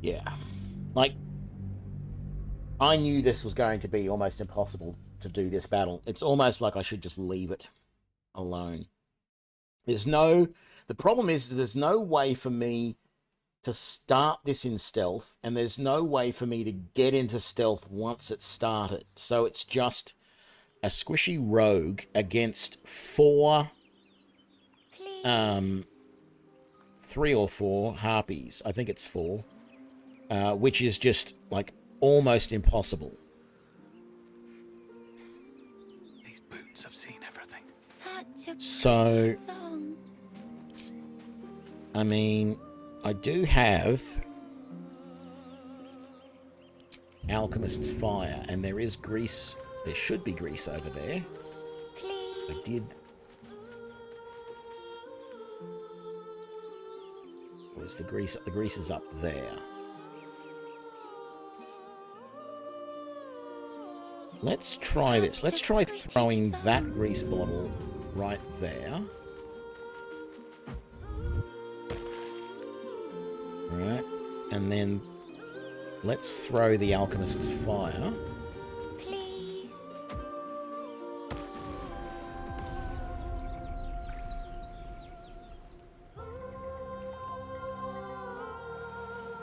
[SPEAKER 1] Yeah. Like, I knew this was going to be almost impossible to do this battle. It's almost like I should just leave it alone. The problem is there's no way for me to start this in stealth, and there's no way for me to get into stealth once it's started. So it's just a squishy rogue against 3 or 4 harpies. I think it's 4, which is just like almost impossible.
[SPEAKER 2] These boots have seen everything.
[SPEAKER 1] So, I mean, I do have Alchemist's Fire, and there is grease. There should be grease over there. I did. Where's the grease? The grease is up there. Let's try this. Let's try throwing that grease bottle right there. Alright, and then let's throw the Alchemist's Fire.
[SPEAKER 10] Please.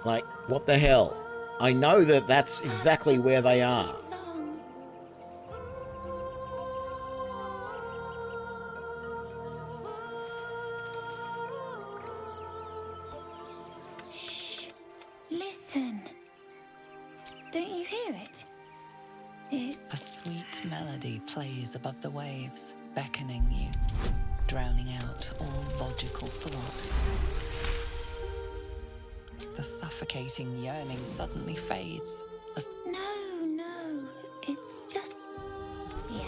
[SPEAKER 1] Like, what the hell? I know that that's exactly where they are.
[SPEAKER 4] Above the waves, beckoning you, drowning out all logical thought. The suffocating yearning suddenly fades as...
[SPEAKER 10] No, it's just... Yes.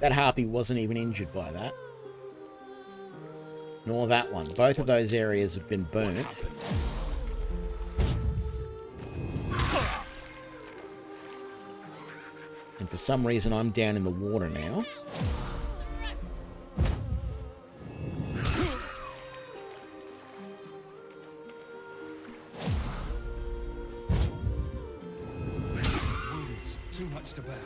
[SPEAKER 1] That harpy wasn't even injured by that. Nor that one. Both of those areas have been burnt. And for some reason, I'm down in the water now.
[SPEAKER 17] Wounds, too much to bear.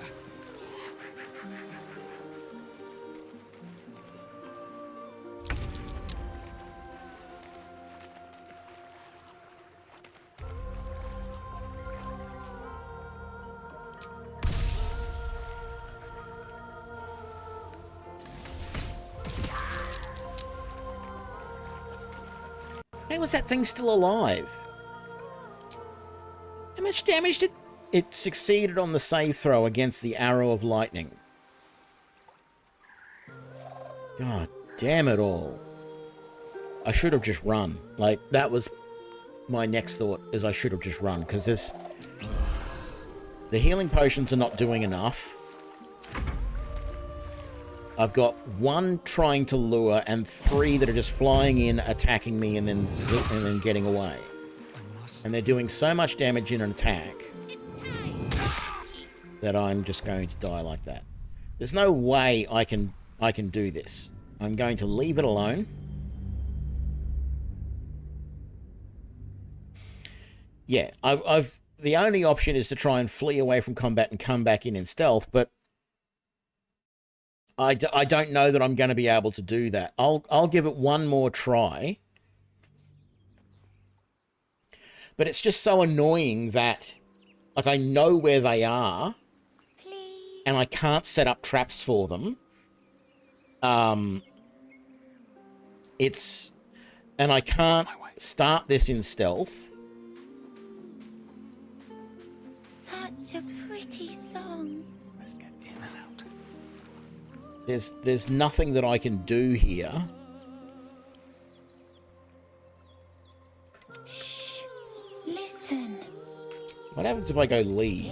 [SPEAKER 1] How was that thing still alive? How much damage did... It succeeded on the save throw against the arrow of lightning. God damn it all. I should have just run. Like, that was my next thought, is I should have just run, because there's... The healing potions are not doing enough. I've got 1 trying to lure and 3 that are just flying in, attacking me, and then getting away. And they're doing so much damage in an attack that I'm just going to die like that. There's no way I can do this. I'm going to leave it alone. Yeah, I've the only option is to try and flee away from combat and come back in stealth, but I don't know that I'm going to be able to do that. I'll give it one more try. But it's just so annoying that, like, I know where they are, and I can't set up traps for them. And I can't start this in stealth.
[SPEAKER 10] Such a pretty song.
[SPEAKER 2] Let's get in and out.
[SPEAKER 1] There's nothing that I can do here.
[SPEAKER 10] Shh. Listen.
[SPEAKER 1] What happens if I go leave?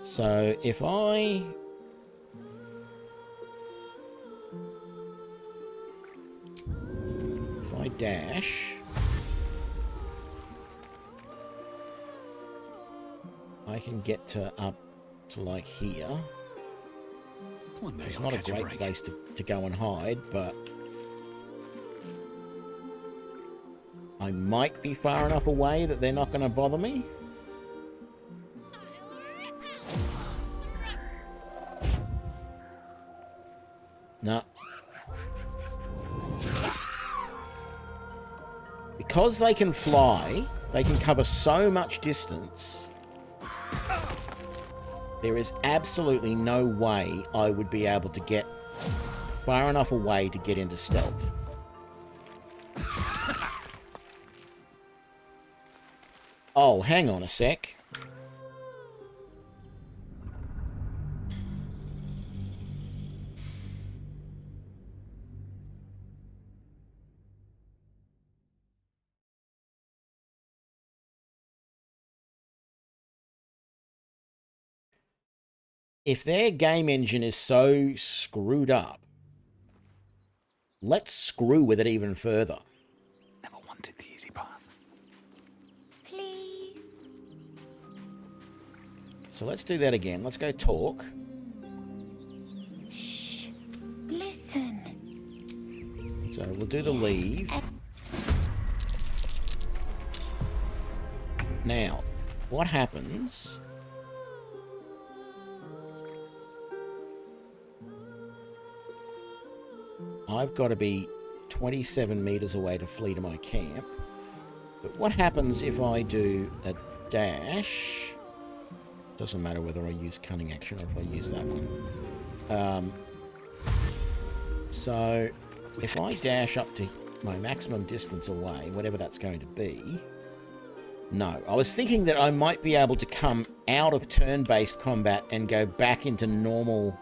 [SPEAKER 1] So if I dash, I can get to up to like here. It's not a great place to go and hide, but I might be far enough away that they're not going to bother me. No. Because they can fly, they can cover so much distance. There is absolutely no way I would be able to get far enough away to get into stealth. Oh, hang on a sec. If their game engine is so screwed up, let's screw with it even further.
[SPEAKER 2] Never wanted the easy path.
[SPEAKER 10] Please.
[SPEAKER 1] So let's do that again. Let's go talk.
[SPEAKER 10] Shh. Listen.
[SPEAKER 1] So we'll do the leave. Now, what happens... I've got to be 27 meters away to flee to my camp. But what happens if I do a dash? Doesn't matter whether I use cunning action or if I use that one. So if I dash up to my maximum distance away, whatever that's going to be... No, I was thinking that I might be able to come out of turn-based combat and go back into normal...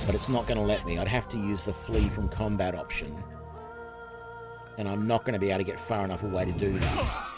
[SPEAKER 1] But it's not going to let me. I'd have to use the flee from combat option. And I'm not going to be able to get far enough away to do that.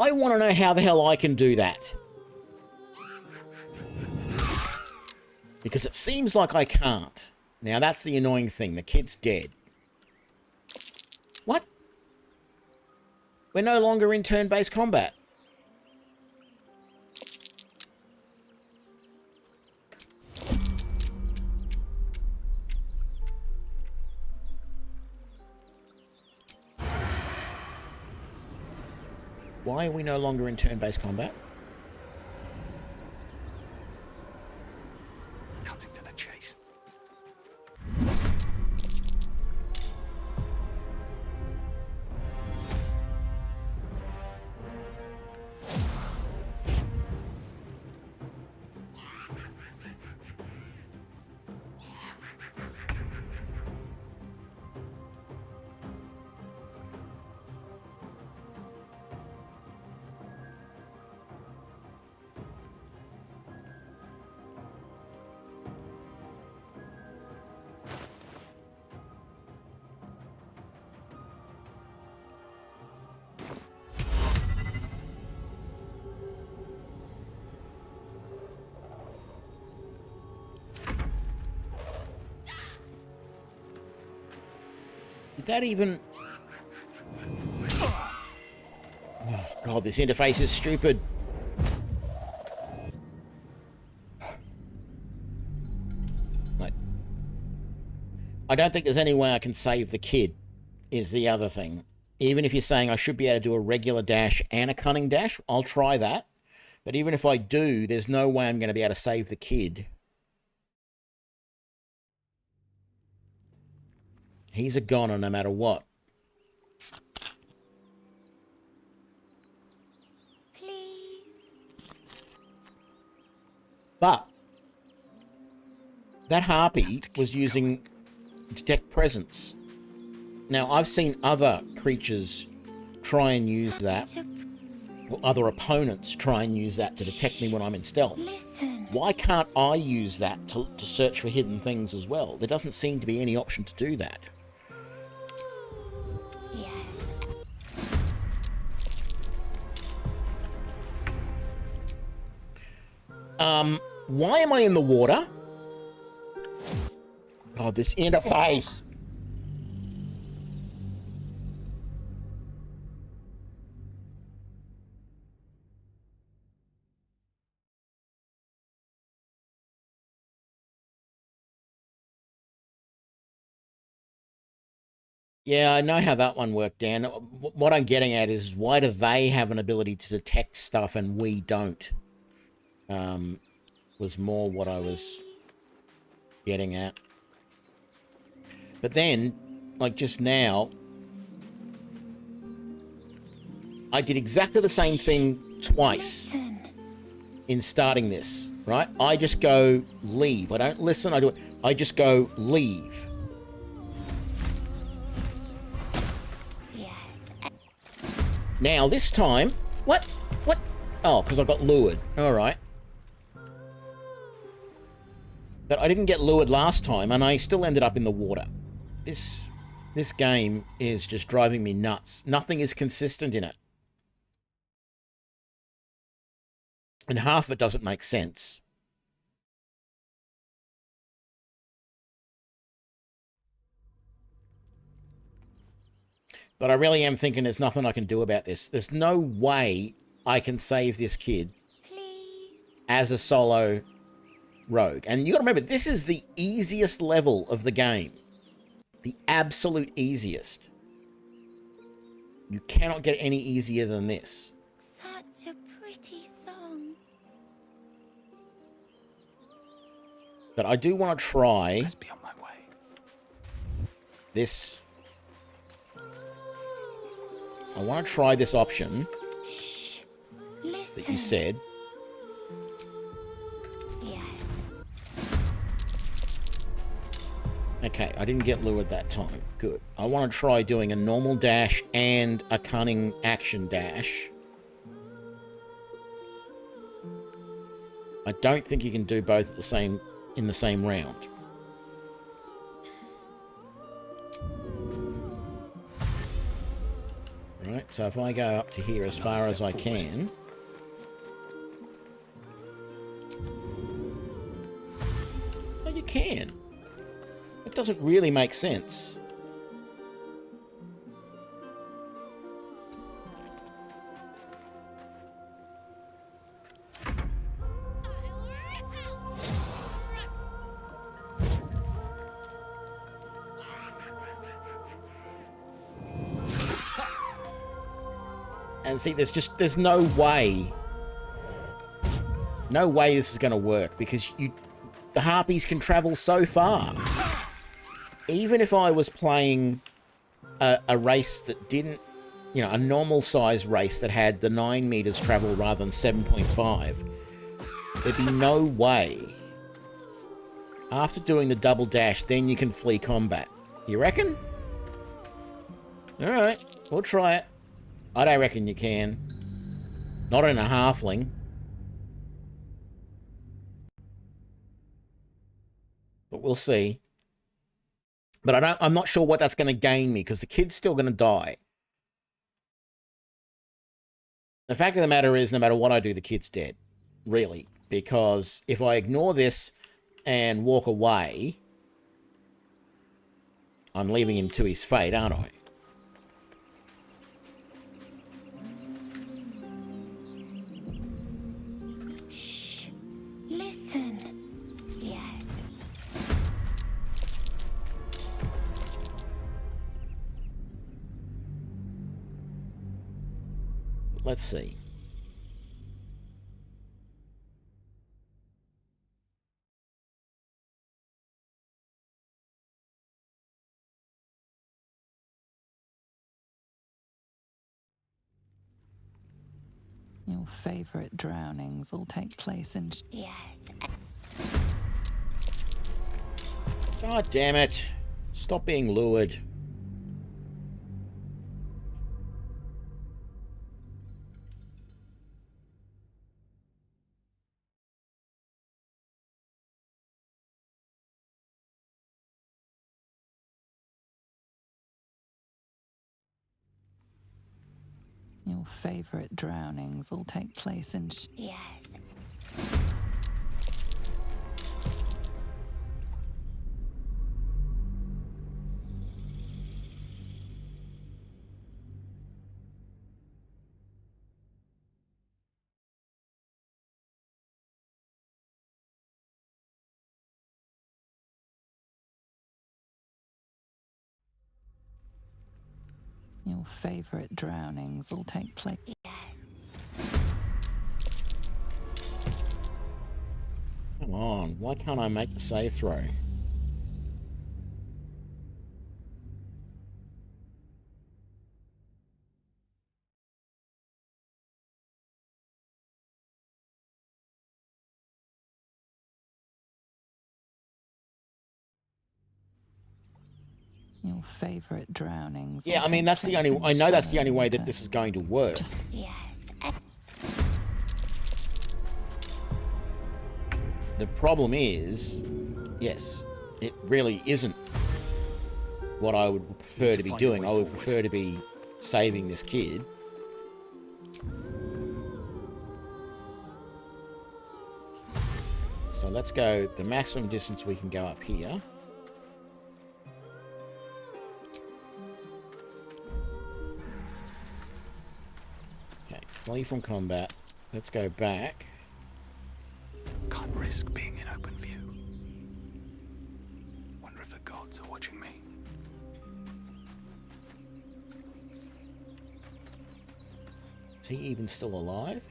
[SPEAKER 1] I want to know how the hell I can do that. Because it seems like I can't. Now, that's the annoying thing. The kid's dead. What? We're no longer in turn-based combat. Why are we no longer in turn-based combat?
[SPEAKER 5] Cutting to the chase.
[SPEAKER 1] Did that even... Oh, God, this interface is stupid. Like, I don't think there's any way I can save the kid, is the other thing. Even if you're saying I should be able to do a regular dash and a cunning dash, I'll try that. But even if I do, there's no way I'm going to be able to save the kid. He's a goner no matter what.
[SPEAKER 10] Please.
[SPEAKER 1] But that harpy was using detect presence. Now, I've seen other creatures try and use that, or other opponents try and use that to detect me when I'm in stealth.
[SPEAKER 10] Listen.
[SPEAKER 1] Why can't I use that to search for hidden things as well? There doesn't seem to be any option to do that. Why am I in the water? God, this interface. Yeah, I know how that one worked, Dan. What I'm getting at is, why do they have an ability to detect stuff and we don't? Was more what I was getting at. But then, like just now, I did exactly the same thing twice in starting this, right? I just go leave. I don't listen, I do it. I just go leave. Now, this time... What? What? Oh, because I got lured. Alright. But I didn't get lured last time, and I still ended up in the water. This game is just driving me nuts. Nothing is consistent in it. And half of it doesn't make sense. But I really am thinking there's nothing I can do about this. There's no way I can save this kid as a solo rogue. And you got to remember, this is the easiest level of the game. The absolute easiest. You cannot get any easier than this.
[SPEAKER 10] Such a pretty song.
[SPEAKER 1] But I do want to try this. I want to try this option that you said. Okay, I didn't get lured that time. Good. I want to try doing a normal dash and a cunning action dash. I don't think you can do both at the same in the same round. Right. So if I go up to here as far as I can... Well, you can. It doesn't really make sense. And see, there's no way this is going to work, because the harpies can travel so far. Even if I was playing a race that didn't, you know, a normal size race that had the 9 meters travel rather than 7.5, there'd be no way. After doing the double dash, then you can flee combat. You reckon? Alright, we'll try it. I don't reckon you can. Not in a halfling. But we'll see. But I'm not sure what that's going to gain me, because the kid's still going to die. The fact of the matter is, no matter what I do, the kid's dead. Really. Because if I ignore this and walk away, I'm leaving him to his fate, aren't I?
[SPEAKER 10] Listen. Yes.
[SPEAKER 1] Let's see.
[SPEAKER 4] Your favorite drownings all take place in...
[SPEAKER 10] Yes.
[SPEAKER 1] God damn it. Stop being lured.
[SPEAKER 4] Your favorite drownings all take place in...
[SPEAKER 10] Yes.
[SPEAKER 4] Your favorite drownings all take place...
[SPEAKER 10] Yes.
[SPEAKER 1] Come on, why can't I make the save throw?
[SPEAKER 4] Your favorite drownings...
[SPEAKER 1] Yeah, I mean, that's the only... I know that's the only way that this is going to work.
[SPEAKER 10] Yes.
[SPEAKER 1] The problem is... Yes, it really isn't what I would prefer to be doing. I would prefer to be saving this kid. So let's go the maximum distance we can go up here. Okay, flee from combat. Let's go back.
[SPEAKER 5] Can't risk being in open view. Wonder if the gods are watching me.
[SPEAKER 1] Is he even still alive?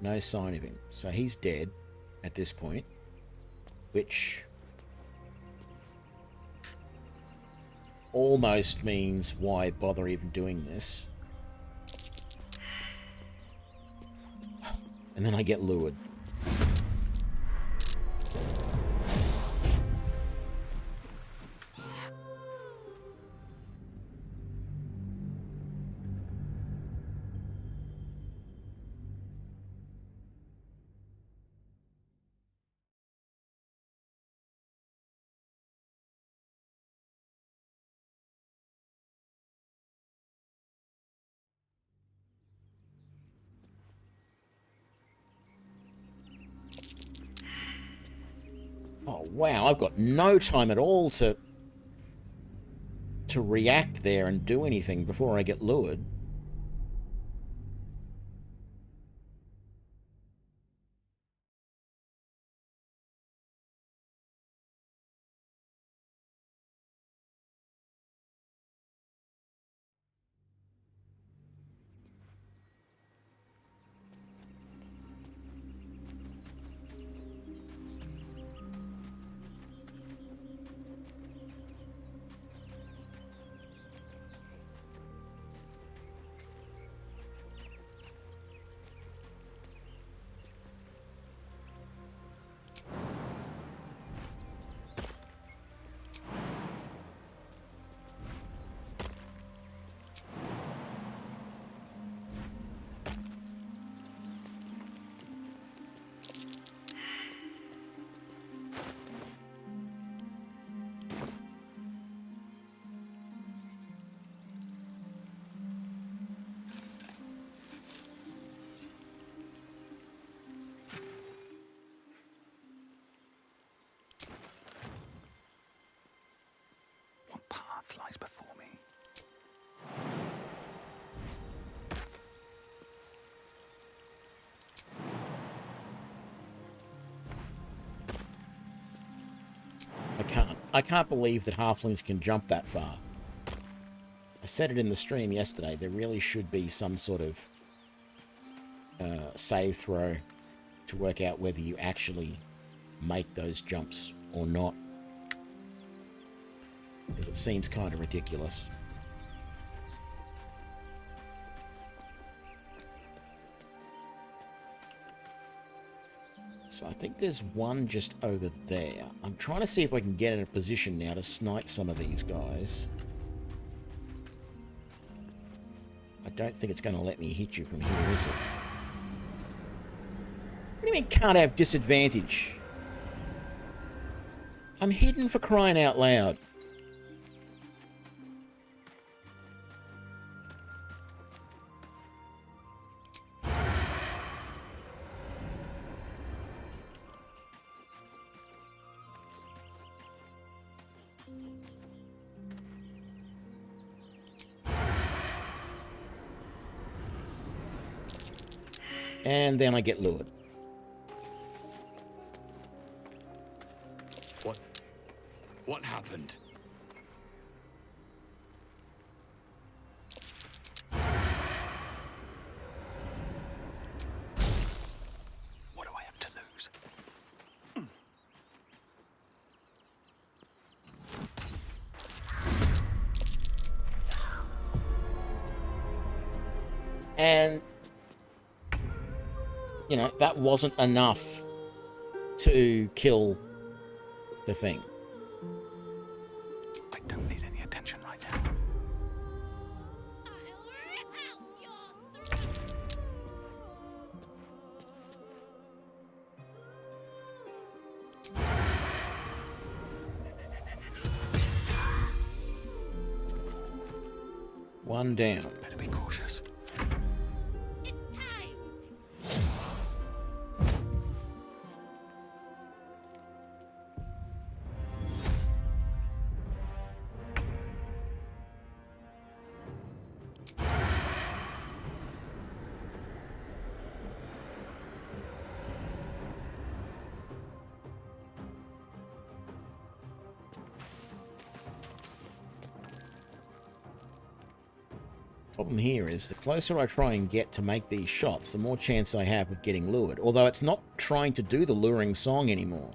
[SPEAKER 1] No sign of him. So he's dead at this point, which almost means why bother even doing this. And then I get lured. wow, I've got no time at all to react there and do anything before I get lured.
[SPEAKER 2] Path lies before me.
[SPEAKER 1] I can't believe that halflings can jump that far. I said it in the stream yesterday, there really should be some sort of save throw to work out whether you actually make those jumps or not. Because it seems kind of ridiculous. So I think there's one just over there. I'm trying to see if I can get in a position now to snipe some of these guys. I don't think it's going to let me hit you from here, is it? What do you mean can't have disadvantage? I'm hidden for crying out loud. And then I get lured.
[SPEAKER 2] What happened? What do I have to lose?
[SPEAKER 1] And you know, that wasn't enough to kill the thing.
[SPEAKER 2] I don't need any attention right now.
[SPEAKER 1] One down.
[SPEAKER 2] Better be cautious.
[SPEAKER 1] Problem here is the closer I try and get to make these shots, the more chance I have of getting lured. Although it's not trying to do the luring song anymore.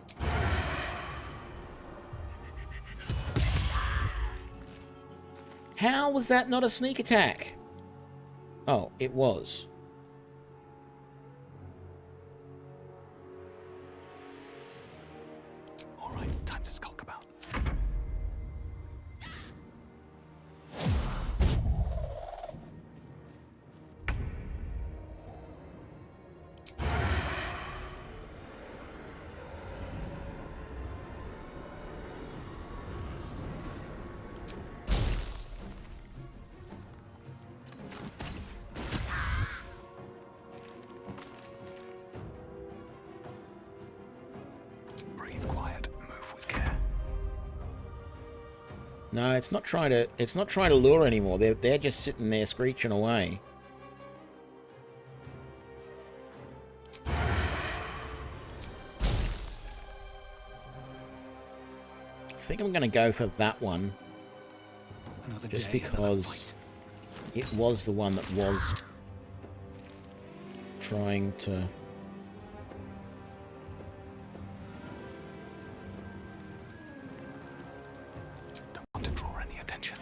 [SPEAKER 1] How was that not a sneak attack? Oh, it was.
[SPEAKER 2] All right, time to skulk about. Breathe quiet, move
[SPEAKER 1] No, it's not trying to lure anymore. They're just sitting there screeching away. I think I'm going to go for that one. Just because it was the one that was trying to...
[SPEAKER 2] Don't want to draw any attention.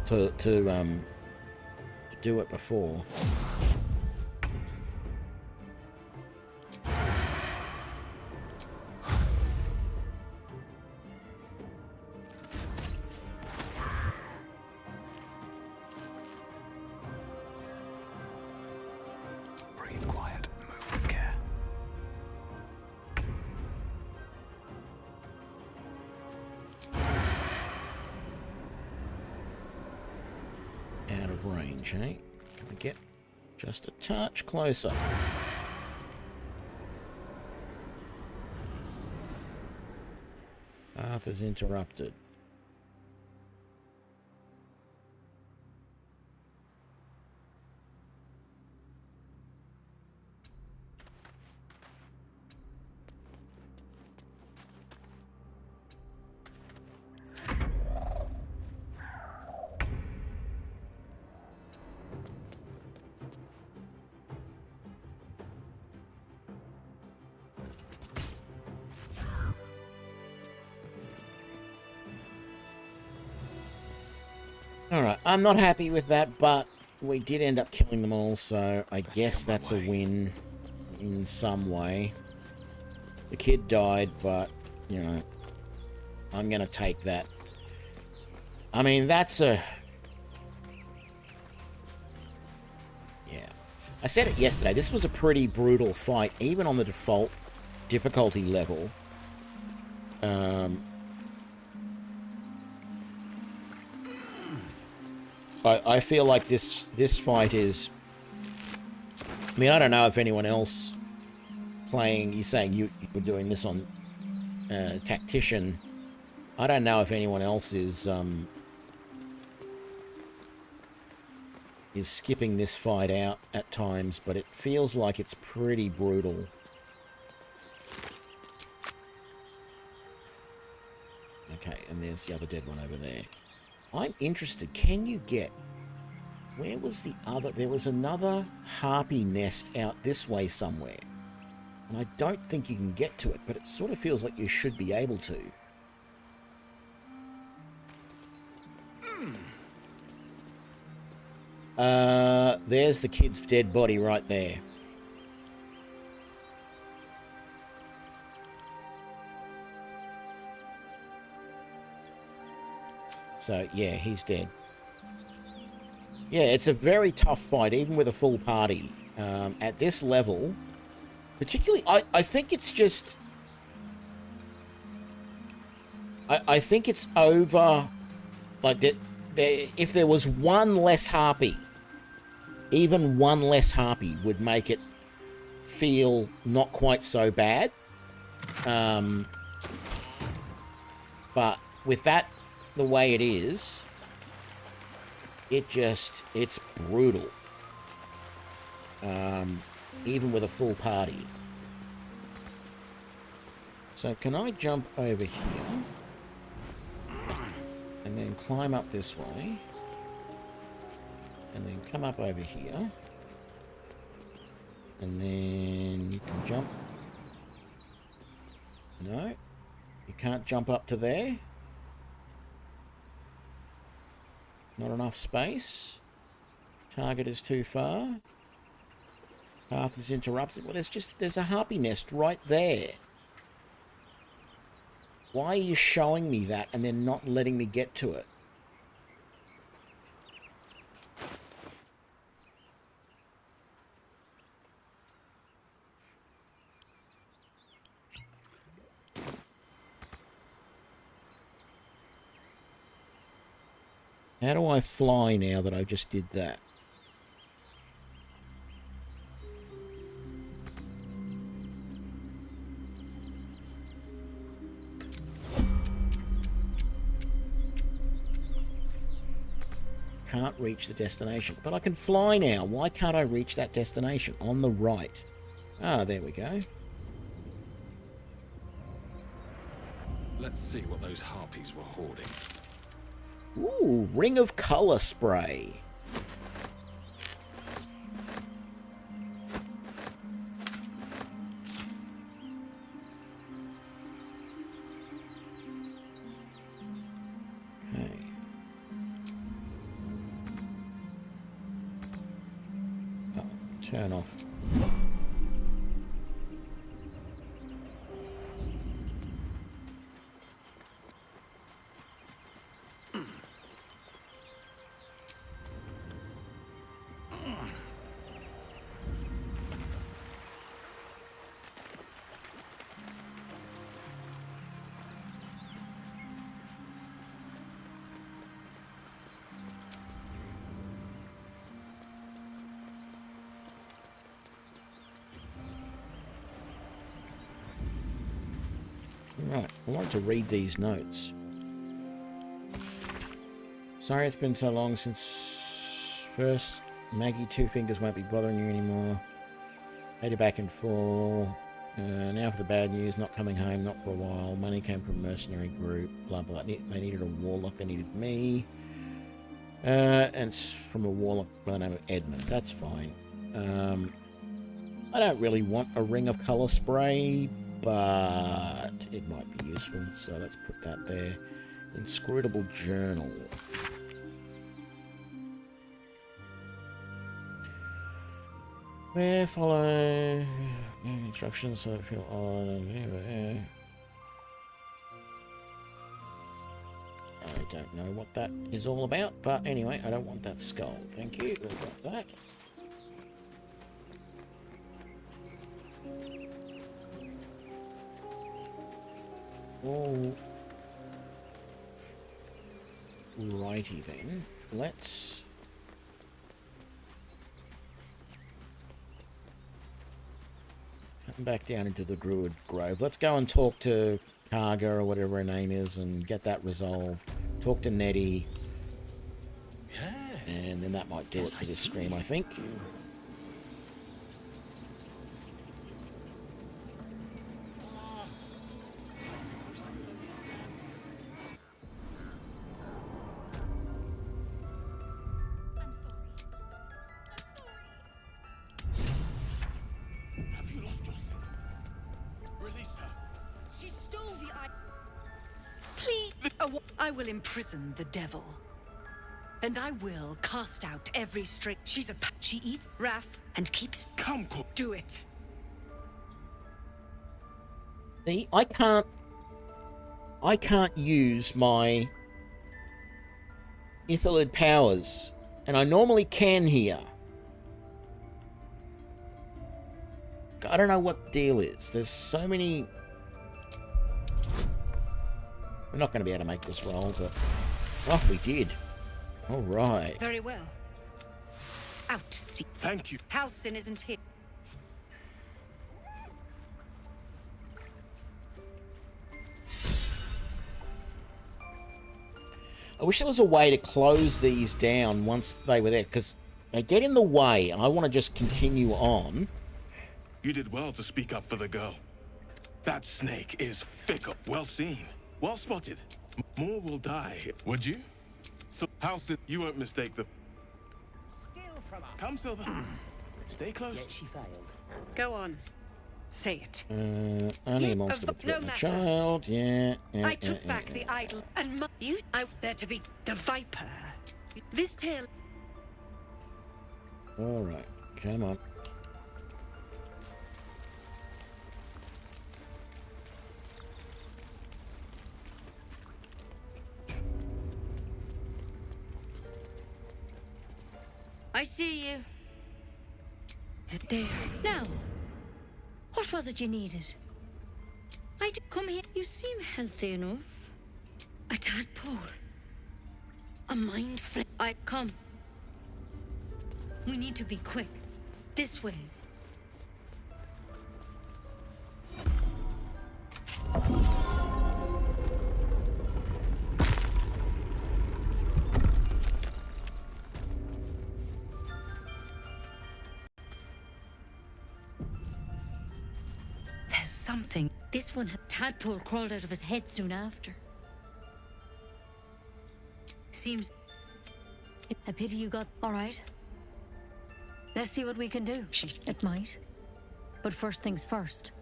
[SPEAKER 1] To do it before.
[SPEAKER 2] Breathe quiet, move with care.
[SPEAKER 1] Out of range, eh? Can we get just a touch closer? Path is interrupted. Alright, I'm not happy with that, but we did end up killing them all, so I guess that's a win in some way. The kid died, but, you know, I'm going to take that. I mean, that's a... Yeah. I said it yesterday, this was a pretty brutal fight, even on the default difficulty level. I feel like this fight is... I mean, I don't know if anyone else playing... You're saying you were doing this on Tactician. I don't know if anyone else is skipping this fight out at times, but it feels like it's pretty brutal. Okay, and there's the other dead one over there. I'm interested, can you get... Where was the other... There was another harpy nest out this way somewhere. And I don't think you can get to it, but it sort of feels like you should be able to. There's the kid's dead body right there. So, yeah, he's dead. Yeah, it's a very tough fight, even with a full party. At this level, particularly, I think it's just... I think it's over... Like, if there was one less harpy, even one less harpy would make it feel not quite so bad. But with that the way it is, it's brutal. Even with a full party. So can I jump over here? And then climb up this way. And then come up over here. And then you can jump. No. You can't jump up to there. Not enough space. Target is too far. Path is interrupted. Well, there's a harpy nest right there. Why are you showing me that and then not letting me get to it? How do I fly now that I just did that? can't reach the destination. But I can fly now. Why can't I reach that destination? On the right. Ah, there we go.
[SPEAKER 2] Let's see what those harpies were hoarding.
[SPEAKER 1] Ooh, ring of colour spray. Okay. Oh, turn off. Right, I wanted to read these notes. Sorry it's been so long since first. Maggie, Two Fingers won't be bothering you anymore. Headed back and forth. Now for the bad news, not coming home, not for a while. Money came from a mercenary group, blah blah. They needed a warlock, they needed me. And it's from a warlock by the name of Edmund. That's fine. I don't really want a ring of colour spray, but it might be useful, so let's put that there. Inscrutable journal. Where follow instructions so I feel on. I don't know what that is all about, but anyway, I don't want that skull. Thank you. We've got that. Oh. Righty then. Let's come back down into the Druid Grove. Let's go and talk to Karga or whatever her name is and get that resolved. Talk to Nettie. And then that might do it for this stream, I think.
[SPEAKER 18] I will imprison the devil. And I will cast out every string. She's a she eats wrath and keeps do it.
[SPEAKER 1] See, I can't use my Ithalid powers, and I normally can here. I don't know what the deal is. There's so many. We're not going to be able to make this roll, but... Oh, we did. All right.
[SPEAKER 18] Very well. Out.
[SPEAKER 5] Thank you.
[SPEAKER 18] Halsin isn't here.
[SPEAKER 1] I wish there was a way to close these down once they were there, because they get in the way, and I want to just continue on.
[SPEAKER 5] You did well to speak up for the girl. That snake is fickle. Well seen. Well spotted. More will die. Would you? So, Halsin, you won't mistake the... Come, Silver. Stay close.
[SPEAKER 18] Yet she failed. Go on. Say it.
[SPEAKER 1] Only a monster would threaten a child. Yeah.
[SPEAKER 18] I took back the idol and you. I there to be the viper. This tale.
[SPEAKER 1] All right. Come on.
[SPEAKER 3] I see you. There. Now, what was it you needed? I did come here. You seem healthy enough. A tadpole. A mind flip. I come. We need to be quick. This way.
[SPEAKER 13] something.
[SPEAKER 3] This one had tadpole crawled out of his head soon after. Seems a pity you got. All right. Let's see what we can do. It might. But first things first.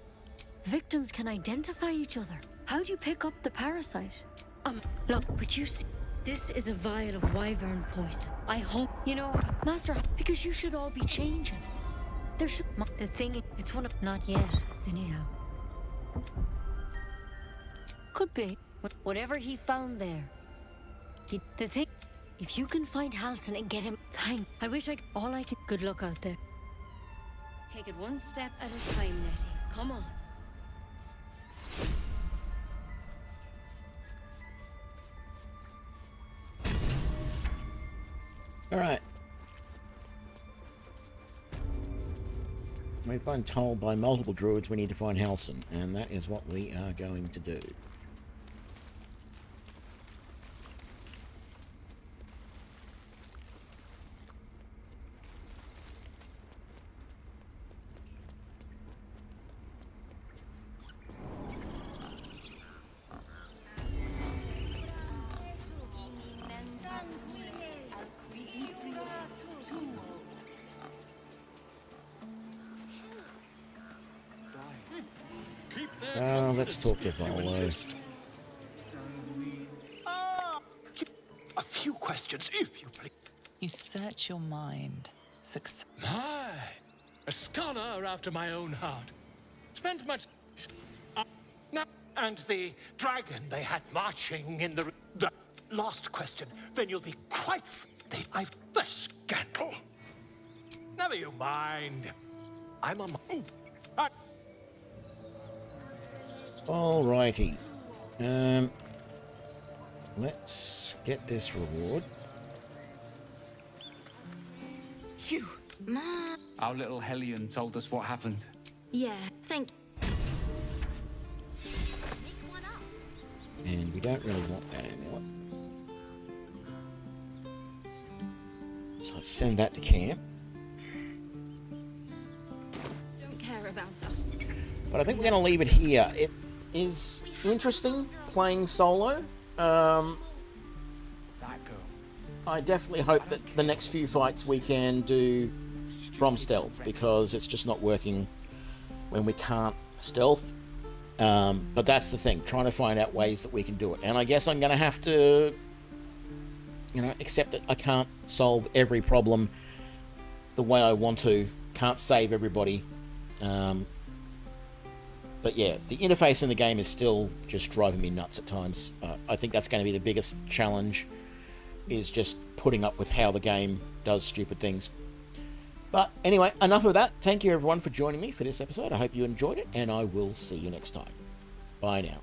[SPEAKER 3] Victims can identify each other. How do you pick up the parasite? Look, but you see, this is a vial of wyvern poison. I hope, Master, because you should all be changing. There should, the thing, it's one of, not yet, anyhow. Could be. Whatever he found there. The thing, if you can find Halsin and get him, I wish all I could, good luck out there. Take it one step at a time, Nettie. Come on.
[SPEAKER 1] Alright. We've been told by multiple druids we need to find Halsin, and that is what we are going to do. Let's talk to Volo.
[SPEAKER 8] A few questions, if you please.
[SPEAKER 4] You search your mind.
[SPEAKER 8] My, a scholar after my own heart. Spent much... and the dragon they had marching in the last question, then you'll be quite... I've the scandal. Never you mind. I'm on my...
[SPEAKER 1] Alrighty. Let's get this reward.
[SPEAKER 13] You, Ma.
[SPEAKER 16] Our little Hellion told us what happened.
[SPEAKER 13] Yeah, thank.
[SPEAKER 1] And we don't really want that anymore. So let's send that to camp.
[SPEAKER 13] Don't care about us.
[SPEAKER 1] But I think we're going to leave it here. It is interesting playing solo. I definitely hope that the next few fights we can do from stealth, because it's just not working when we can't stealth. But that's the thing, trying to find out ways that we can do it. And I guess I'm going to have to, accept that I can't solve every problem the way I want to. Can't save everybody. But yeah, the interface in the game is still just driving me nuts at times. I think that's going to be the biggest challenge, is just putting up with how the game does stupid things. But anyway, enough of that. Thank you everyone for joining me for this episode. I hope you enjoyed it, and I will see you next time. Bye now.